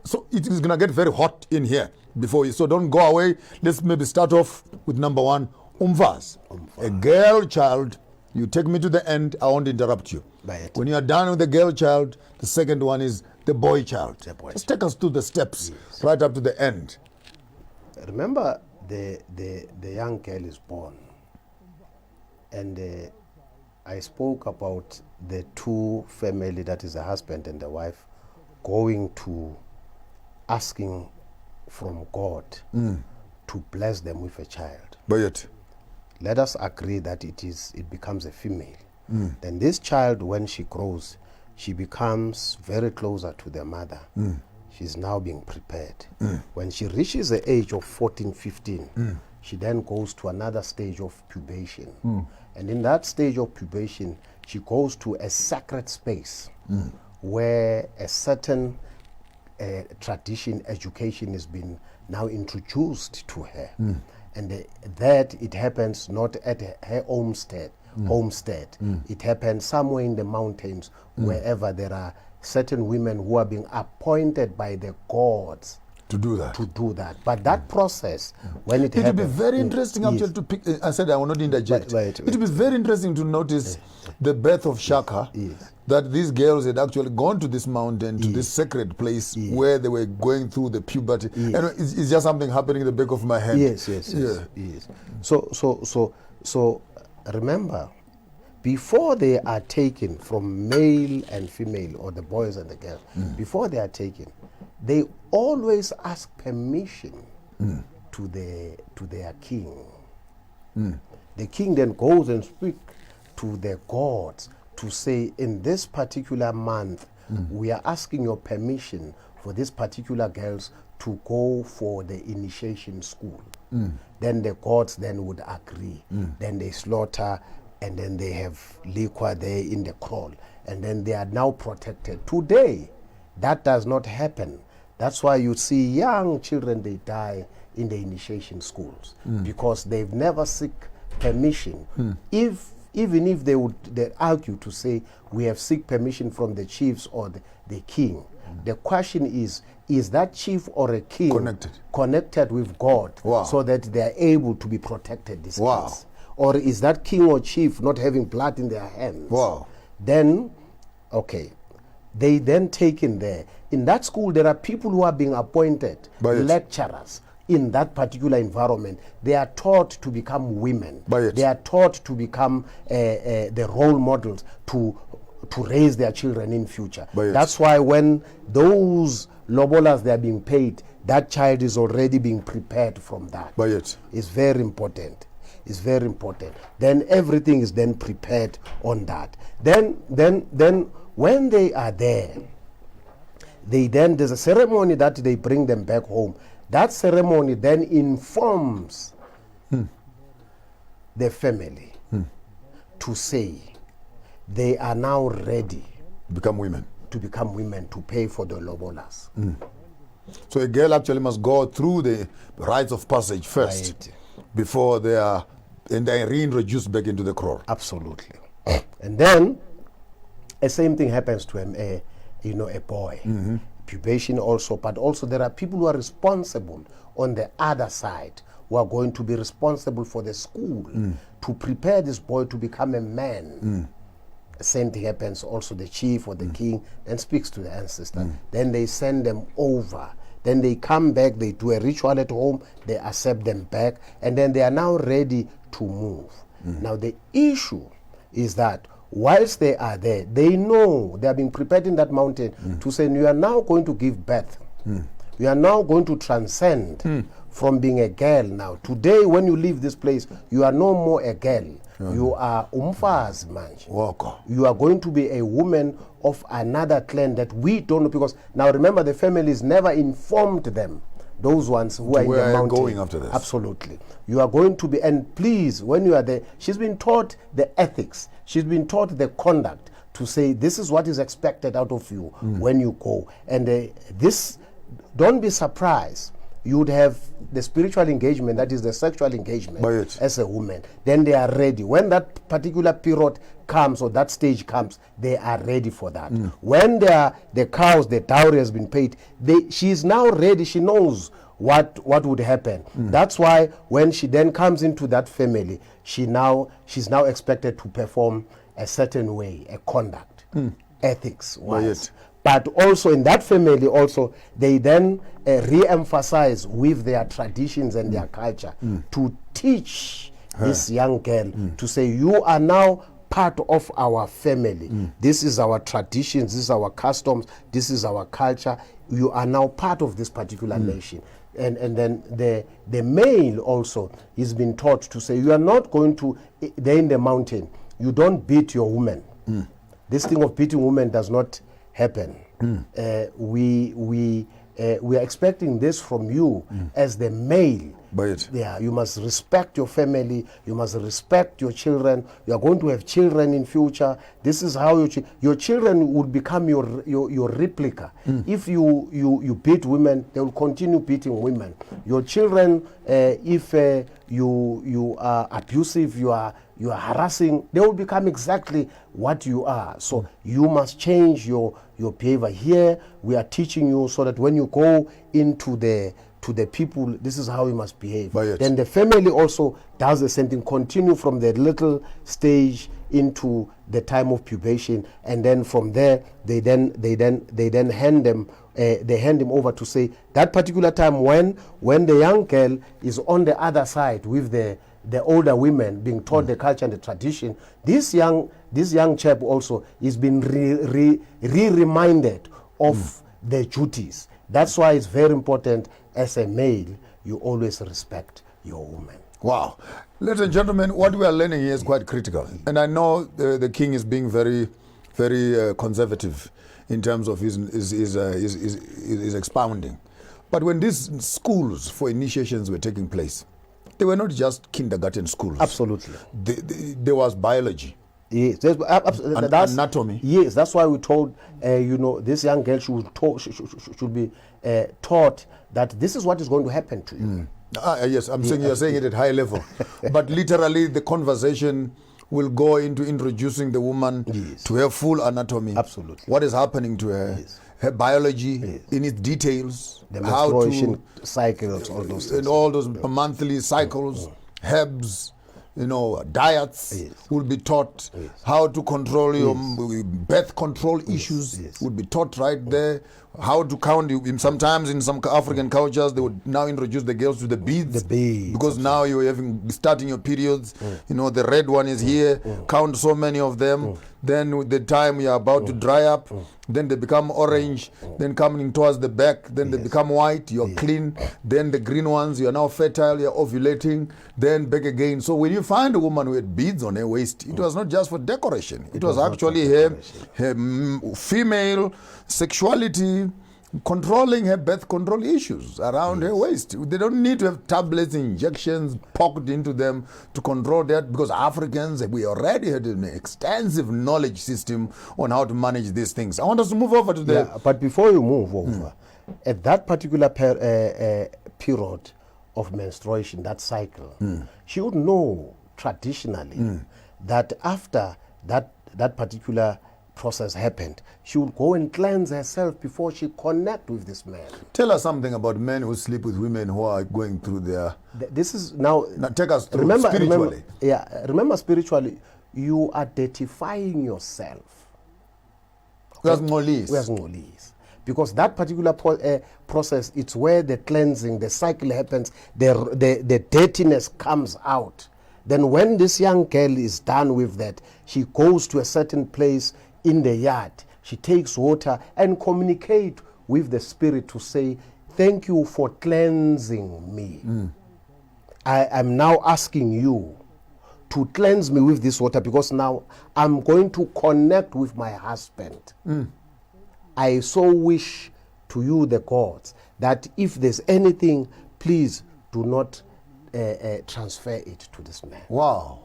so it is going to get very hot in here before you. So don't go away. Let's maybe start off with number one, Umfas. A girl child. You take me to the end, I won't interrupt you. Right. When you are done with the girl child, the second one is the boy child. Just take us through the steps, yes, right up to the end. Remember, the young girl is born, and I spoke about the two family, that is the husband and the wife, going to asking from God to bless them with a child. But yet, let us agree that it becomes a female. Then this child, when she grows, she becomes very closer to the mother. She's now being prepared. When she reaches the age of 14, 15, she then goes to another stage of pubation. And in that stage of pubation, she goes to a sacred space where a certain tradition, education has been now introduced to her. And that it happens not at her homestead. It happens somewhere in the mountains, wherever there are certain women who are being appointed by the gods to do that. But that process, when it would happens, be very interesting actually to pick. I said I will not interject. Right. It would be very interesting to notice the birth of Shaka. That these girls had actually gone to this mountain, to this sacred place where they were going through the puberty. And it's just something happening in the back of my head. Yes. So remember, before they are taken from male and female, or the boys and the girls, before they are taken, they always ask permission to their king. The king then goes and speaks to the gods to say, in this particular month, we are asking your permission for these particular girls to go for the initiation school. Then the gods then would agree. Then they slaughter, and then they have liquor there in the kraal, and then they are now protected. Today, that does not happen. That's why you see young children, they die in the initiation schools, because they've never seek permission. If even if they argue to say we have seek permission from the chiefs or the king, the question is that chief or a king connected with God so that they are able to be protected this case? Or is that king or chief not having blood in their hands? Then, okay, they then take in there. In that school, there are people who are being appointed, lecturers, in that particular environment. They are taught to become women. They are taught to become the role models to raise their children in future. That's why when those lobolas they are being paid, that child is already being prepared from that. It's very important. It's very important. Then everything is then prepared on that. Then when they are there, there's a ceremony that they bring them back home. That ceremony then informs the family to say they are now ready to become women, to pay for the lobolas. So a girl actually must go through the rites of passage first before they are reintroduced back into the crore. Absolutely. And then the same thing happens to a boy. Pubation also, but also there are people who are responsible on the other side who are going to be responsible for the school to prepare this boy to become a man. The same thing happens also, the chief or the king then speaks to the ancestor. Then they send them over. Then they come back, they do a ritual at home, they accept them back, and then they are now ready to move. Now the issue is that whilst they are there, they know they are being prepared in that mountain to say, you are now going to give birth. You are now going to transcend from being a girl now. Today, when you leave this place, you are no more a girl. You are umfazi manje. You are going to be a woman of another clan that we don't know, because now remember, the families never informed them. Those ones who are in the mountain. Going after this. Absolutely. You are going to be, and please, when you are there, she's been taught the ethics. She's been taught the conduct to say, this is what is expected out of you when you go. And this, don't be surprised. You would have the spiritual engagement, that is the sexual engagement as a woman. Then they are ready. When that particular period comes or that stage comes, they are ready for that. When the cows, the dowry has been paid, she is now ready. She knows what would happen. That's why when she then comes into that family, she's now expected to perform a certain way, a conduct, ethics wise. But also in that family also, they then re-emphasize with their traditions and their culture to teach this young girl to say, you are now part of our family. This is our traditions, this is our customs, this is our culture. You are now part of this particular nation. And then the male also is being taught to say, you are not going to, there in the mountain, you don't beat your woman. This thing of beating women does not happen. We are expecting this from you as the male. Yeah, you must respect your family. You must respect your children. You are going to have children in future. This is how your children would become your replica. If you beat women, they will continue beating women. Your children, if you are abusive, you are harassing, they will become exactly what you are. So you must change your behavior. Here we are teaching you so that when you go into the people, this is how you must behave. Then the family also does the same thing, continue from the little stage into the time of pubation, and then from there they then hand them over to say that particular time when the young girl is on the other side with the older women being taught the culture and the tradition. This young chap also is being reminded of the duties. That's why it's very important as a male, you always respect your woman. Wow. Ladies and gentlemen, what we are learning here is quite critical. And I know the king is being very, very conservative in terms of his expounding. But when these schools for initiations were taking place, they were not just kindergarten schools. Absolutely. There was biology. Yes, that's anatomy. Yes, that's why we told this young girl should be taught that this is what is going to happen to you. Yes, I'm saying you're saying it at high level, but literally the conversation will go into introducing the woman to her full anatomy. Absolutely. What is happening to her, her biology in its details, the menstruation cycles, all those things. And all those monthly cycles, herbs, diets will be taught. How to control your birth control issues will be taught right there. How to count. Sometimes in some African cultures, they would now introduce the girls to the beads. Because now you're starting your periods. The red one is here. Count so many of them. Then with the time you're about to dry up, then they become orange. Then coming towards the back, then they become white. You're clean. Then the green ones, you're now fertile. You're ovulating. Then back again. So when you find a woman with beads on her waist, it was not just for decoration. It was actually her female sexuality, controlling her birth control issues around her waist. They don't need to have tablets, injections poked into them to control that, because Africans, we already had an extensive knowledge system on how to manage these things. I want us to move over to the... but before you move over, at that particular period of menstruation, that cycle, she would know traditionally that after that particular process happened, she would go and cleanse herself before she connect with this man. Tell us something about men who sleep with women who are going through their... This is now take us through spiritually. Remember spiritually, you are identifying yourself. Because that particular process, it's where the cleansing, the cycle happens, the dirtiness comes out. Then when this young girl is done with that, she goes to a certain place in the yard. She takes water and communicate with the spirit to say, thank you for cleansing me. I am now asking you to cleanse me with this water, because now I'm going to connect with my husband. I so wish to you, the gods, that if there's anything, please do not transfer it to this man. Wow.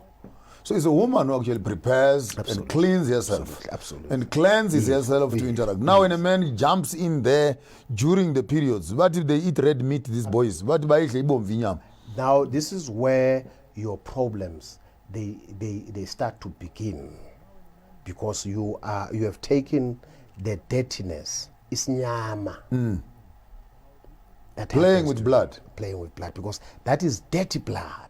So it's a woman who actually prepares and cleans herself. Absolutely. And cleanses herself to interact. Now when a man jumps in there during the periods, what if they eat red meat, these boys? Now this is where your problems, they start to begin. Because you have taken the dirtiness. It's nyama. Playing with blood. Playing with blood, because that is dirty blood.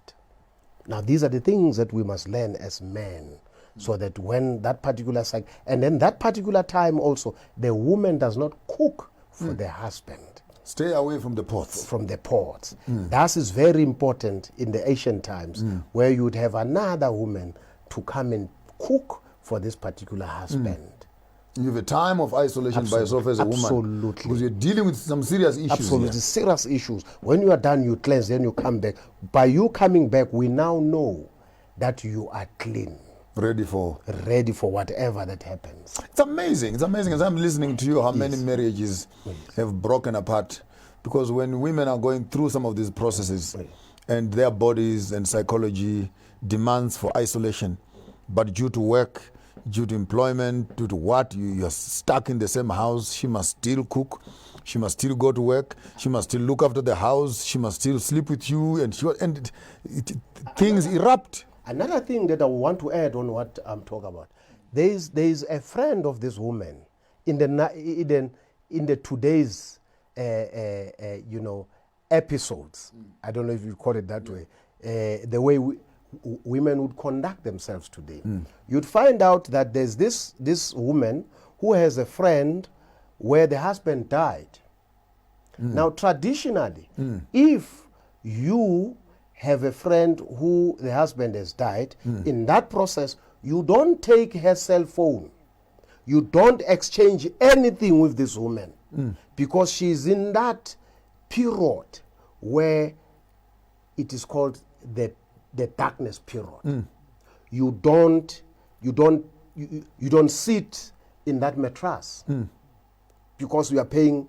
Now these are the things that we must learn as men, so that when that particular cycle, and then that particular time also, the woman does not cook for the husband. Stay away from the pots. From the pots. That is very important in the ancient times, where you would have another woman to come and cook for this particular husband. You have a time of isolation by yourself as a woman. Absolutely. Because you're dealing with some serious issues. Absolutely, serious issues. When you are done, you cleanse, then you come back. By you coming back, we now know that you are clean. Ready for whatever that happens. It's amazing. It's amazing as I'm listening to you how many marriages have broken apart. Because when women are going through some of these processes and their bodies and psychology demands for isolation, but due to work, due to employment, due to what, you're stuck in the same house, she must still cook, she must still go to work, she must still look after the house, she must still sleep with you, and things erupt. Another thing that I want to add on what I'm talking about, there is a friend of this woman in the today's episodes. I don't know if you call it that way. The way women would conduct themselves today. You'd find out that there's this woman who has a friend where the husband died. Now traditionally, if you have a friend who the husband has died, in that process you don't take her cell phone, you don't exchange anything with this woman, because she's in that period where it is called the darkness period. You don't sit in that mattress because you are paying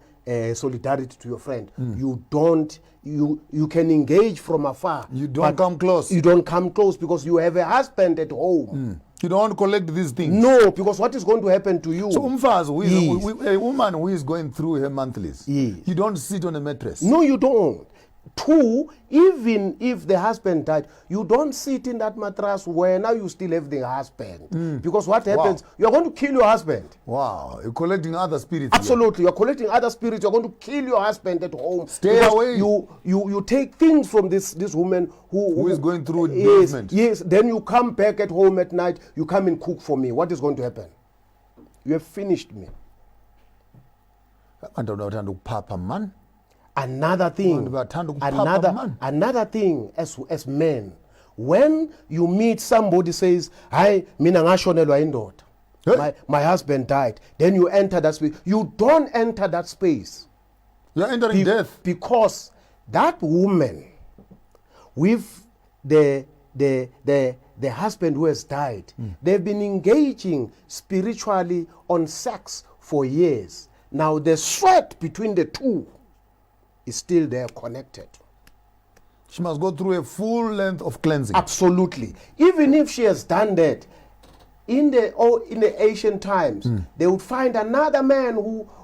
solidarity to your friend. You can engage from afar. You don't come close. You don't come close because you have a husband at home. You don't collect these things. No, because what is going to happen to you? So a woman who is going through her monthlies, you don't sit on a mattress. No, you don't. Two, even if the husband died, you don't sit in that mattress where now you still have the husband. Because what happens, you're going to kill your husband. Wow, you're collecting other spirits. Absolutely, you're collecting other spirits. You're going to kill your husband at home. Stay away. You take things from this woman who is going through yes, bereavement. yes, then you come back at home at night, you come and cook for me. What is going to happen? You have finished me. Man. Another thing, another thing as men, when you meet somebody says, "Hi, mina ngashonelwa indoda. My husband died." Then you enter that space. You don't enter that space. You're entering death. Because that woman with the husband who has died, they've been engaging spiritually on sex for years. Now the sweat between the two is still there, connected. She must go through a full length of cleansing. Absolutely. Even if she has done that, in the ancient times, they would find another man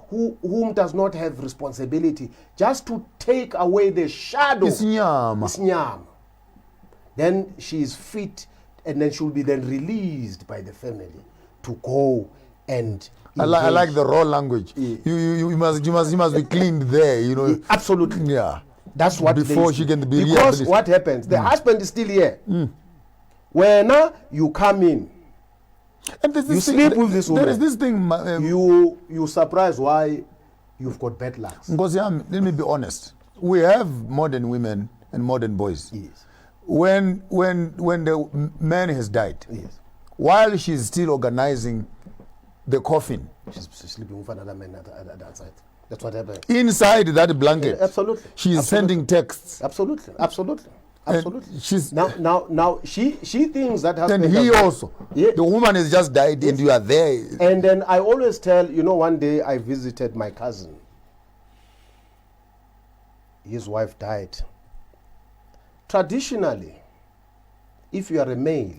whom does not have responsibility, just to take away the shadow. It's nyama. Then she is fit, and then she will be then released by the family to go and. I like the raw language. Yeah. You must be cleaned there. You know. Absolutely. Yeah. That's what before she can be because what happens? The husband is still here. When you come in, and you sleep with this woman. There is this thing. You surprise why you've got bad luck. Because let me be honest. We have modern women and modern boys. Yes. When the man has died, yes, while she's still organizing the coffin, she's sleeping with another man at the outside. That's what happened. Inside that blanket, absolutely, she's sending texts. Absolutely. And she's now she thinks that husband. And he also. Yeah. The woman has just died, yes, and you are there. And then I always tell, one day I visited my cousin. His wife died. Traditionally, if you are a male,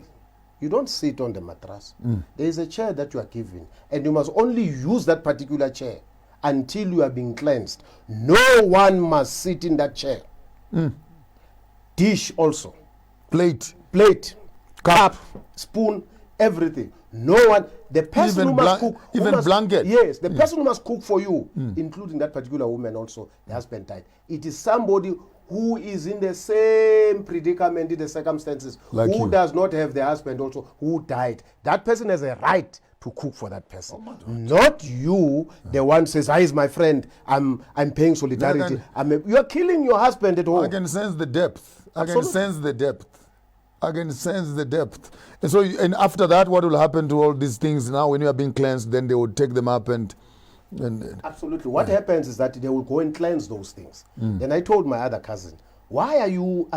you don't sit on the mattress. There is a chair that you are given, and you must only use that particular chair until you are being cleansed. No one must sit in that chair. Dish also. Plate, cup, spoon, everything. No one. The person even who must cook. Blanket. Yes, the person who must cook for you, including that particular woman also, the husband died. It is somebody who is in the same predicament, in the circumstances, like who you. does not have the husband also, who died. That person has a right to cook for that person. Not you, the one says, "I is my friend, I'm paying solidarity." You are killing your husband at home. I can sense the depth. I can sense the depth. And so, and after that, what will happen to all these things now when you are being cleansed? Then they will take them up and absolutely. What happens is that they will go and cleanse those things. Then I told my other cousin, "Why are you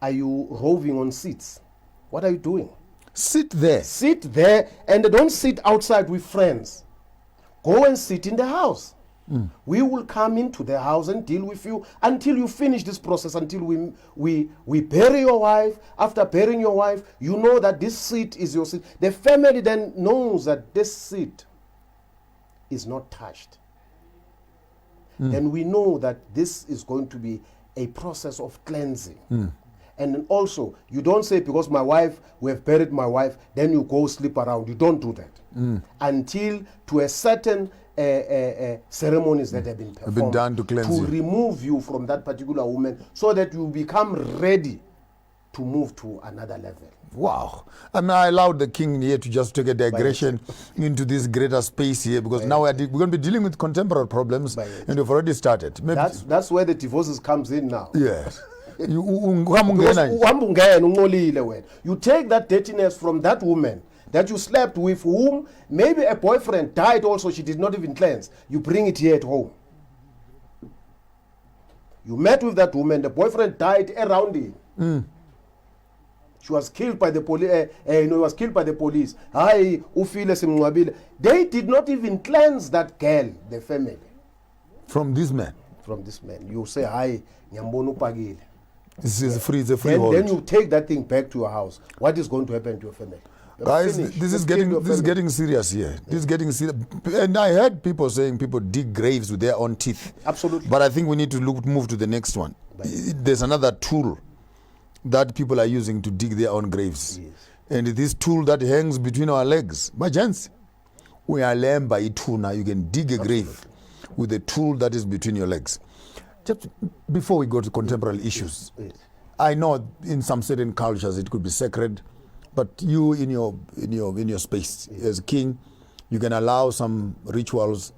roving on seats? What are you doing? Sit there, and don't sit outside with friends. Go and sit in the house. We will come into the house and deal with you until you finish this process, until we bury your wife. After burying your wife, you know that this seat is your seat. The family then knows that this seat is not touched. Then we know that this is going to be a process of cleansing. And also, you don't say, because we have buried my wife, then you go sleep around. You don't do that. Until to a certain ceremonies that have been performed done to cleanse you, remove you from that particular woman, so that you become ready to move to another level. Wow. I mean, I allowed the king here to just take a digression into this greater space here, because now we're going to be dealing with contemporary problems, and we've already started. Maybe that's where the divorces comes in now. Yes. You take that dirtiness from that woman that you slept with, whom maybe a boyfriend died also, she did not even cleanse. You bring it here at home. You met with that woman, the boyfriend died around it. She was killed by the police. Was killed by the police. They did not even cleanse that girl, the family. From this man. You say, "Hi, nyambonu pagile." It's a free hold. Then you take that thing back to your house. What is going to happen to your family? Guys, this is getting serious here. This is getting serious. And I heard people saying people dig graves with their own teeth. Absolutely. But I think we need to move to the next one. there's another tool that people are using to dig their own graves. Yes. And this tool that hangs between our legs, Majesty, we are learned by it too now. You can dig a grave with the tool that is between your legs. Just before we go to contemporary issues, I know in some certain cultures it could be sacred, but you in your space as king, you can allow some rituals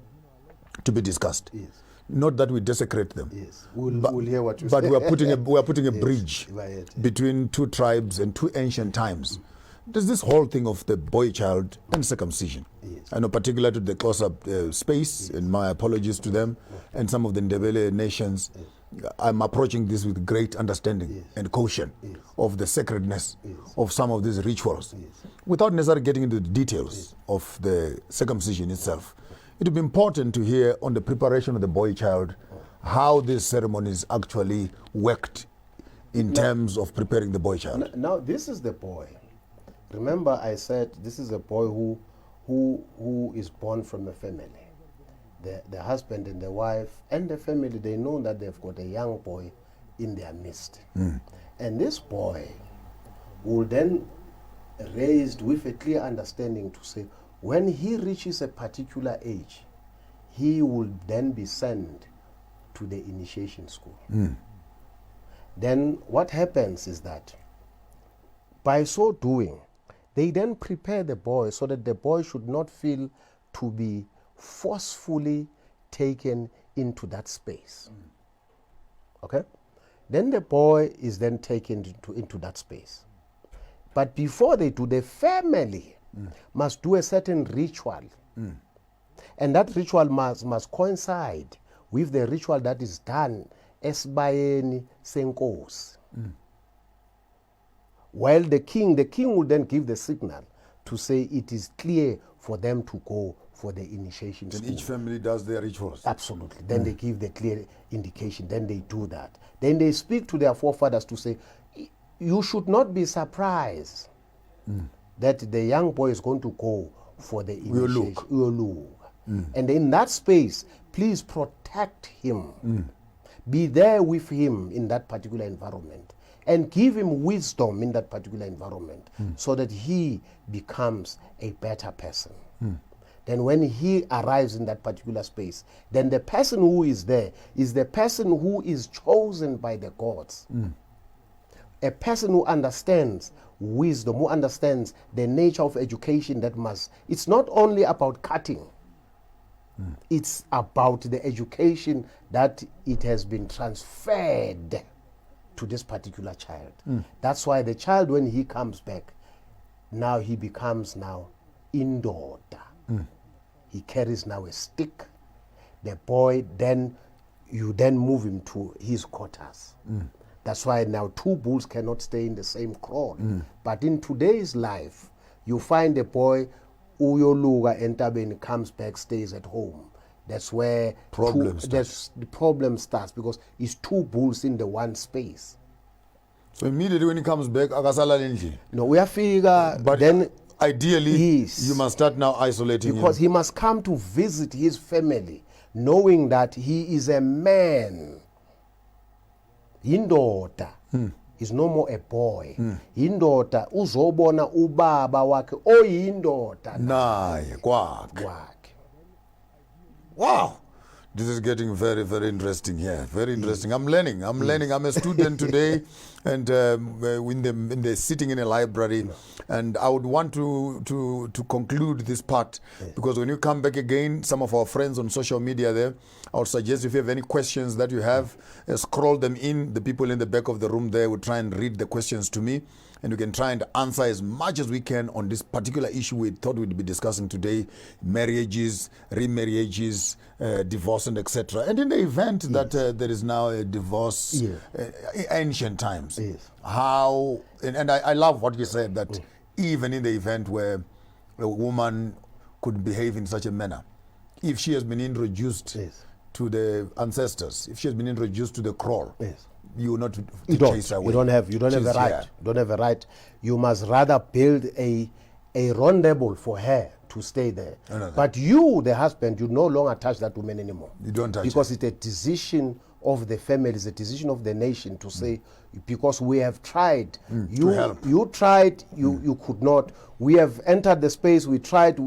to be discussed. Yes. Not that we desecrate them. Yes. We'll hear what you say. But we are putting a bridge between two tribes and two ancient times. There's this whole thing of the boy child and circumcision. Yes. I know particular to the close-up space, and my apologies to them, and some of the Ndebele nations. I'm approaching this with great understanding and caution of the sacredness of some of these rituals, without necessarily getting into the details of the circumcision itself. It would be important to hear on the preparation of the boy child how these ceremonies actually worked in terms of preparing the boy child. Now this is the boy. Remember, I said this is a boy who is born from a family. The husband and the wife and the family, they know that they've got a young boy in their midst. And this boy will then raised with a clear understanding to say, when he reaches a particular age, he will then be sent to the initiation school. Then what happens is that by so doing, they then prepare the boy so that the boy should not feel to be forcefully taken into that space. Okay? Then the boy is then taken into that space. But before they do, the family must do a certain ritual. And that ritual must coincide with the ritual that is done esibayeni senkosi. While the king will then give the signal to say it is clear for them to go for the initiation school. Then each family does their rituals. Absolutely. Then they give the clear indication. Then they do that. Then they speak to their forefathers to say, you should not be surprised that the young boy is going to go for the initiation. And in that space, please protect him. Be there with him in that particular environment. And give him wisdom in that particular environment so that he becomes a better person. Then when he arrives in that particular space, then the person who is there is the person who is chosen by the gods. A person who understands wisdom, who understands the nature of education that must... It's not only about cutting. It's about the education that it has been transferred to this particular child. That's why the child, when he comes back, now he becomes now indorda. He carries now a stick. The boy, then you then move him to his quarters. That's why now two bulls cannot stay in the same kraal. But in today's life, you find a boy uyoluga entabeni, comes back, stays at home. That's where the problem starts, because it's two bulls in the one space. So immediately when he comes back, no, we are figure. But then ideally, you must start now isolating because him. he must come to visit his family, knowing that he is a man. Indota is no more a boy. Indota uzobona ubaba wakhe oyindota naye kwakhe. Wow, this is getting very, very interesting here. Very interesting. I'm learning. I'm a student today, and in the sitting in a library, and I would want to conclude this part, because when you come back again, some of our friends on social media there, I would suggest if you have any questions that you have, scroll them in. The people in the back of the room there will try and read the questions to me, and we can try and answer as much as we can on this particular issue we thought we'd be discussing today: marriages, remarriages, divorce, and etc. And in the event that there is now a divorce, ancient times, how, and I love what you said, that even in the event where a woman could behave in such a manner, if she has been introduced to the ancestors, if she has been introduced to the kraal, you will not chase her away. You don't have a right. You don't have a right. You must rather build a rendezvous for her to stay there. But you, the husband, you no longer touch that woman anymore. You don't touch because it's a decision of the family, it's a decision of the nation to say, because we have tried, to help. you tried, you could not. We have entered the space, we tried,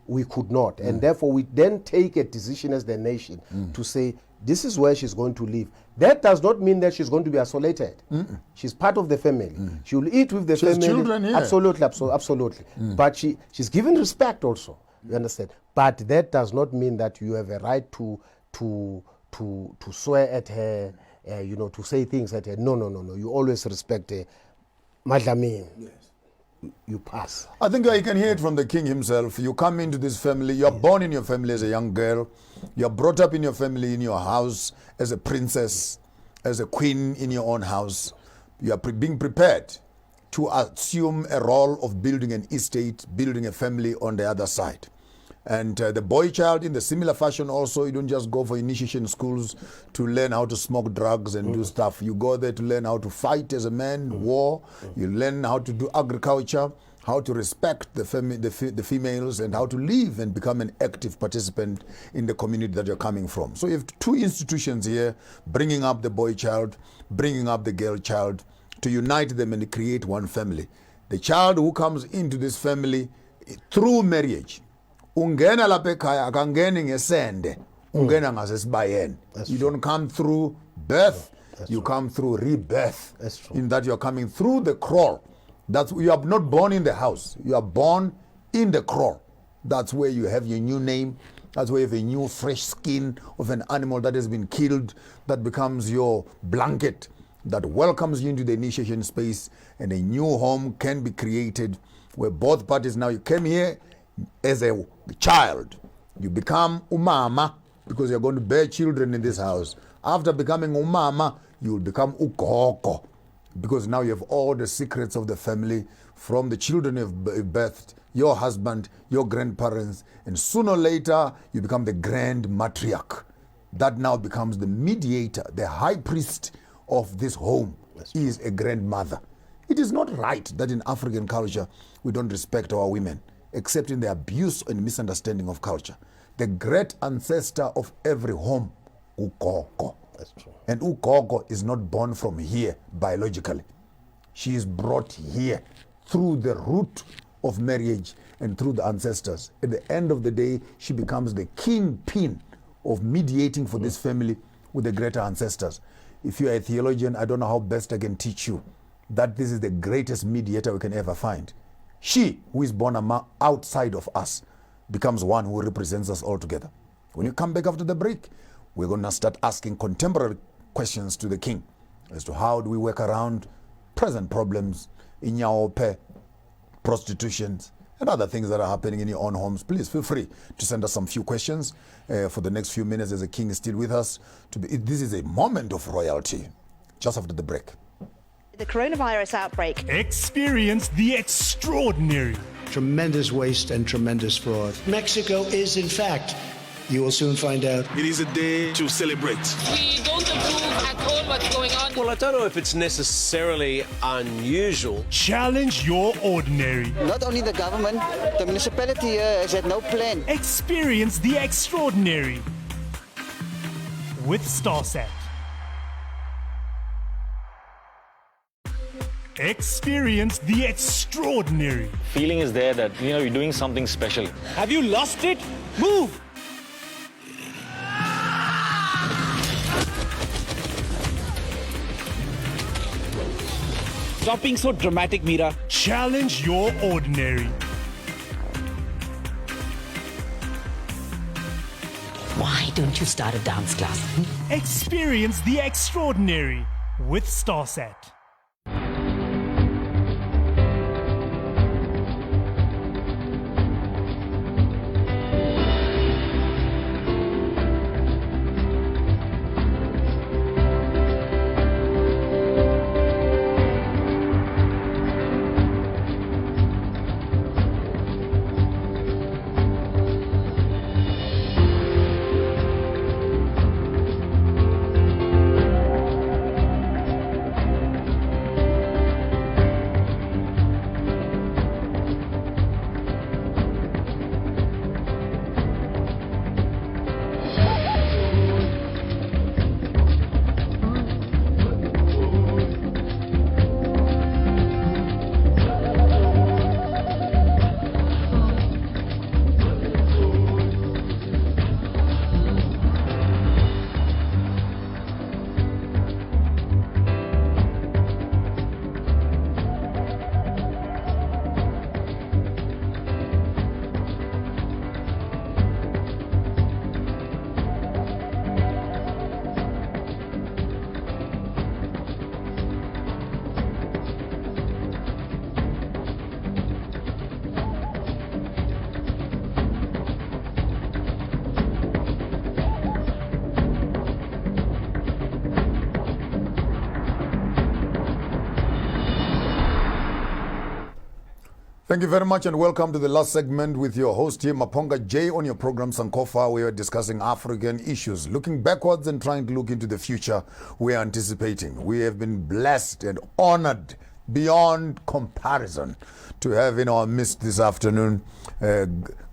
we could not. And therefore we then take a decision as the nation to say, this is where she's going to live. That does not mean that she's going to be isolated. She's part of the family. She will eat with the She has family. children here. Absolutely, absolutely. But she's given respect also. You understand? But that does not mean that you have a right to swear at her, to say things at her. No. You always respect her. Madlamin. Yes. You pass. I think you can hear it from the king himself. You come into this family, you're born in your family as a young girl, you're brought up in your family, in your house, as a princess, as a queen in your own house. You are being prepared to assume a role of building an estate, building a family on the other side. And the boy child, in the similar fashion also, you don't just go for initiation schools to learn how to smoke drugs and do stuff. You go there to learn how to fight as a man, war. You learn how to do agriculture, how to respect the females, and how to live and become an active participant in the community that you're coming from. So you have two institutions here, bringing up the boy child, bringing up the girl child, to unite them and create one family. The child who comes into this family through marriage, ungena lapha ekhaya akangeni ngesende, ungena ngasesibayeni. You don't come through birth, you come through rebirth. That's true. In that you're coming through the crawl. You are not born in the house, you are born in the crawl. That's where you have your new name. That's where you have a new fresh skin of an animal that has been killed, that becomes your blanket, that welcomes you into the initiation space, and a new home can be created where both parties, now you came here as a child, you become umama because you're going to bear children in this house. After becoming umama, you will become ugogo because now you have all the secrets of the family from the children you've birthed, your husband, your grandparents, and sooner or later you become the grand matriarch. That now becomes the mediator, the high priest of this home is a grandmother. It is not right that in African culture we don't respect our women, except in the abuse and misunderstanding of culture. The great ancestor of every home, ugogo. That's true. And ugogo is not born from here biologically. She is brought here through the root of marriage and through the ancestors. At the end of the day, she becomes the kingpin of mediating for this family with the greater ancestors. If you are a theologian, I don't know how best I can teach you that this is the greatest mediator we can ever find. She, who is born outside of us, becomes one who represents us all together. When you come back after the break, we're going to start asking contemporary questions to the king as to how do we work around present problems in Nyaope, prostitutions, and other things that are happening in your own homes. Please feel free to send us some few questions for the next few minutes as the king is still with us. This is a moment of royalty, just after the break. The coronavirus outbreak. Experience the extraordinary. Tremendous waste and tremendous fraud. Mexico is, in fact, you will soon find out. It is a day to celebrate. We don't approve at all what's going on. Well, I don't know if it's necessarily unusual. Challenge your ordinary. Not only the government, the municipality here has had no plan. Experience the extraordinary with StarSat. Experience the extraordinary. Feeling is there that you're doing something special. Have you lost it? Move! Stop being so dramatic, Mira. Challenge your ordinary. Why don't you start a dance class? Experience the extraordinary with StarSat. Thank you very much and welcome to the last segment with your host here, Maponga J, on your program Sankofa. We are discussing African issues, looking backwards and trying to look into the future we are anticipating. We have been blessed and honored beyond comparison to have in our midst this afternoon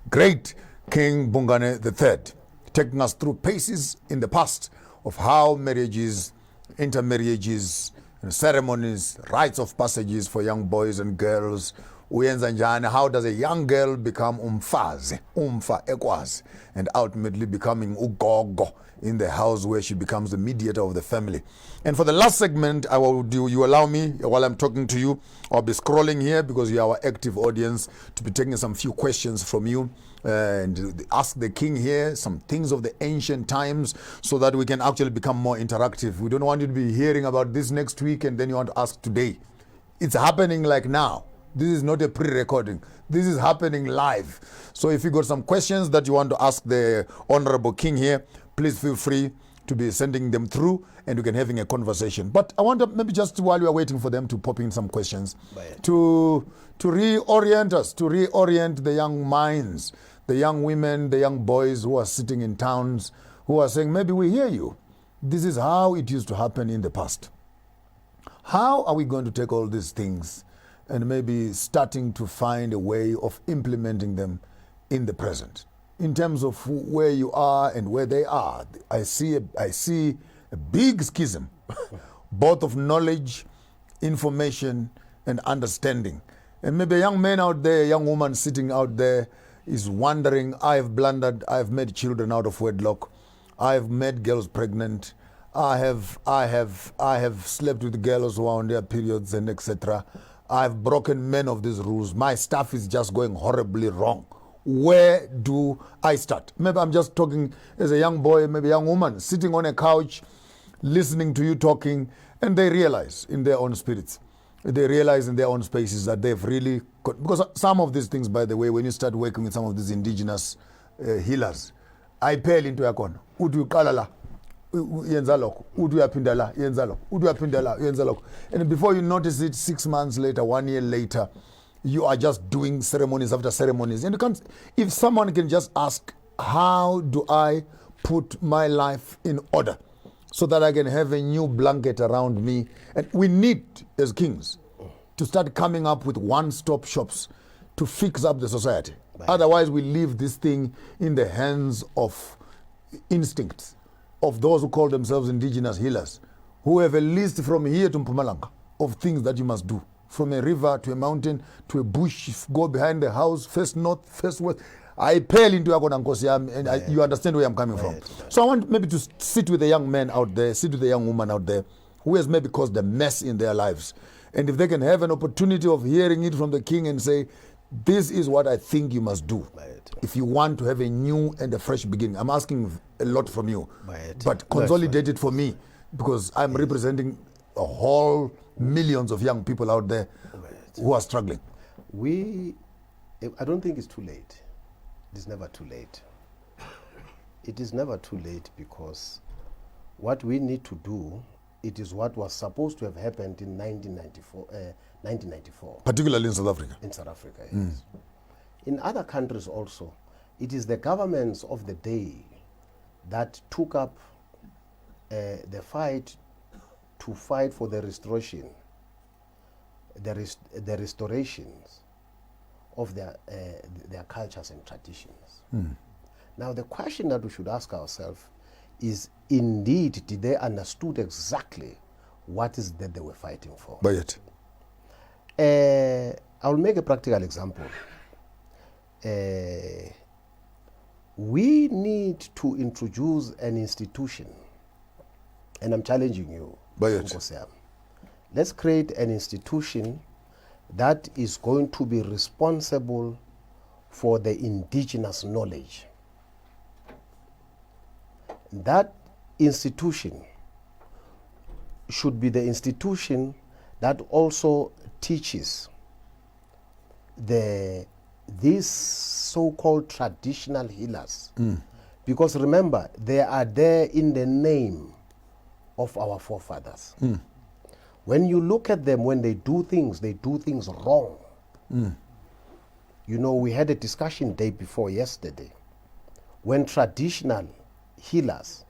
great King Bhungane III, taking us through paces in the past of how marriages, intermarriages, ceremonies, rites of passages for young boys and girls. How does a young girl become umfazi, ekwazi, and ultimately becoming ugogo in the house where she becomes the mediator of the family. And for the last segment, I will do, you allow me, while I'm talking to you, I'll be scrolling here because you are our active audience, to be taking some few questions from you and ask the king here some things of the ancient times so that we can actually become more interactive. We don't want you to be hearing about this next week and then you want to ask today. It's happening like now. This is not a pre-recording. This is happening live. So if you got some questions that you want to ask the Honorable King here, please feel free to be sending them through and we can having a conversation. But I want to maybe just while we are waiting for them to pop in some questions, to reorient us, to reorient the young minds, the young women, the young boys who are sitting in towns, who are saying, maybe we hear you. This is how it used to happen in the past. How are we going to take all these things and maybe starting to find a way of implementing them in the present? In terms of where you are and where they are, I see a big schism, both of knowledge, information, and understanding. And maybe a young man out there, a young woman sitting out there is wondering, I've blundered, I've made children out of wedlock, I've made girls pregnant, I have slept with girls who are on their periods and etc. I've broken many of these rules. My stuff is just going horribly wrong. Where do I start? Maybe I'm just talking as a young boy, maybe a young woman, sitting on a couch, listening to you talking, and they realize in their own spirits, they realize in their own spaces that they've really got, because some of these things, by the way, when you start working with some of these indigenous healers, I pale into a corner. Udu kalala. And before you notice it, 6 months later, 1 year later, you are just doing ceremonies after ceremonies. And you can't, if someone can just ask, how do I put my life in order so that I can have a new blanket around me? And we need, as kings, to start coming up with one-stop shops to fix up the society. Otherwise, we leave this thing in the hands of instincts, of those who call themselves indigenous healers, who have a list from here to Mpumalanga of things that you must do. From a river to a mountain to a bush, go behind the house, face north, face west. I pale into Akonankosi, and you understand where I'm coming from. So I want maybe to sit with a young man out there, sit with a young woman out there, who has maybe caused a mess in their lives. And if they can have an opportunity of hearing it from the king and say, this is what I think you must do. If you want to have a new and a fresh beginning. I'm asking a lot from you, but consolidate it for me, because I'm representing a whole millions of young people out there who are struggling. I don't think it's too late. It is never too late. It is never too late, because what we need to do, it is what was supposed to have happened in 1994. Particularly in South Africa. In South Africa, yes. In other countries also, it is the governments of the day that took up the fight to fight for the restoration, the restorations of their cultures and traditions. Now the question that we should ask ourselves is, indeed, did they understood exactly what is that they were fighting for? But I'll make a practical example. We need to introduce an institution, and I'm challenging you. Let's create an institution that is going to be responsible for the indigenous knowledge. That institution should be the institution that also teaches these so-called traditional healers. Because remember, they are there in the name of our forefathers. When you look at them, when they do things wrong. You know, we had a discussion day before yesterday when traditional healers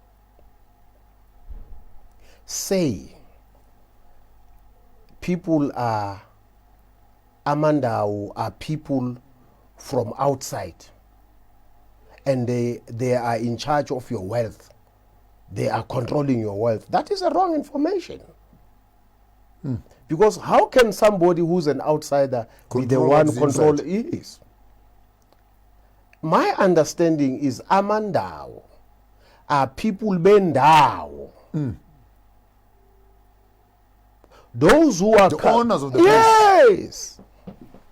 say people are Amandau are people from outside and they are in charge of your wealth. They are controlling your wealth. That is a wrong information. Because how can somebody who's an outsider be the one controlling? Yes. My understanding is Amandau are people bendao. Those who are the owners of the place. Yes.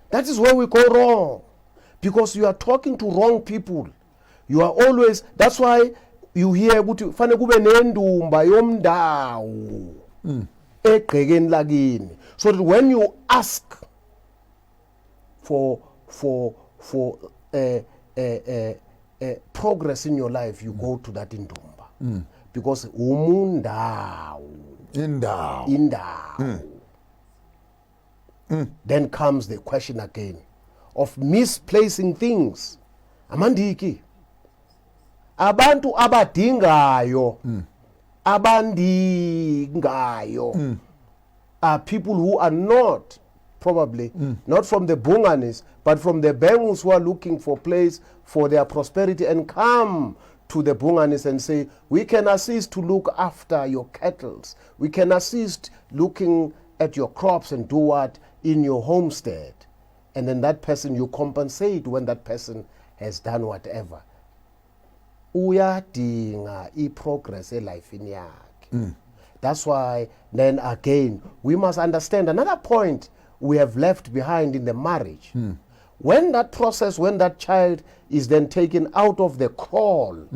That is where we go wrong. Because you are talking to wrong people. You are always, that's why you hear ukuthi fane kube nendumba yomndawo egqekeni lakini, so that when you ask for progress in your life, you go to that indumba because umundawo indawo. Then comes the question again of misplacing things. Amandiki abantu abadingayo abandingayo are people who are not probably not from the Bhunganes but from the Bengus who are looking for place for their prosperity and come to the Bhunganes and say, we can assist to look after your cattle, we can assist looking at your crops and do what in your homestead. And then that person, you compensate when that person has done whatever. Uyadinga i-progress elifini yakhe. That's why then again we must understand another point we have left behind in the marriage. When that process, when that child is then taken out of the crawl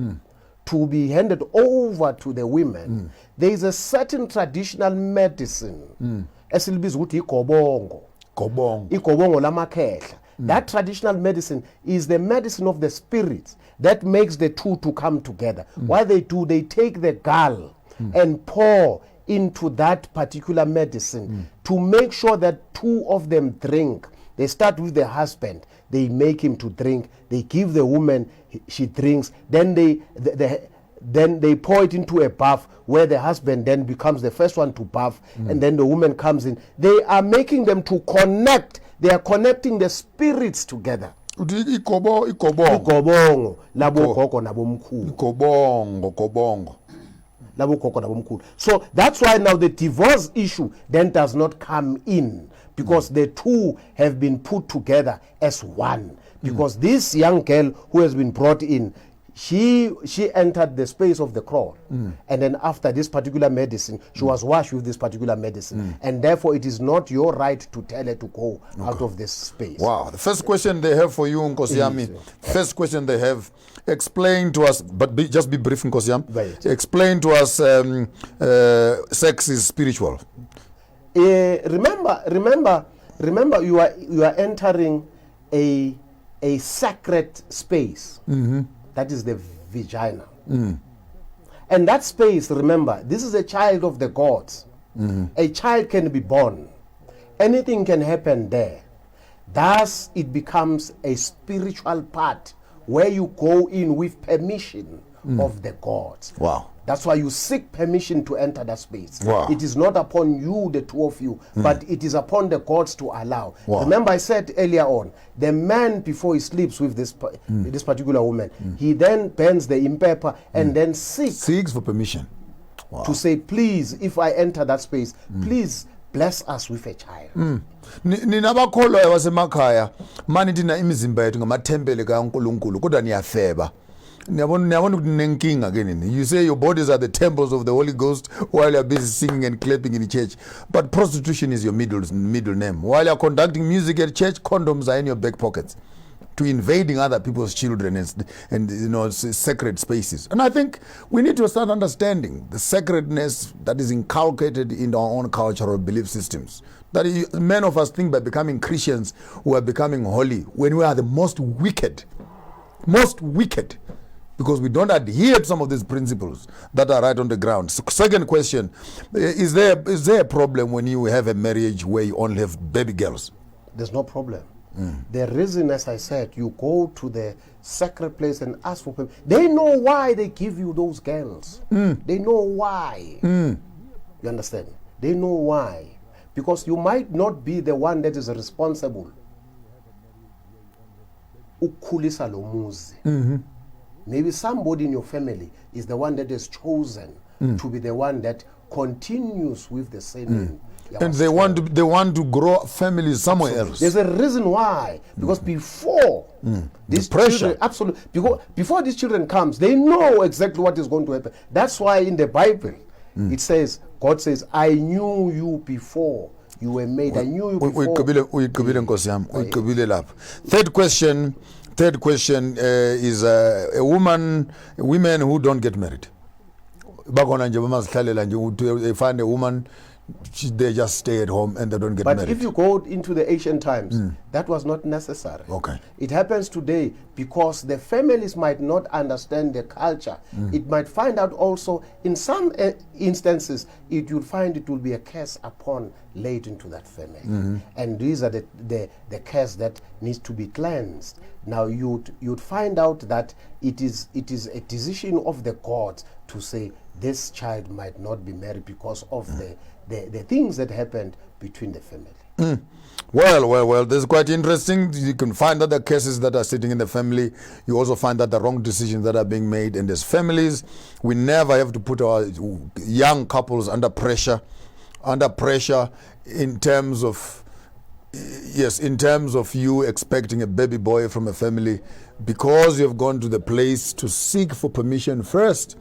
to be handed over to the women, there is a certain traditional medicine. Esilibiza ukuthi igobongo. Igobongo lamakhehla. That traditional medicine is the medicine of the spirits that makes the two to come together. What they do, they take the gall and pour into that particular medicine to make sure that two of them drink. They start with the husband, they make him to drink, they give the woman, she drinks, then they pour it into a bath where the husband then becomes the first one to bath, and then the woman comes in. They are making them to connect. They are connecting the spirits together. Ikobongo labo gogo nabomkhulu. So that's why now the divorce issue then does not come in, because the two have been put together as one. Because this young girl who has been brought in, she entered the space of the crawl, and then after this particular medicine, she was washed with this particular medicine, and therefore it is not your right to tell her to go out of this space. Wow. The first question they have for you, Nkosiyami, first question they have, explain to us, but just be brief, Nkosiyam. Right. Explain to us sex is spiritual. Remember, you are entering a sacred space. That is the vagina. And that space, remember, this is a child of the gods. A child can be born. Anything can happen there. Thus, it becomes a spiritual part where you go in with permission of the gods. Wow. That's why you seek permission to enter that space. Wow. It is not upon you, the two of you, but it is upon the gods to allow. Wow. Remember I said earlier on, the man before he sleeps with this particular woman, he then bends the impepa and then seeks for permission. Wow. To say, please, if I enter that space, please bless us with a child. Nina bakholwa wasemakhaya manje thina imizimba yethu ngamathempele kaNkulunkulu kodwa niyafeba. You say your bodies are the temples of the Holy Ghost while you're busy singing and clapping in church. But prostitution is your middle name. While you're conducting music at church, condoms are in your back pockets to invading other people's children and sacred spaces. And I think we need to start understanding the sacredness that is inculcated in our own cultural belief systems. That many of us think by becoming Christians we are becoming holy when we are the most wicked. Because we don't adhere to some of these principles that are right on the ground. So, second question, is there a problem when you have a marriage where you only have baby girls? There's no problem. The reason, as I said, you go to the sacred place and ask for permission. They know why they give you those girls. They know why. You understand? They know why. Because you might not be the one that is responsible. Ukhulisa lo muzi. Maybe somebody in your family is the one that is chosen to be the one that continues with the same. And they want to grow families somewhere else. There's a reason why. Because before these children, absolutely, before these children comes, they know exactly what is going to happen. That's why in the Bible it says, God says, I knew you before you were made. I knew you before. Third question is women who don't get married. They find a woman, they just stay at home and they don't get married. But if you go into the ancient times, that was not necessary. Okay. It happens today because the families might not understand the culture. It might find out also, in some instances, it will find it will be a curse upon laid into that family. And these are the curse that needs to be cleansed. Now you'd find out that it is a decision of the gods to say this child might not be married because of the things that happened between the family. Well, this is quite interesting. You can find other cases that are sitting in the family. You also find that the wrong decisions that are being made in these families. We never have to put our young couples under pressure in terms of you expecting a baby boy from a family, because you've gone to the place to seek for permission first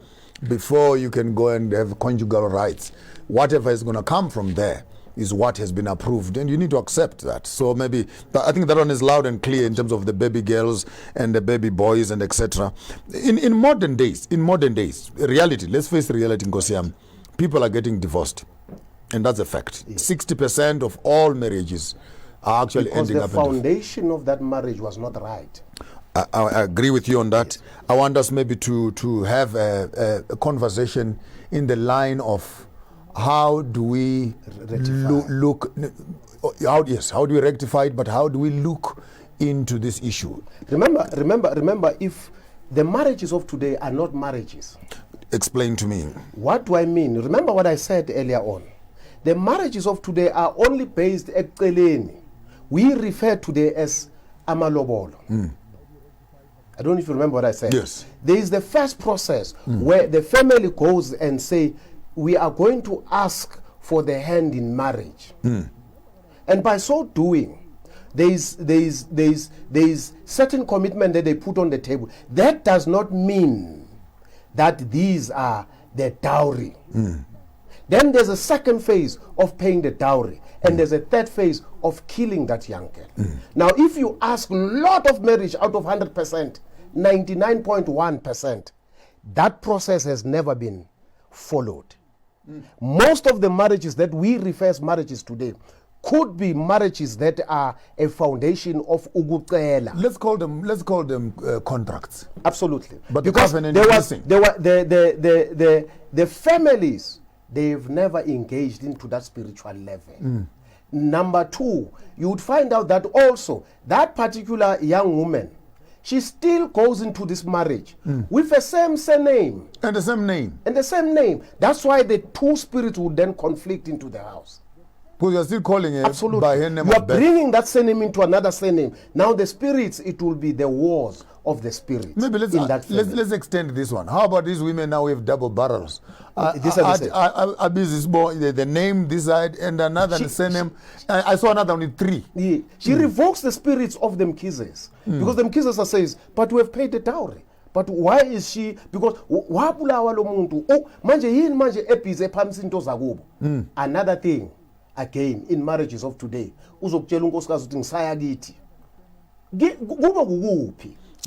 before you can go and have conjugal rights. Whatever is going to come from there is what has been approved, and you need to accept that. So maybe I think that one is loud and clear in terms of the baby girls and the baby boys and etc. In modern days, reality, let's face reality, Nkosiyam, people are getting divorced, and that's a fact. 60% of all marriages are actually ending up in the foundation of that marriage was not right. I agree with you on that. I want us maybe to have a conversation in the line of how do we look, how do we rectify it, but how do we look into this issue? Remember, if the marriages of today are not marriages. Explain to me. What do I mean? Remember what I said earlier on. The marriages of today are only based at Eceleni. We refer today as amalobolo. I don't know if you remember what I said. Yes. There is the first process where the family goes and say, we are going to ask for the hand in marriage. And by so doing, there is certain commitment that they put on the table. That does not mean that these are the dowry. Then there's a second phase of paying the dowry. And there's a third phase of killing that young girl. Now, if you ask a lot of marriage out of 100%, 99.1%, that process has never been followed. Most of the marriages that we refer as marriages today could be marriages that are a foundation of ugucela. Let's call them contracts. Absolutely. But because the families, they've never engaged into that spiritual level. Number two, you would find out that also that particular young woman, she still goes into this marriage with the same surname. And the same name. And the same name. That's why the two spirits would then conflict into the house. Because you're still calling it Absolutely. by her name. You are bringing that surname into another surname. Now the spirits, it will be the wars of the spirits. Maybe let's extend this one. How about these women now with double barrels? The name this side and another surname. I saw another one with 3. She revokes the spirits of them kisses. Because them kisses says, but we have paid the dowry. But why is she? Because another thing, again, in marriages of today,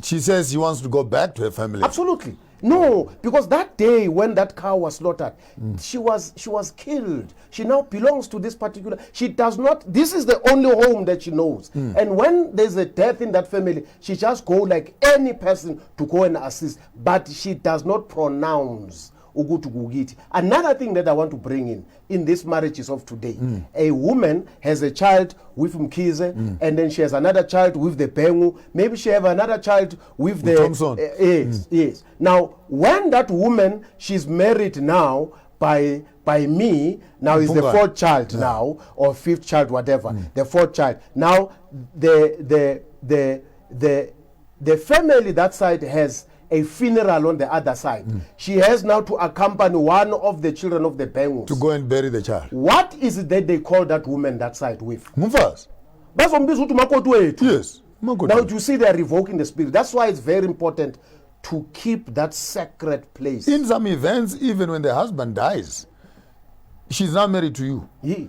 she says she wants to go back to her family. Absolutely. No, because that day when that cow was slaughtered, she was killed. She now belongs to this particular. She does not. This is the only home that she knows. And when there's a death in that family, she just go like any person to go and assist. But she does not pronounce ukuthi kukithi. Another thing that I want to bring in these marriages of today, a woman has a child with Mkhize, and then she has another child with the Bengu. Maybe she have another child with the Thompson. Yes. Now, when that woman, she's married now by me, now is the fourth child now, or fifth child, whatever, the fourth child. Now the family that side has a funeral on the other side. She has now to accompany one of the children of the Bengus to go and bury the child. What is it that they call that woman that side with? Mufas. Yes. Now you see they are revoking the spirit. That's why it's very important to keep that sacred place. In some events, even when the husband dies, she's now married to you. Yes.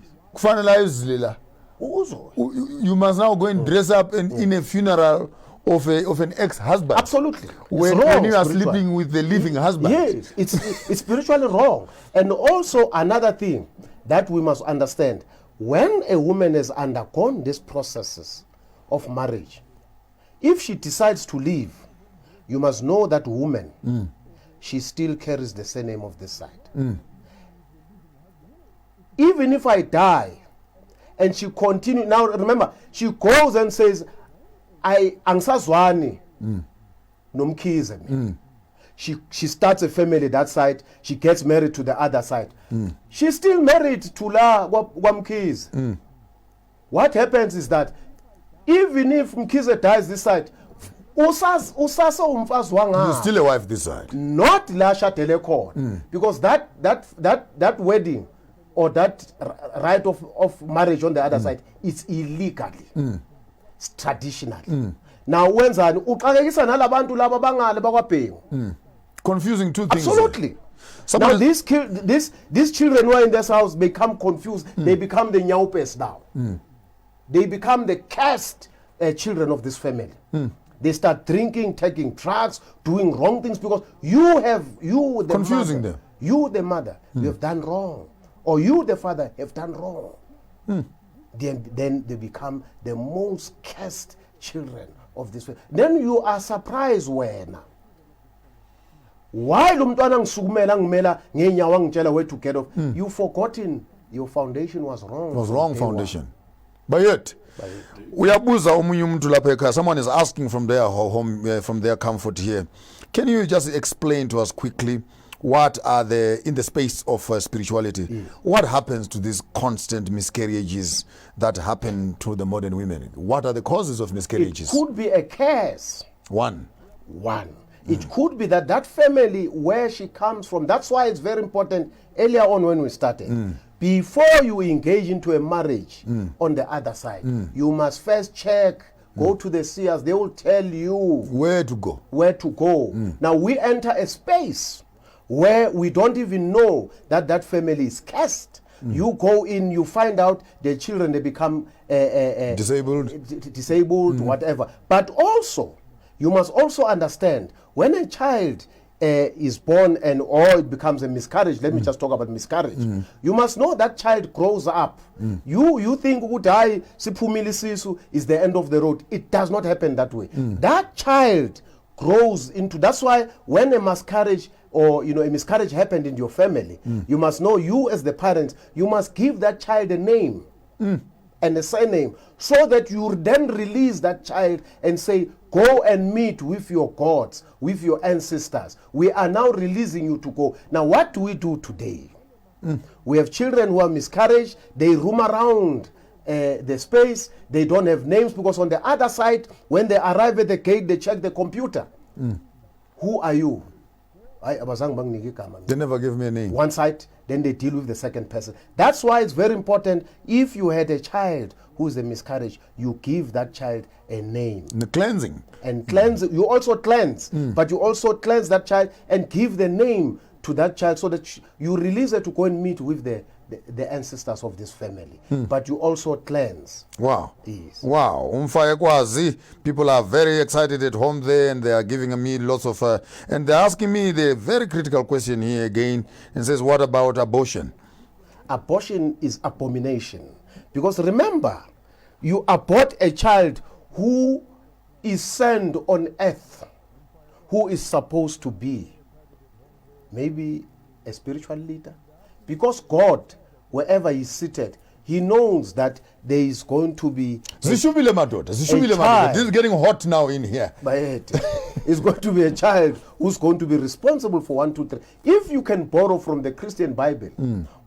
You must now go and dress up in a funeral of an ex-husband. Absolutely. When you are sleeping with the living husband. Yes, it's spiritually wrong. And also another thing that we must understand, when a woman has undergone these processes of marriage, if she decides to leave, you must know that woman, she still carries the surname of this side. Even if I die, and she continues, now remember, she goes and says, Angsazwani Nomkhize. She starts a family that side, she gets married to the other side. She's still married to La Mkhize. What happens is that even if Mkhize dies this side, you're still a wife this side. Not La Shatelekon. Because that wedding or that right of marriage on the other side is illegally. Traditionally. Now wenzani uqakekisa nalabantu laba bangale bakwaBhengu. Confusing two things. Absolutely. Now these children who are in this house become confused. They become the nyaupes now. They become the cursed children of this family. They start drinking, taking drugs, doing wrong things because you the confusing mother, them. You the mother, you have done wrong, or you the father have done wrong. Then they become the most cursed children of this family. Then you are surprised when while where to get off, you've forgotten your foundation was wrong. It was wrong foundation. But yet, someone is asking from their home, from their comfort here. Can you just explain to us quickly what are in the space of spirituality, what happens to these constant miscarriages that happen to the modern women? What are the causes of miscarriages? It could be a curse. One. It could be that family where she comes from. That's why it's very important earlier on when we started. Before you engage into a marriage on the other side, you must first check, go to the seers. They will tell you where to go. Now we enter a space where we don't even know that family is cursed. You go in, you find out the children, they become disabled, whatever. But also, you must also understand, when a child is born or it becomes a miscarriage, let me just talk about miscarriage. You must know that child grows up. You think siphumile is the end of the road. It does not happen that way. That child grows into, that's why when a miscarriage or a miscarriage happened in your family, you must know, you as the parent, you must give that child a name and a surname, so that you then release that child and say, go and meet with your gods, with your ancestors. We are now releasing you to go. Now what do we do today? We have children who are miscarriage, they roam around the space, they don't have names, because on the other side, when they arrive at the gate, they check the computer. Who are you? They never give me a name. One side, then they deal with the second person. That's why it's very important, if you had a child who is a miscarriage, you give that child a name. The cleansing. And cleanse, you also cleanse, but you also cleanse that child and give the name to that child, so that you release it to go and meet with the ancestors of this family. But you also cleanse. Wow. Yes. Wow. People are very excited at home there, and they are giving me lots of and they're asking me the very critical question here again, and says, what about abortion? Abortion is abomination. Because remember, you abort a child who is sent on earth, who is supposed to be maybe a spiritual leader. Because God, wherever he's seated, he knows that there is going to be This is getting hot now in here. It's going to be a child who's going to be responsible for 1, 2, 3. If you can borrow from the Christian Bible,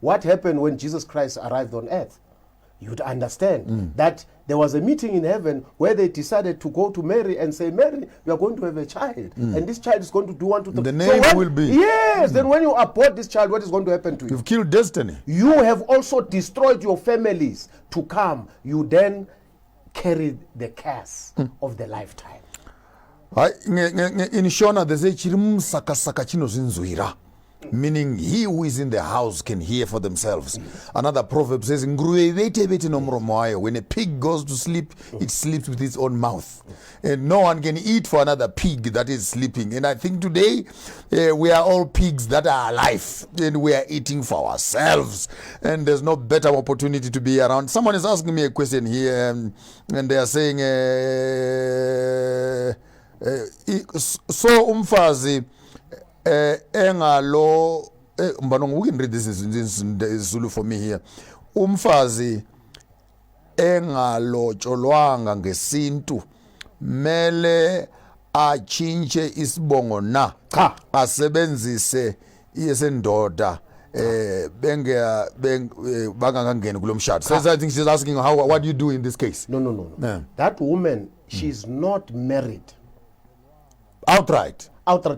what happened when Jesus Christ arrived on earth, you'd understand that there was a meeting in heaven where they decided to go to Mary and say, Mary, you are going to have a child, and this child is going to do 1, 2, 3. The name will be. Yes, then when you abort this child, what is going to happen to you? You've killed destiny. You have also destroyed your families to come. You then carry the curse of the lifetime. In Shona, they say chirim saka chino zinzuira. Meaning he who is in the house can hear for themselves. Another proverb says, when a pig goes to sleep, it sleeps with its own mouth. And no one can eat for another pig that is sleeping. And I think today we are all pigs that are alive and we are eating for ourselves. And there's no better opportunity to be around. Someone is asking me a question here and they are saying, so umfazi engalo mbanong, we can read this in Zulu for me here. Umfazi engalo cholwanga ngesintu mele achinche isibongo na asebenzise iyesendoda bangangangeni kulo mshado. So I think she's asking what do you do in this case? No. That woman, she's not married outright,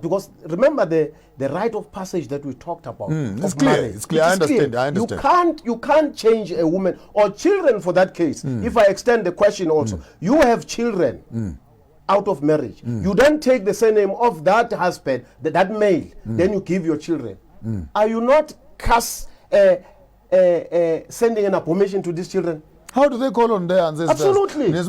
because remember the rite of passage that we talked about. It's clear. It's clear. I understand. You can't change a woman or children for that case. If I extend the question also, you have children out of marriage. You don't take the surname of that husband, that male, then you give your children. Are you not sending an abomination to these children? How do they call on their ancestors? Absolutely. Yes.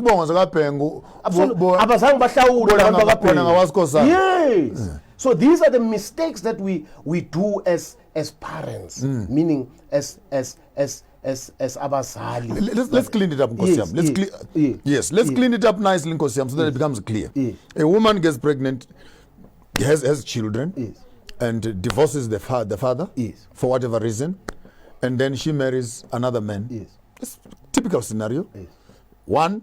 So these are the mistakes that we do as parents, meaning as abazali. Let's clean it up, Nkosiam. Yes, let's clean it up nicely, Nkosiam, so that it becomes clear. A woman gets pregnant, has children, and divorces the father for whatever reason, and then she marries another man. It's typical scenario. One,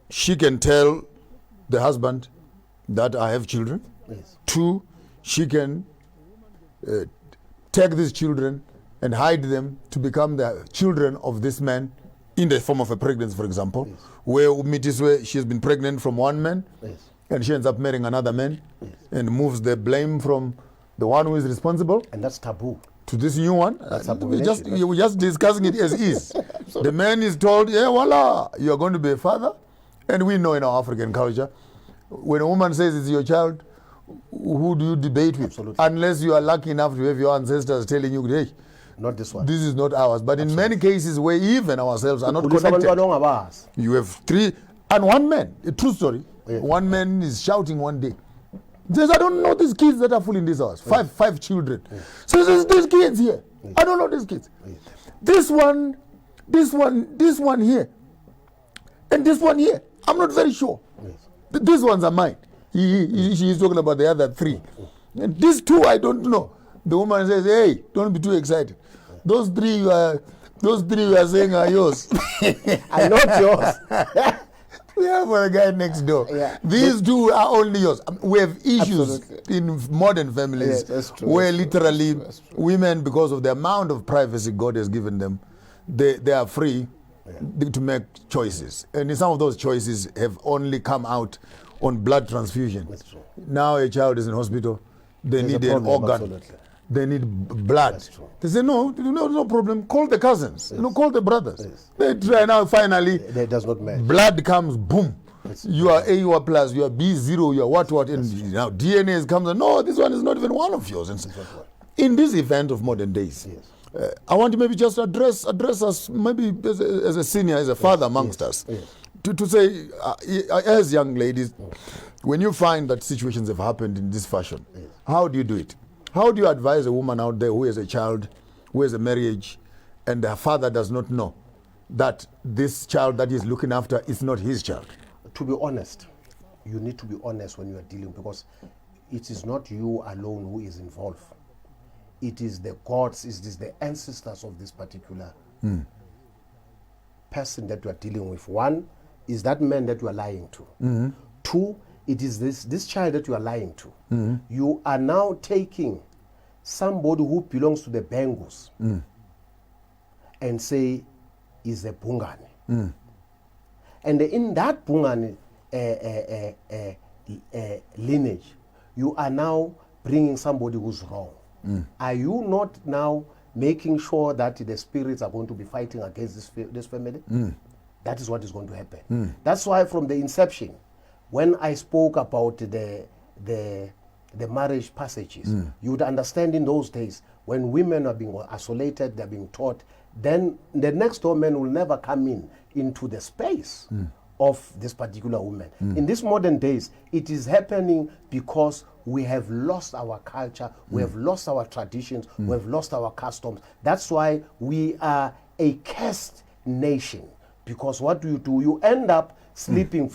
she can tell the husband that I have children. Two, she can take these children and hide them to become the children of this man in the form of a pregnancy, for example, where she has been pregnant from one man and she ends up marrying another man and moves the blame from the one who is responsible. And that's taboo. To this new one. We're just discussing it as is. The man is told, voila, you are going to be a father. And we know in our African culture, when a woman says it's your child, who do you debate with? Absolutely. Unless you are lucky enough to have your ancestors telling you, hey, not this one. This is not ours. But in many cases where even ourselves are not connected, you have three and one man. A true story. One man is shouting one day, says, I don't know these kids that are full in this house. Five children. So there's these kids here. I don't know these kids. This one here. And this one here. I'm not very sure. These ones are mine. She's talking about the other three. And these two I don't know. The woman says, hey, don't be too excited. Those three you are saying are yours. Are not yours. Yeah, for a guy next door. These two are only yours. We have issues in modern families where literally women, because of the amount of privacy God has given them, they are free to make choices. And some of those choices have only come out on blood transfusion. Now a child is in hospital, they need an organ. They need blood. They say, no problem. Call the cousins. Call the brothers. They try now. Finally, that does not matter. Blood comes. Boom. You are A, you are plus. You are B0. You are what? And now DNA comes. And no, this one is not even one of yours. And in this event of modern days, I want to maybe just address us maybe as a senior, as a father amongst us, to say, as young ladies, when you find that situations have happened in this fashion, how do you do it? How do you advise a woman out there who has a child, who has a marriage, and her father does not know that this child that he's looking after is not his child? To be honest, you need to be honest when you are dealing, because it is not you alone who is involved. it is the gods, it is the ancestors of this particular person that you are dealing with. One is that man that you are lying to. Two, it is this child that you are lying to. You are now taking somebody who belongs to the Bengus and say is a Bhungane. And in that Bhungane lineage, you are now bringing somebody who's wrong. Are you not now making sure that the spirits are going to be fighting against this family? That is what is going to happen. That's why from the inception, when I spoke about the marriage passages, you would understand in those days when women are being isolated, they're being taught, then the next door man will never come into the space of this particular woman. In these modern days, it is happening because we have lost our culture, we have lost our traditions, we have lost our customs. That's why we are a cursed nation. Because what do? You end up sleeping.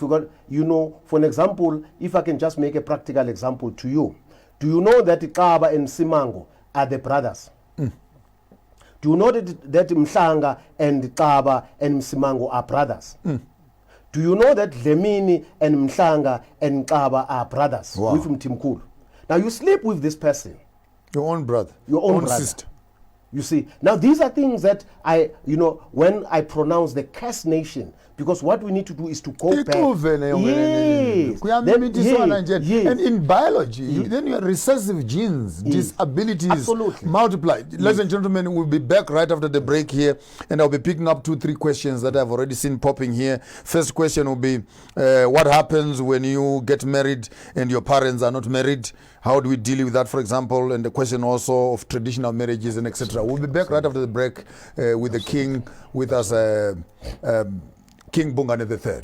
You know, for an example, if I can just make a practical example to you, do you know that Kaba and Simango are the brothers? Do you know that Mhlanga and Kaba and Simango are brothers? Do you know that Lemini and Mhlanga and Kaba are brothers? Wow. With Mtimkulu. Now you sleep with this person. Your own brother. Your own brother. Sister. You see, now these are things that when I pronounce the cursed nation, because what we need to do is to go back. Yes. And in biology, then your recessive genes, disabilities multiply. Ladies and gentlemen, we'll be back right after the break here, and I'll be picking up 2-3 questions that I've already seen popping here. First question will be, what happens when you get married and your parents are not married? How do we deal with that, for example? And the question also of traditional marriages and etc. We'll be back right after the break with the king with us, King Bhungane III.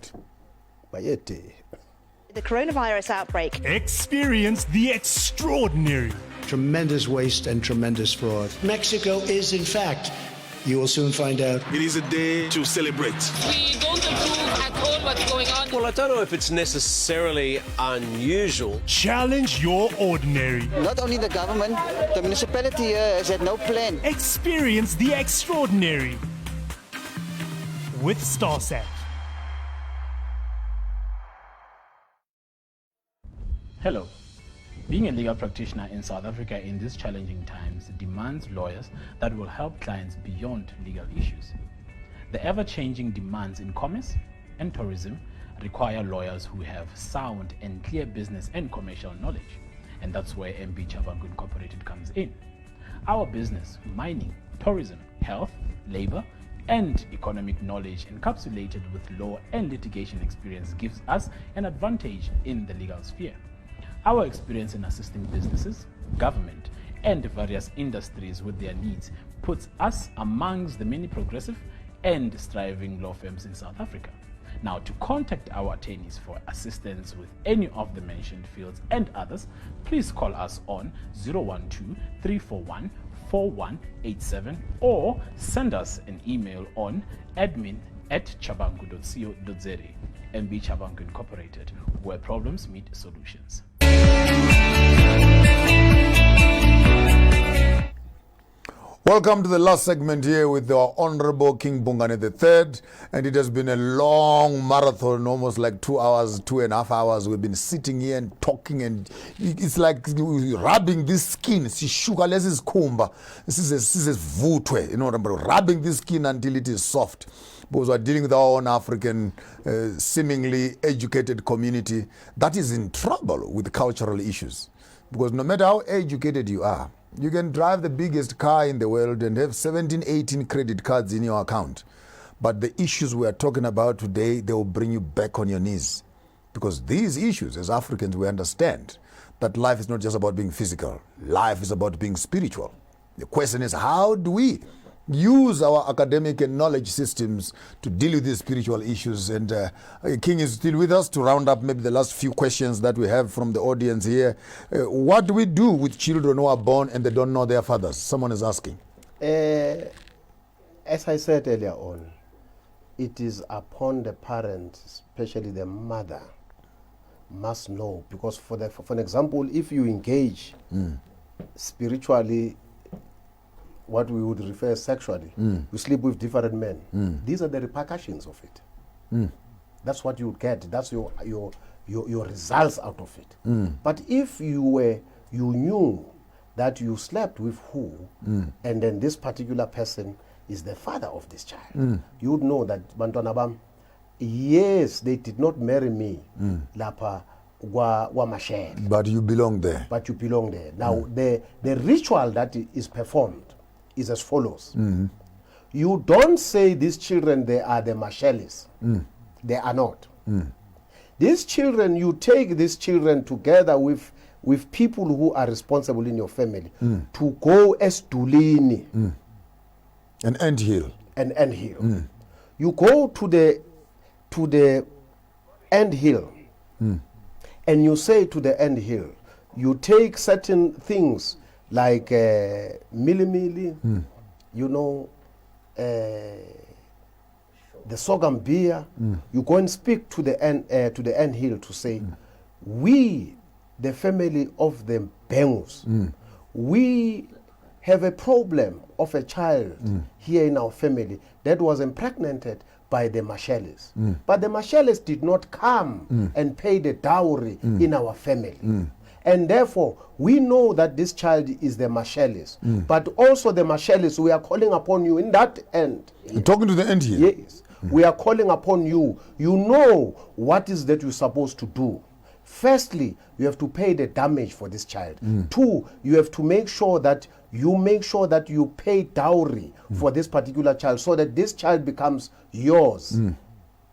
The coronavirus outbreak. Experience the extraordinary. Tremendous waste and tremendous fraud. Mexico is, in fact, you will soon find out. It is a day to celebrate. We don't approve at all what's going on. Well, I don't know if it's necessarily unusual. Challenge your ordinary. Not only the government, the municipality has had no plan. Experience the extraordinary with StarSat. Hello. Being a legal practitioner in South Africa in these challenging times demands lawyers that will help clients beyond legal issues. The ever-changing demands in commerce and tourism require lawyers who have sound and clear business and commercial knowledge, and that's where MB Chabangu Incorporated comes in. Our business, mining, tourism, health, labor, and economic knowledge encapsulated with law and litigation experience gives us an advantage in the legal sphere. Our experience in assisting businesses, government, and various industries with their needs puts us amongst the many progressive and striving law firms in South Africa. Now, to contact our attorneys for assistance with any of the mentioned fields and others, please call us on 012-341-4187 or send us an email on admin@chabangu.co.za. MB Chabangu Incorporated, where problems meet solutions. Welcome to the last segment here with our Honorable King Bhungane III, and it has been a long marathon, almost like 2 hours, 2.5 hours. We've been sitting here and talking, and it's like rubbing this skin. This is vutwe, rubbing this skin until it is soft. Because we're dealing with our own African, seemingly educated community that is in trouble with cultural issues. Because no matter how educated you are, you can drive the biggest car in the world and have 17, 18 credit cards in your account. But the issues we are talking about today, they will bring you back on your knees. Because these issues, as Africans, we understand that life is not just about being physical. Life is about being spiritual. The question is, how do we use our academic and knowledge systems to deal with these spiritual issues? And King is still with us to round up maybe the last few questions that we have from the audience here. What do we do with children who are born and they don't know their fathers? Someone is asking. As I said earlier on, it is upon the parent, especially the mother, must know. Because for an example, if you engage spiritually what we would refer sexually, you sleep with different men. These are the repercussions of it. That's what you get. That's your results out of it. But if you knew that you slept with who, and then this particular person is the father of this child, you would know that Bantwana Bam, yes, they did not marry me, Lapa wa Mashel. But you belong there. But you belong there. Now, the ritual that is performed is as follows. You don't say these children, they are the Mashelis. They are not. These children, you take these children together with people who are responsible in your family to go as Dulini. An anthill. An anthill. You go to the anthill and you say to the anthill, you take certain things like mili, you know, the sorghum beer. You go and speak to the anthill to say, we, the family of the Bengus, we have a problem of a child here in our family that was impregnated by the Mashelis. But the Mashelis did not come and pay the dowry in our family. And therefore, we know that this child is the Mashelis. But also the Mashelis, we are calling upon you in that end. You're talking to the end here? Yes. We are calling upon you. You know what is that you're supposed to do. Firstly, you have to pay the damage for this child. Two, you have to make sure that you pay dowry for this particular child so that this child becomes yours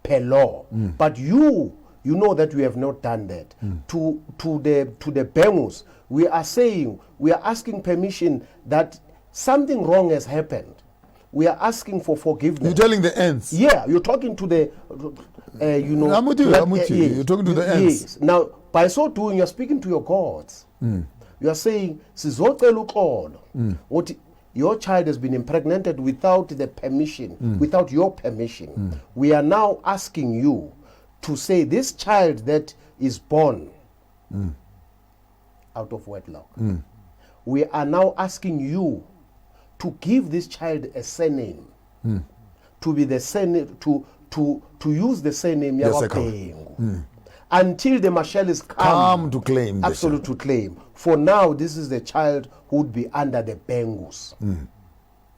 per law. But you know that we have not done that. To the Bengus, we are asking permission that something wrong has happened. We are asking for forgiveness. You're telling the ends? Yeah, you're talking to the, you know. I'm with you, yes. You're talking to the ends. Yes. Now, by so doing, you're speaking to your gods. You are saying, what your child has been impregnated without the permission, without your permission. We are now asking you to say this child that is born out of wedlock. We are now asking you to give this child a surname, to be the surname, to use the surname Yawapengu, until the Mashelis come to claim. Absolute to claim. For now, this is the child who would be under the Bengus.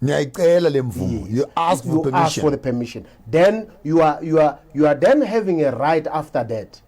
You ask for permission. Ask for the permission. Then you are then having a right after that,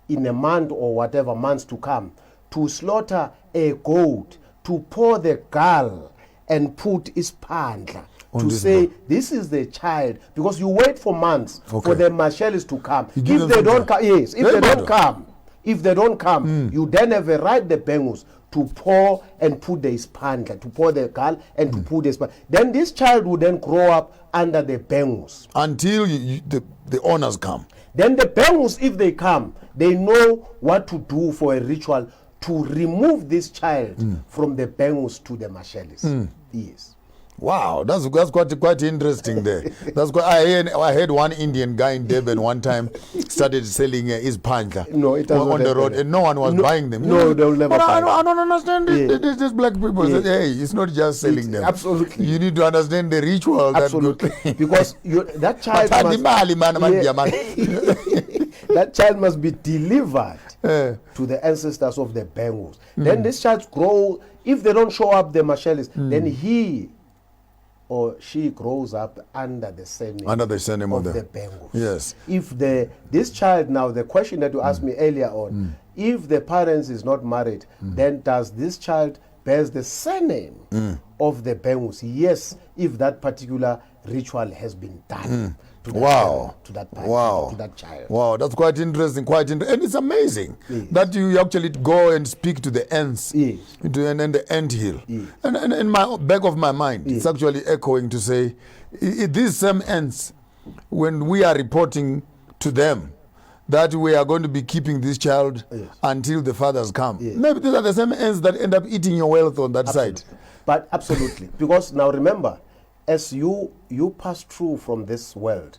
in a month or whatever months to come, to slaughter a goat, to pour the gall and put his pandla to say this is the child, because you wait for months for the Mashelis to come. If they don't come, yes, if they don't come, you then have a right, the Bengus, to pour and put the ispandla, to pour the gall and to put the ispandla. Then this child will then grow up under the Bengus. Until the owners come. Then the Bengus, if they come, they know what to do for a ritual to remove this child from the Bengus to the Mashelis. Yes. Wow, that's quite interesting there. That's quite, I heard one Indian guy in Durban one time started selling his panja on the road, and no one was buying them. No, they'll never buy I don't understand this. These black people say, hey, it's not just selling them. Absolutely. You need to understand the ritual. Absolutely. Because that child that child must be delivered to the ancestors of the Bengus. Then this child grows. If they don't show up the Mashelis, then he or she grows up under the surname of the Bengus. Yes. If this child, now the question that you asked me earlier on, if the parents is not married, then does this child bears the surname of the Bengus? Yes, if that particular ritual has been done. To that child. Wow, that's quite interesting, and it's amazing that you actually go and speak to the ends, and the end hill. And in my back of my mind, it's actually echoing to say, these same ends, when we are reporting to them that we are going to be keeping this child until the fathers come, maybe these are the same ends that end up eating your wealth on that side. But absolutely, because now remember, as you pass through from this world,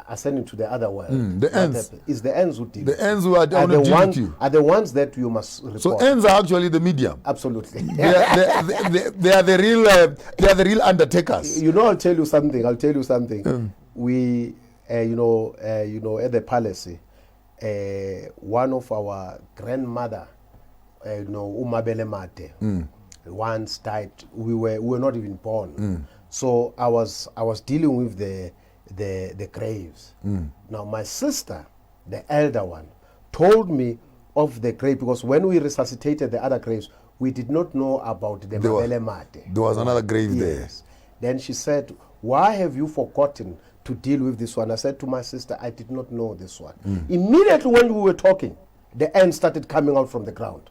ascending to the other world. The What ends. happens? It's the ends who deal. The ends who are the deal ones with you. are the ones that you must report. So ends are actually the medium. Absolutely. They are the real. They are the real undertakers. You know, I'll tell you something. We, at the palace, one of our grandmother, Umabele Mate, once died. We were not even born. So I was dealing with the graves. Now my sister, the elder one, told me of the grave, because when we resuscitated the other graves, we did not know about the Mabele Mate. There was another grave there. Yes. Then she said, why have you forgotten to deal with this one? I said to my sister, I did not know this one. Immediately when we were talking, the end started coming out from the ground.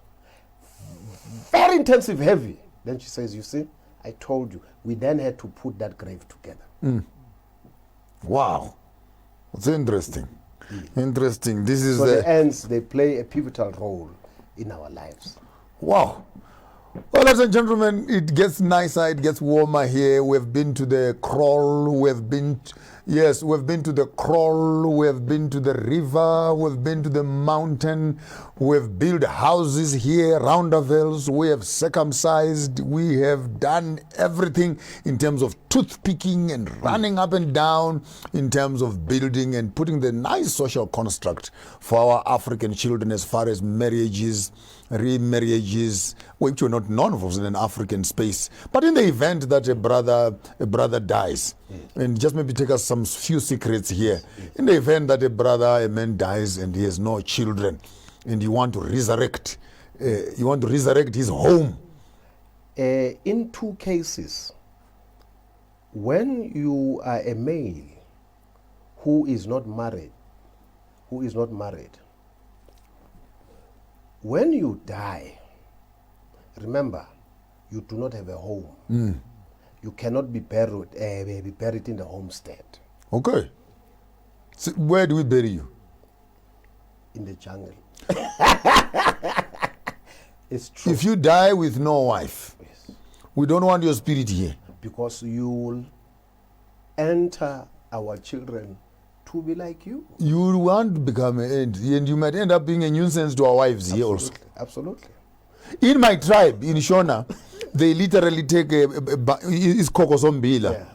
Very intensive, heavy. Then she says, you see, I told you. We then had to put that grave together. Wow. It's interesting. Interesting. This is so the ends, they play a pivotal role in our lives. Wow. Well, ladies and gentlemen, it gets nicer, it gets warmer here. We've been to the crawl, we've been to the crawl, we've been to the river, we've been to the mountain, we've built houses here, roundavels, we have circumcised, we have done everything in terms of toothpicking and running up and down, in terms of building and putting the nice social construct for our African children as far as marriages, remarriages, which were not known of in an African space. But in the event that a brother dies, and just maybe take us some few secrets here. In the event that a man dies and he has no children, and you want to resurrect his home. In two cases, when you are a male who is not married, when you die, remember, you do not have a home. You cannot be buried in the homestead. Okay. So where do we bury you? In the jungle. It's true. If you die with no wife, we don't want your spirit here. Because you will enter our children to be like you. You want to become an end, and you might end up being a nuisance to our wives here also. Absolutely. In my tribe, in Shona, they literally take it's kokosombila.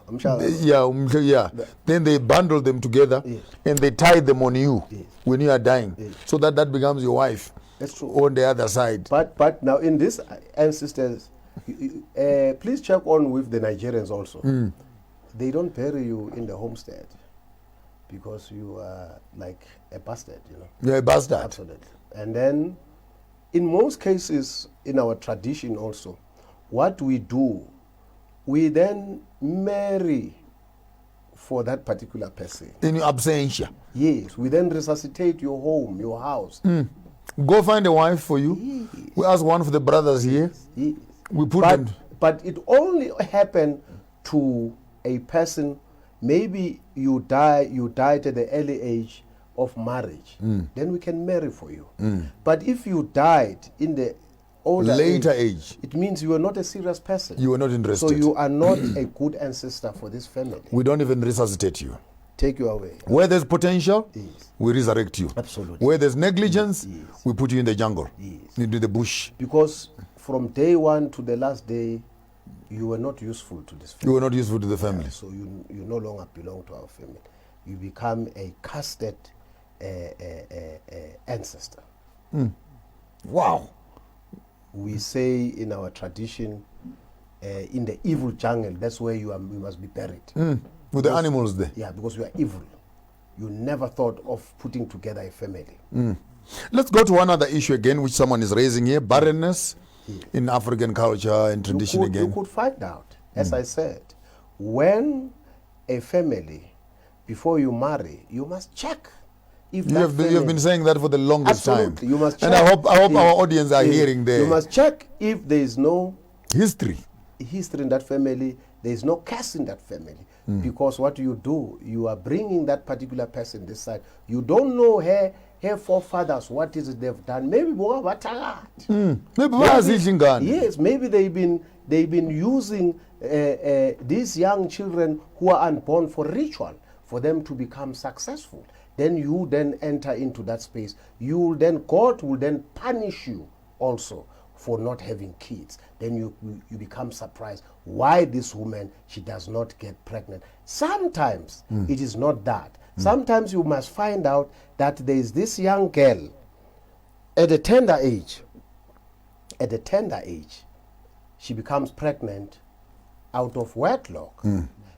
Yeah. Then they bundle them together and they tie them on you when you are dying, so that becomes your wife. That's true. On the other side. But now in this ancestors, please check on with the Nigerians also. They don't bury you in the homestead because you are like a bastard, You're a bastard. Absolutely. And then, in most cases, in our tradition also, what we do, we then marry for that particular person. In your absentia. Yes, we then resuscitate your home, your house. Go find a wife for you. Yes. We ask one for the brothers here. Yes. We put them. But it only happened to a person. Maybe you died at the early age of marriage. Then we can marry for you. But if you died in the later age, it means you are not a serious person. You are not interested. So you are not a good ancestor for this family. We don't even resuscitate you. Take you away. Where there's potential, yes, we resurrect you. Absolutely. Where there's negligence, yes, we put you in the jungle, into the bush. Because from day one to the last day, you were not useful to this family. You were not useful to the family. So you no longer belong to our family. You become a casted ancestor. Wow. We say in our tradition, in the evil jungle, that's where you must be buried. With the animals there. Yeah, because you are evil. You never thought of putting together a family. Let's go to one other issue again, which someone is raising here. Barrenness in African culture and tradition again. You could find out, as I said, when a family, before you marry, you must check. If you have been saying that for the longest time. You must check. And I hope our audience are hearing there. You must check if there is no history in that family, there is no curse in that family. Because what you do, you are bringing that particular person this side. You don't know her forefathers, what is it they've done. Maybe yes, maybe they've been using these young children who are unborn for ritual, for them to become successful. Then you then enter into that space. God will then punish you also for not having kids. Then you become surprised why this woman, she does not get pregnant. Sometimes it is not that. Sometimes you must find out that there is this young girl at a tender age, she becomes pregnant out of wedlock.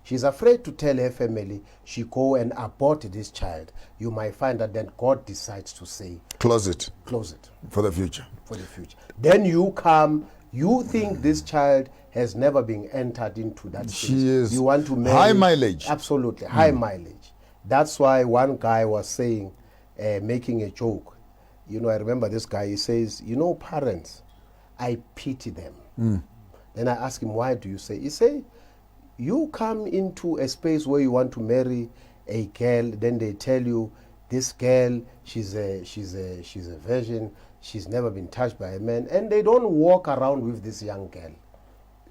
She's afraid to tell her family. She go and abort this child. You might find that then God decides to say, close it for the future. Then you come, you think this child has never been entered into that space. She is you want to marry, high mileage. Absolutely, high mileage. That's why one guy was saying, making a joke. You know, I remember this guy, he says, you know, parents, I pity them. Then I ask him, why do you say? He say, you come into a space where you want to marry a girl, then they tell you, this girl, she's a virgin, she's never been touched by a man, and they don't walk around with this young girl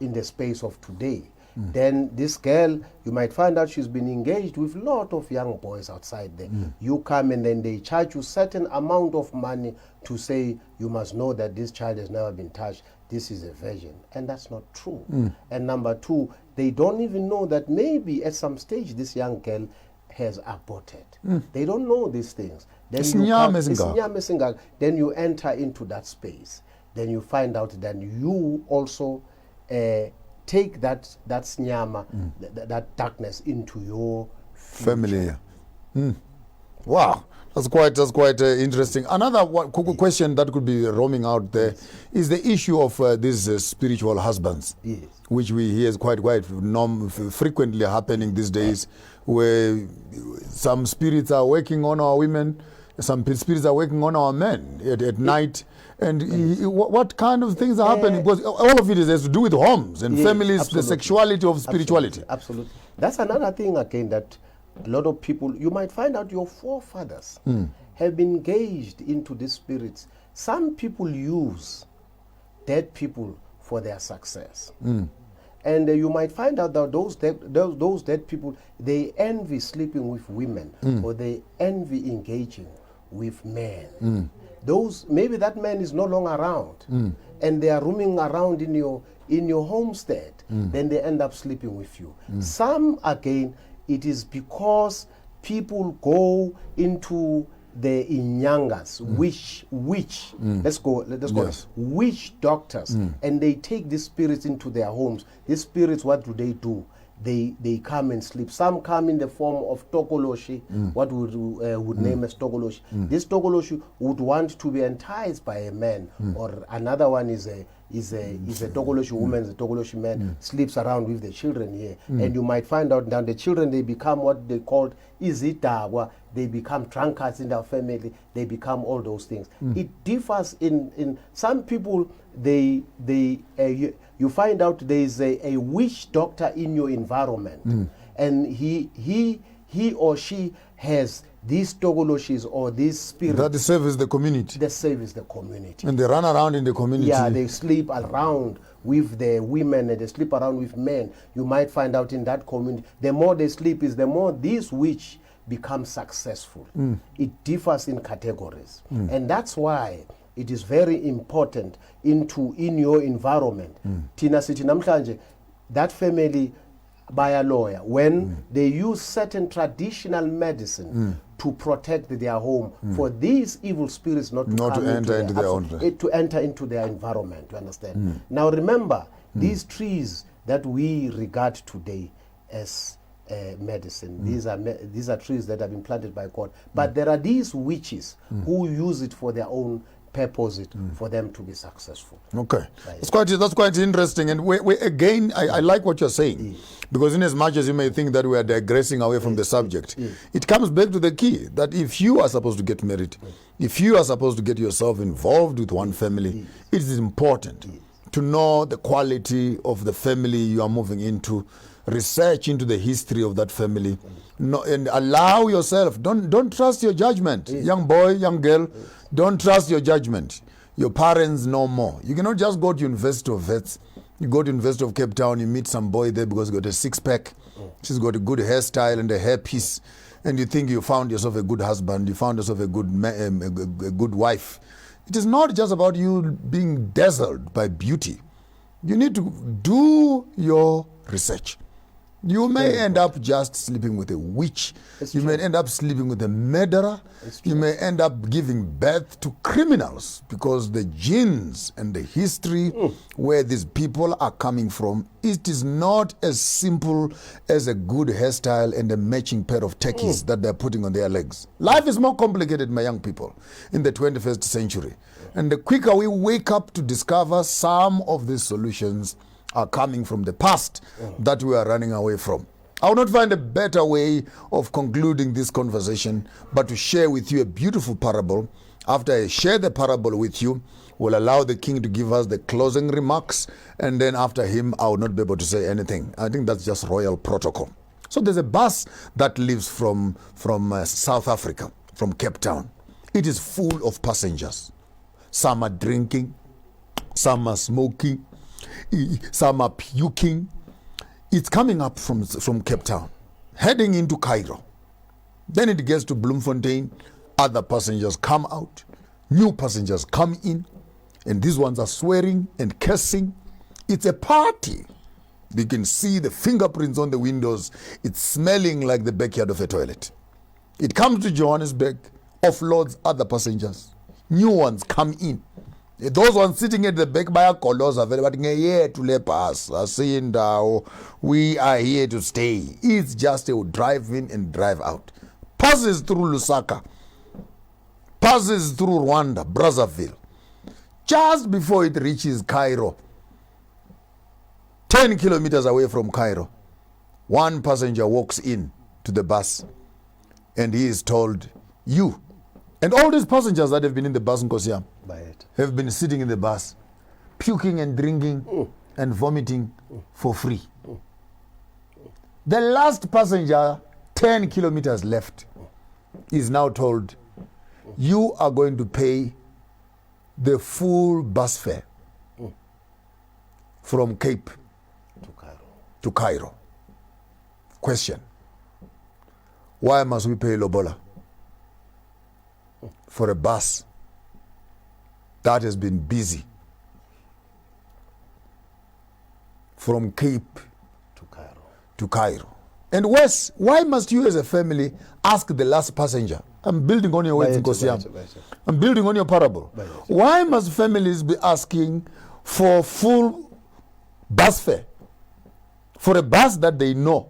in the space of today. Then this girl, you might find out she's been engaged with a lot of young boys outside there. You come and then they charge you certain amount of money to say, you must know that this child has never been touched, this is a virgin. And that's not true. And number two, they don't even know that maybe at some stage this young girl has aborted. They don't know these things. Then then you enter into that space. Then you find out that you also take that snyama, that darkness into your family. Wow, that's quite interesting. Another question that could be roaming out there is the issue of these spiritual husbands, which we hear is quite frequently happening these days, where some spirits are working on our women, some spirits are working on our men at night. And what kind of things are happening? Because all of it has to do with homes and families, absolutely. The sexuality of spirituality. Absolutely. That's another thing again that a lot of people, you might find out your forefathers have been engaged into these spirits. Some people use dead people for their success. And you might find out that those dead people, they envy sleeping with women or they envy engaging with men. Maybe that man is no longer around and they are roaming around in your homestead, then they end up sleeping with you. Some again, it is because people go into the inyangas, witch doctors, and they take these spirits into their homes. These spirits, what do? They come and sleep. Some come in the form of tokoloshi, what would name as tokoloshi. This tokoloshi would want to be enticed by a man, or another one is a tokoloshi woman, the tokoloshi man sleeps around with the children here. And you might find out that the children, they become what they called izitagwa. They become drunkards in their family. They become all those things. It differs in some people. You find out there is a witch doctor in your environment, and he or she has these togoloshis or these spirits that service the community. They service the community, and they run around in the community. Yeah, they sleep around with the women and they sleep around with men. You might find out in that community, the more they sleep is the more these witch become successful. It differs in categories, and that's why it is very important in your environment. Tina City Namhlanje, that family by a lawyer, when they use certain traditional medicine to protect their home, for these evil spirits not to enter into their own, to enter into their environment. You understand? Now remember, these trees that we regard today as medicine, these are trees that have been planted by God, but there are these witches who use it for their own purpose, for them to be successful. Okay, that's quite interesting. And again, I like what you're saying, because in as much as you may think that we are digressing away from the subject, it comes back to the key that if you are supposed to get married, if you are supposed to get yourself involved with one family, it is important to know the quality of the family you are moving into, research into the history of that family, and allow yourself, don't trust your judgment. Young boy, young girl, don't trust your judgment. Your parents know more. You cannot just go to University of Vets You go to University of Cape Town, you meet some boy there because he got a six-pack. She's got a good hairstyle and a hairpiece. And you think you found yourself a good husband, you found yourself a good wife. It is not just about you being dazzled by beauty. You need to do your research. You may end up just sleeping with a witch. You may end up sleeping with a murderer. You may end up giving birth to criminals because the genes and the history where these people are coming from, it is not as simple as a good hairstyle and a matching pair of techies that they're putting on their legs. Life is more complicated, my young people, in the 21st century. And the quicker we wake up to discover some of these solutions are coming from the past that we are running away from. I will not find a better way of concluding this conversation but to share with you a beautiful parable. After I share the parable with you, we'll allow the king to give us the closing remarks, and then after him, I will not be able to say anything. I think that's just royal protocol. So there's a bus that leaves from South Africa, from Cape Town. It is full of passengers. Some are drinking, some are smoking, some are puking. It's coming up from Cape Town, heading into Cairo. Then it gets to Bloemfontein. Other passengers come out. New passengers come in. And these ones are swearing and cursing. It's a party. You can see the fingerprints on the windows. It's smelling like the backyard of a toilet. It comes to Johannesburg, offloads other passengers. New ones come in. Those ones sitting at the back by a colours are very but here to let us. We are here to stay. It's just a drive in and drive out. Passes through Lusaka. Passes through Rwanda, Brazzaville. Just before it reaches Cairo, 10 kilometers away from Cairo, one passenger walks in to the bus and he is told, you. And all these passengers that have been in the bus in Nkosiam have been sitting in the bus, puking and drinking and vomiting for free. The last passenger, 10 kilometers left, is now told, you are going to pay the full bus fare from Cape to Cairo. Question: why must we pay Lobola for a bus that has been busy from Cape to Cairo? And worse, why must you as a family ask the last passenger? I'm building on your words, Nkosiam. I'm building on your parable. Why must families be asking for full bus fare for a bus that they know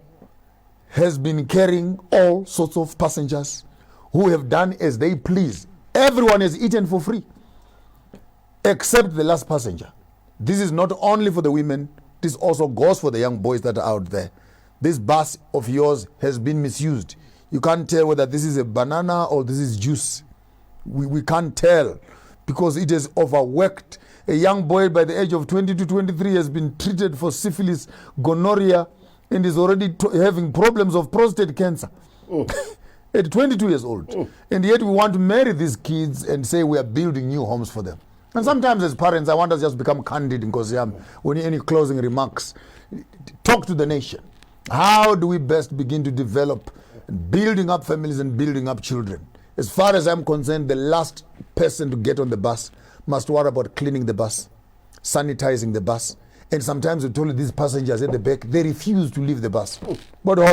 has been carrying all sorts of passengers who have done as they please? Everyone has eaten for free except the last passenger. This is not only for the women, this also goes for the young boys that are out there. This bus of yours has been misused. You can't tell whether this is a banana or this is juice. We can't tell because it has overworked. A young boy by the age of 20 to 23 has been treated for syphilis, gonorrhea, and is already having problems of prostate cancer. At 22 years old. And yet we want to marry these kids and say we are building new homes for them. And sometimes as parents, I want us just become candid in Nkosiam. When any closing remarks, talk to the nation. How do we best begin to develop building up families and building up children? As far as I'm concerned, the last person to get on the bus must worry about cleaning the bus, sanitizing the bus. And sometimes we told these passengers at the back, they refuse to leave the bus. But you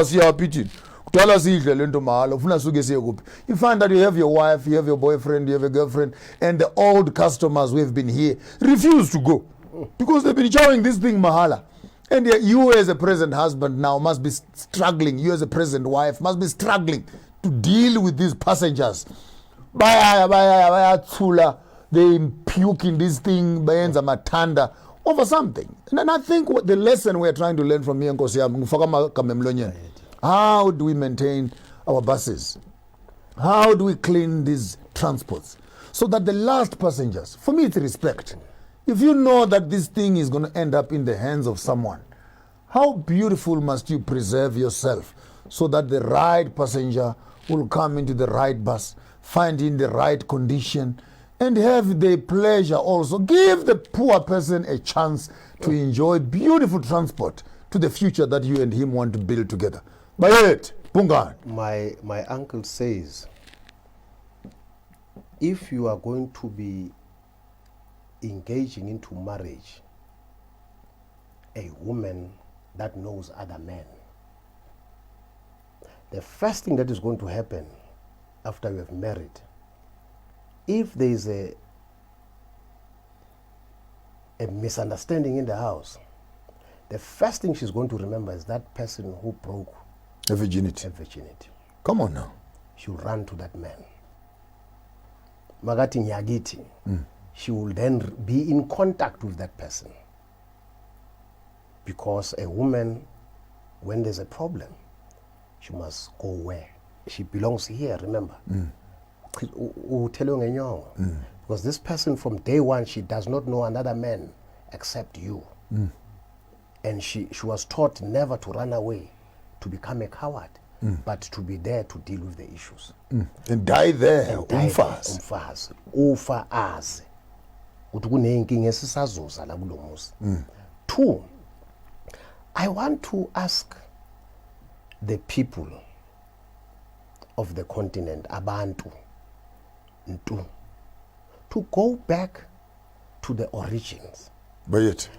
find that you have your wife, you have your boyfriend, you have a girlfriend, and the old customers who have been here refuse to go because they've been showing this thing mahala. And you as a present husband now must be struggling, you as a present wife must be struggling to deal with these passengers. They puke in this thing, matanda, over something. And I think what the lesson we're trying to learn from here, how do we maintain our buses? How do we clean these transports? So that the last passengers, for me it's respect. If you know that this thing is going to end up in the hands of someone, how beautiful must you preserve yourself so that the right passenger will come into the right bus, find in the right condition, and have their pleasure also. Give the poor person a chance to enjoy beautiful transport to the future that you and him want to build together. By it, Bhungane. My uncle says, if you are going to be engaging into marriage, a woman that knows other men, the first thing that is going to happen after you have married, if there is a misunderstanding in the house, the first thing she's going to remember is that person who broke a virginity. Come on now. She'll run to that man. Magati nyagiti. She will then be in contact with that person. Because a woman, when there's a problem, she must go where? She belongs here, remember? Because this person from day one, she does not know another man except you. And she was taught never to run away, to become a coward, but to be there to deal with the issues. And die there, umfazi. Ufa azi. Two, I want to ask the people of the continent, Abantu, Ntu, to go back to the origins.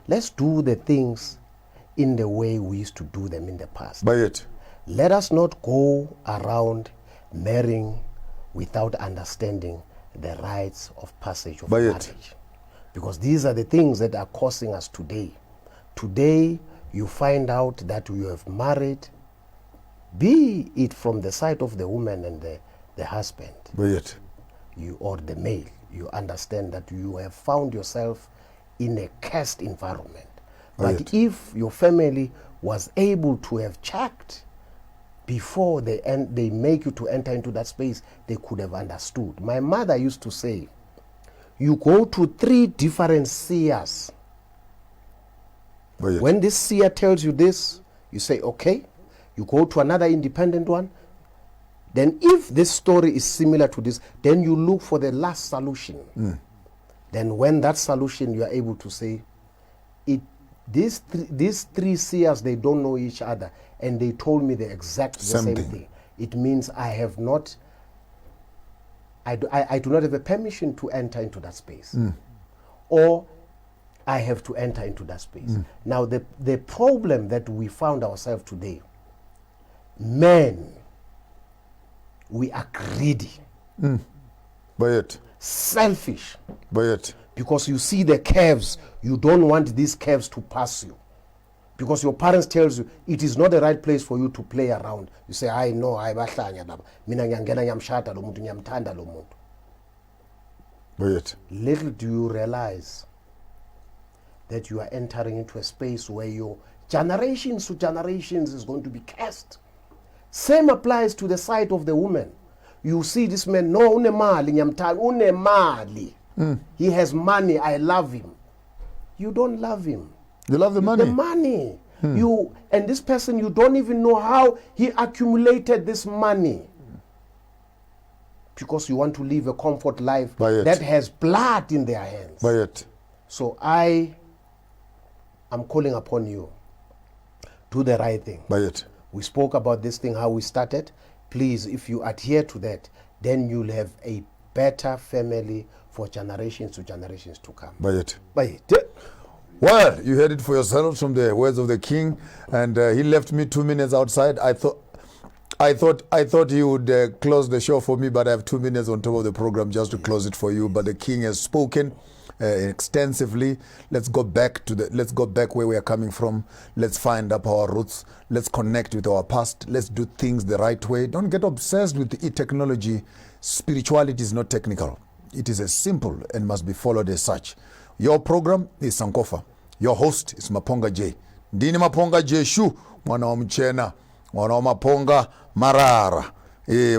Let's do the things in the way we used to do them in the past. Let us not go around marrying without understanding the rites of passage of marriage. Because these are the things that are causing us today. Today, you find out that you have married, be it from the side of the woman and the husband, you or the male, you understand that you have found yourself in a cursed environment. But if your family was able to have checked before they make you to enter into that space, they could have understood. My mother used to say, you go to 3 different seers. When this seer tells you this, you say, okay. You go to another independent one. Then if this story is similar to this, then you look for the last solution. Then when that solution, you are able to say, these 3 seers, they don't know each other, and they told me the same thing. It means I have not, I do not have a permission to enter into that space. Or I have to enter into that space. Now the problem that we found ourselves today, men, we are greedy. Selfish. Because you see the curves, you don't want these curves to pass you. Because your parents tells you it is not the right place for you to play around. You say, I know, I bahlanya. Mina ngiyangena ngiyamshada lo muntu ngiyamthanda lo muntu. Little do you realize that you are entering into a space where your generations to generations is going to be cast. Same applies to the side of the woman. You see this man, no, unemali ngiyamthanda, unemali. He has money, I love him. You don't love him. You love the money? The money. And this person, you don't even know how he accumulated this money. Because you want to live a comfort life that has blood in their hands. So I am calling upon you. Do the right thing. We spoke about this thing, how we started. Please, if you adhere to that, then you'll have a better family for generations to generations to come. Well, you heard it for yourselves from the words of the king, and he left me 2 minutes outside. I thought he would close the show for me, but I have 2 minutes on top of the program just to close it for you. But the king has spoken extensively. Let's go back where we are coming from. Let's find up our roots. Let's connect with our past. Let's do things the right way. Don't get obsessed with technology. Spirituality is not technical. It is as simple and must be followed as such. Your program is Sankofa. Your host is Maponga J. Ndini Maponga J Shu, mwana wa mchena, mwana wa Maponga Marara.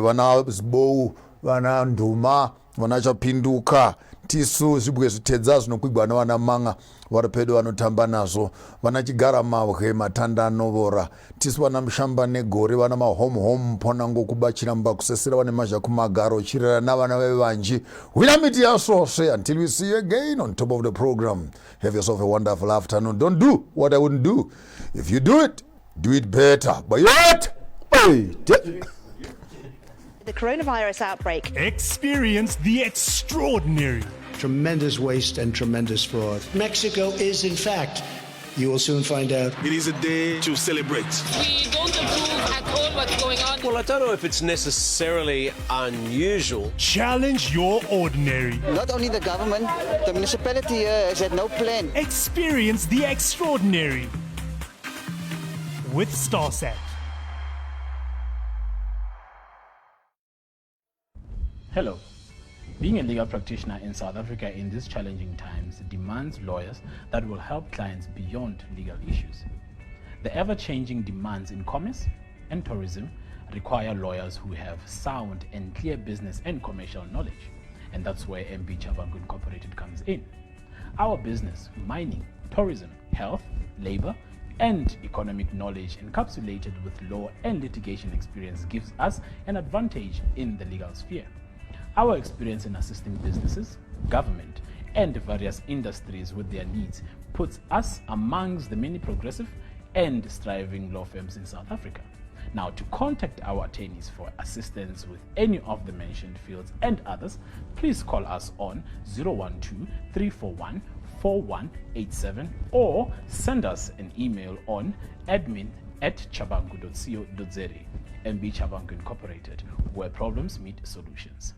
Wana Sbou, wana Nduma, wana Chapinduka. tisu zvibwe zvitedza zvinokwigwa navana manga vari pedo vanotamba nazvo vana chigara mabwe matanda vora tisu vana mushamba negore vana mahome mponango kubachiramba kusesera vane mazha kumagaro chirera navana vevanji wilamiti yasvosve. Until we see you again on top of the program, have yourself a wonderful afternoon. Don't do what I wouldn't do. If you do it better. But yet, The coronavirus outbreak. Experience the extraordinary. Tremendous waste and tremendous fraud. Mexico is, in fact, you will soon find out. It is a day to celebrate. We don't approve at all what's going on. Well, I don't know if it's necessarily unusual. Challenge your ordinary. Not only the government, the municipality here has had no plan. Experience the extraordinary with StarSat. Hello. Being a legal practitioner in South Africa in these challenging times demands lawyers that will help clients beyond legal issues. The ever-changing demands in commerce and tourism require lawyers who have sound and clear business and commercial knowledge, and that's where MB Chabangu Incorporated comes in. Our business, mining, tourism, health, labor, and economic knowledge encapsulated with law and litigation experience gives us an advantage in the legal sphere. Our experience in assisting businesses, government, and various industries with their needs puts us amongst the many progressive and striving law firms in South Africa. Now, to contact our attorneys for assistance with any of the mentioned fields and others, please call us on 012-341-4187 or send us an email on admin@chabangu.co.za. MB Chabangu Incorporated, where problems meet solutions.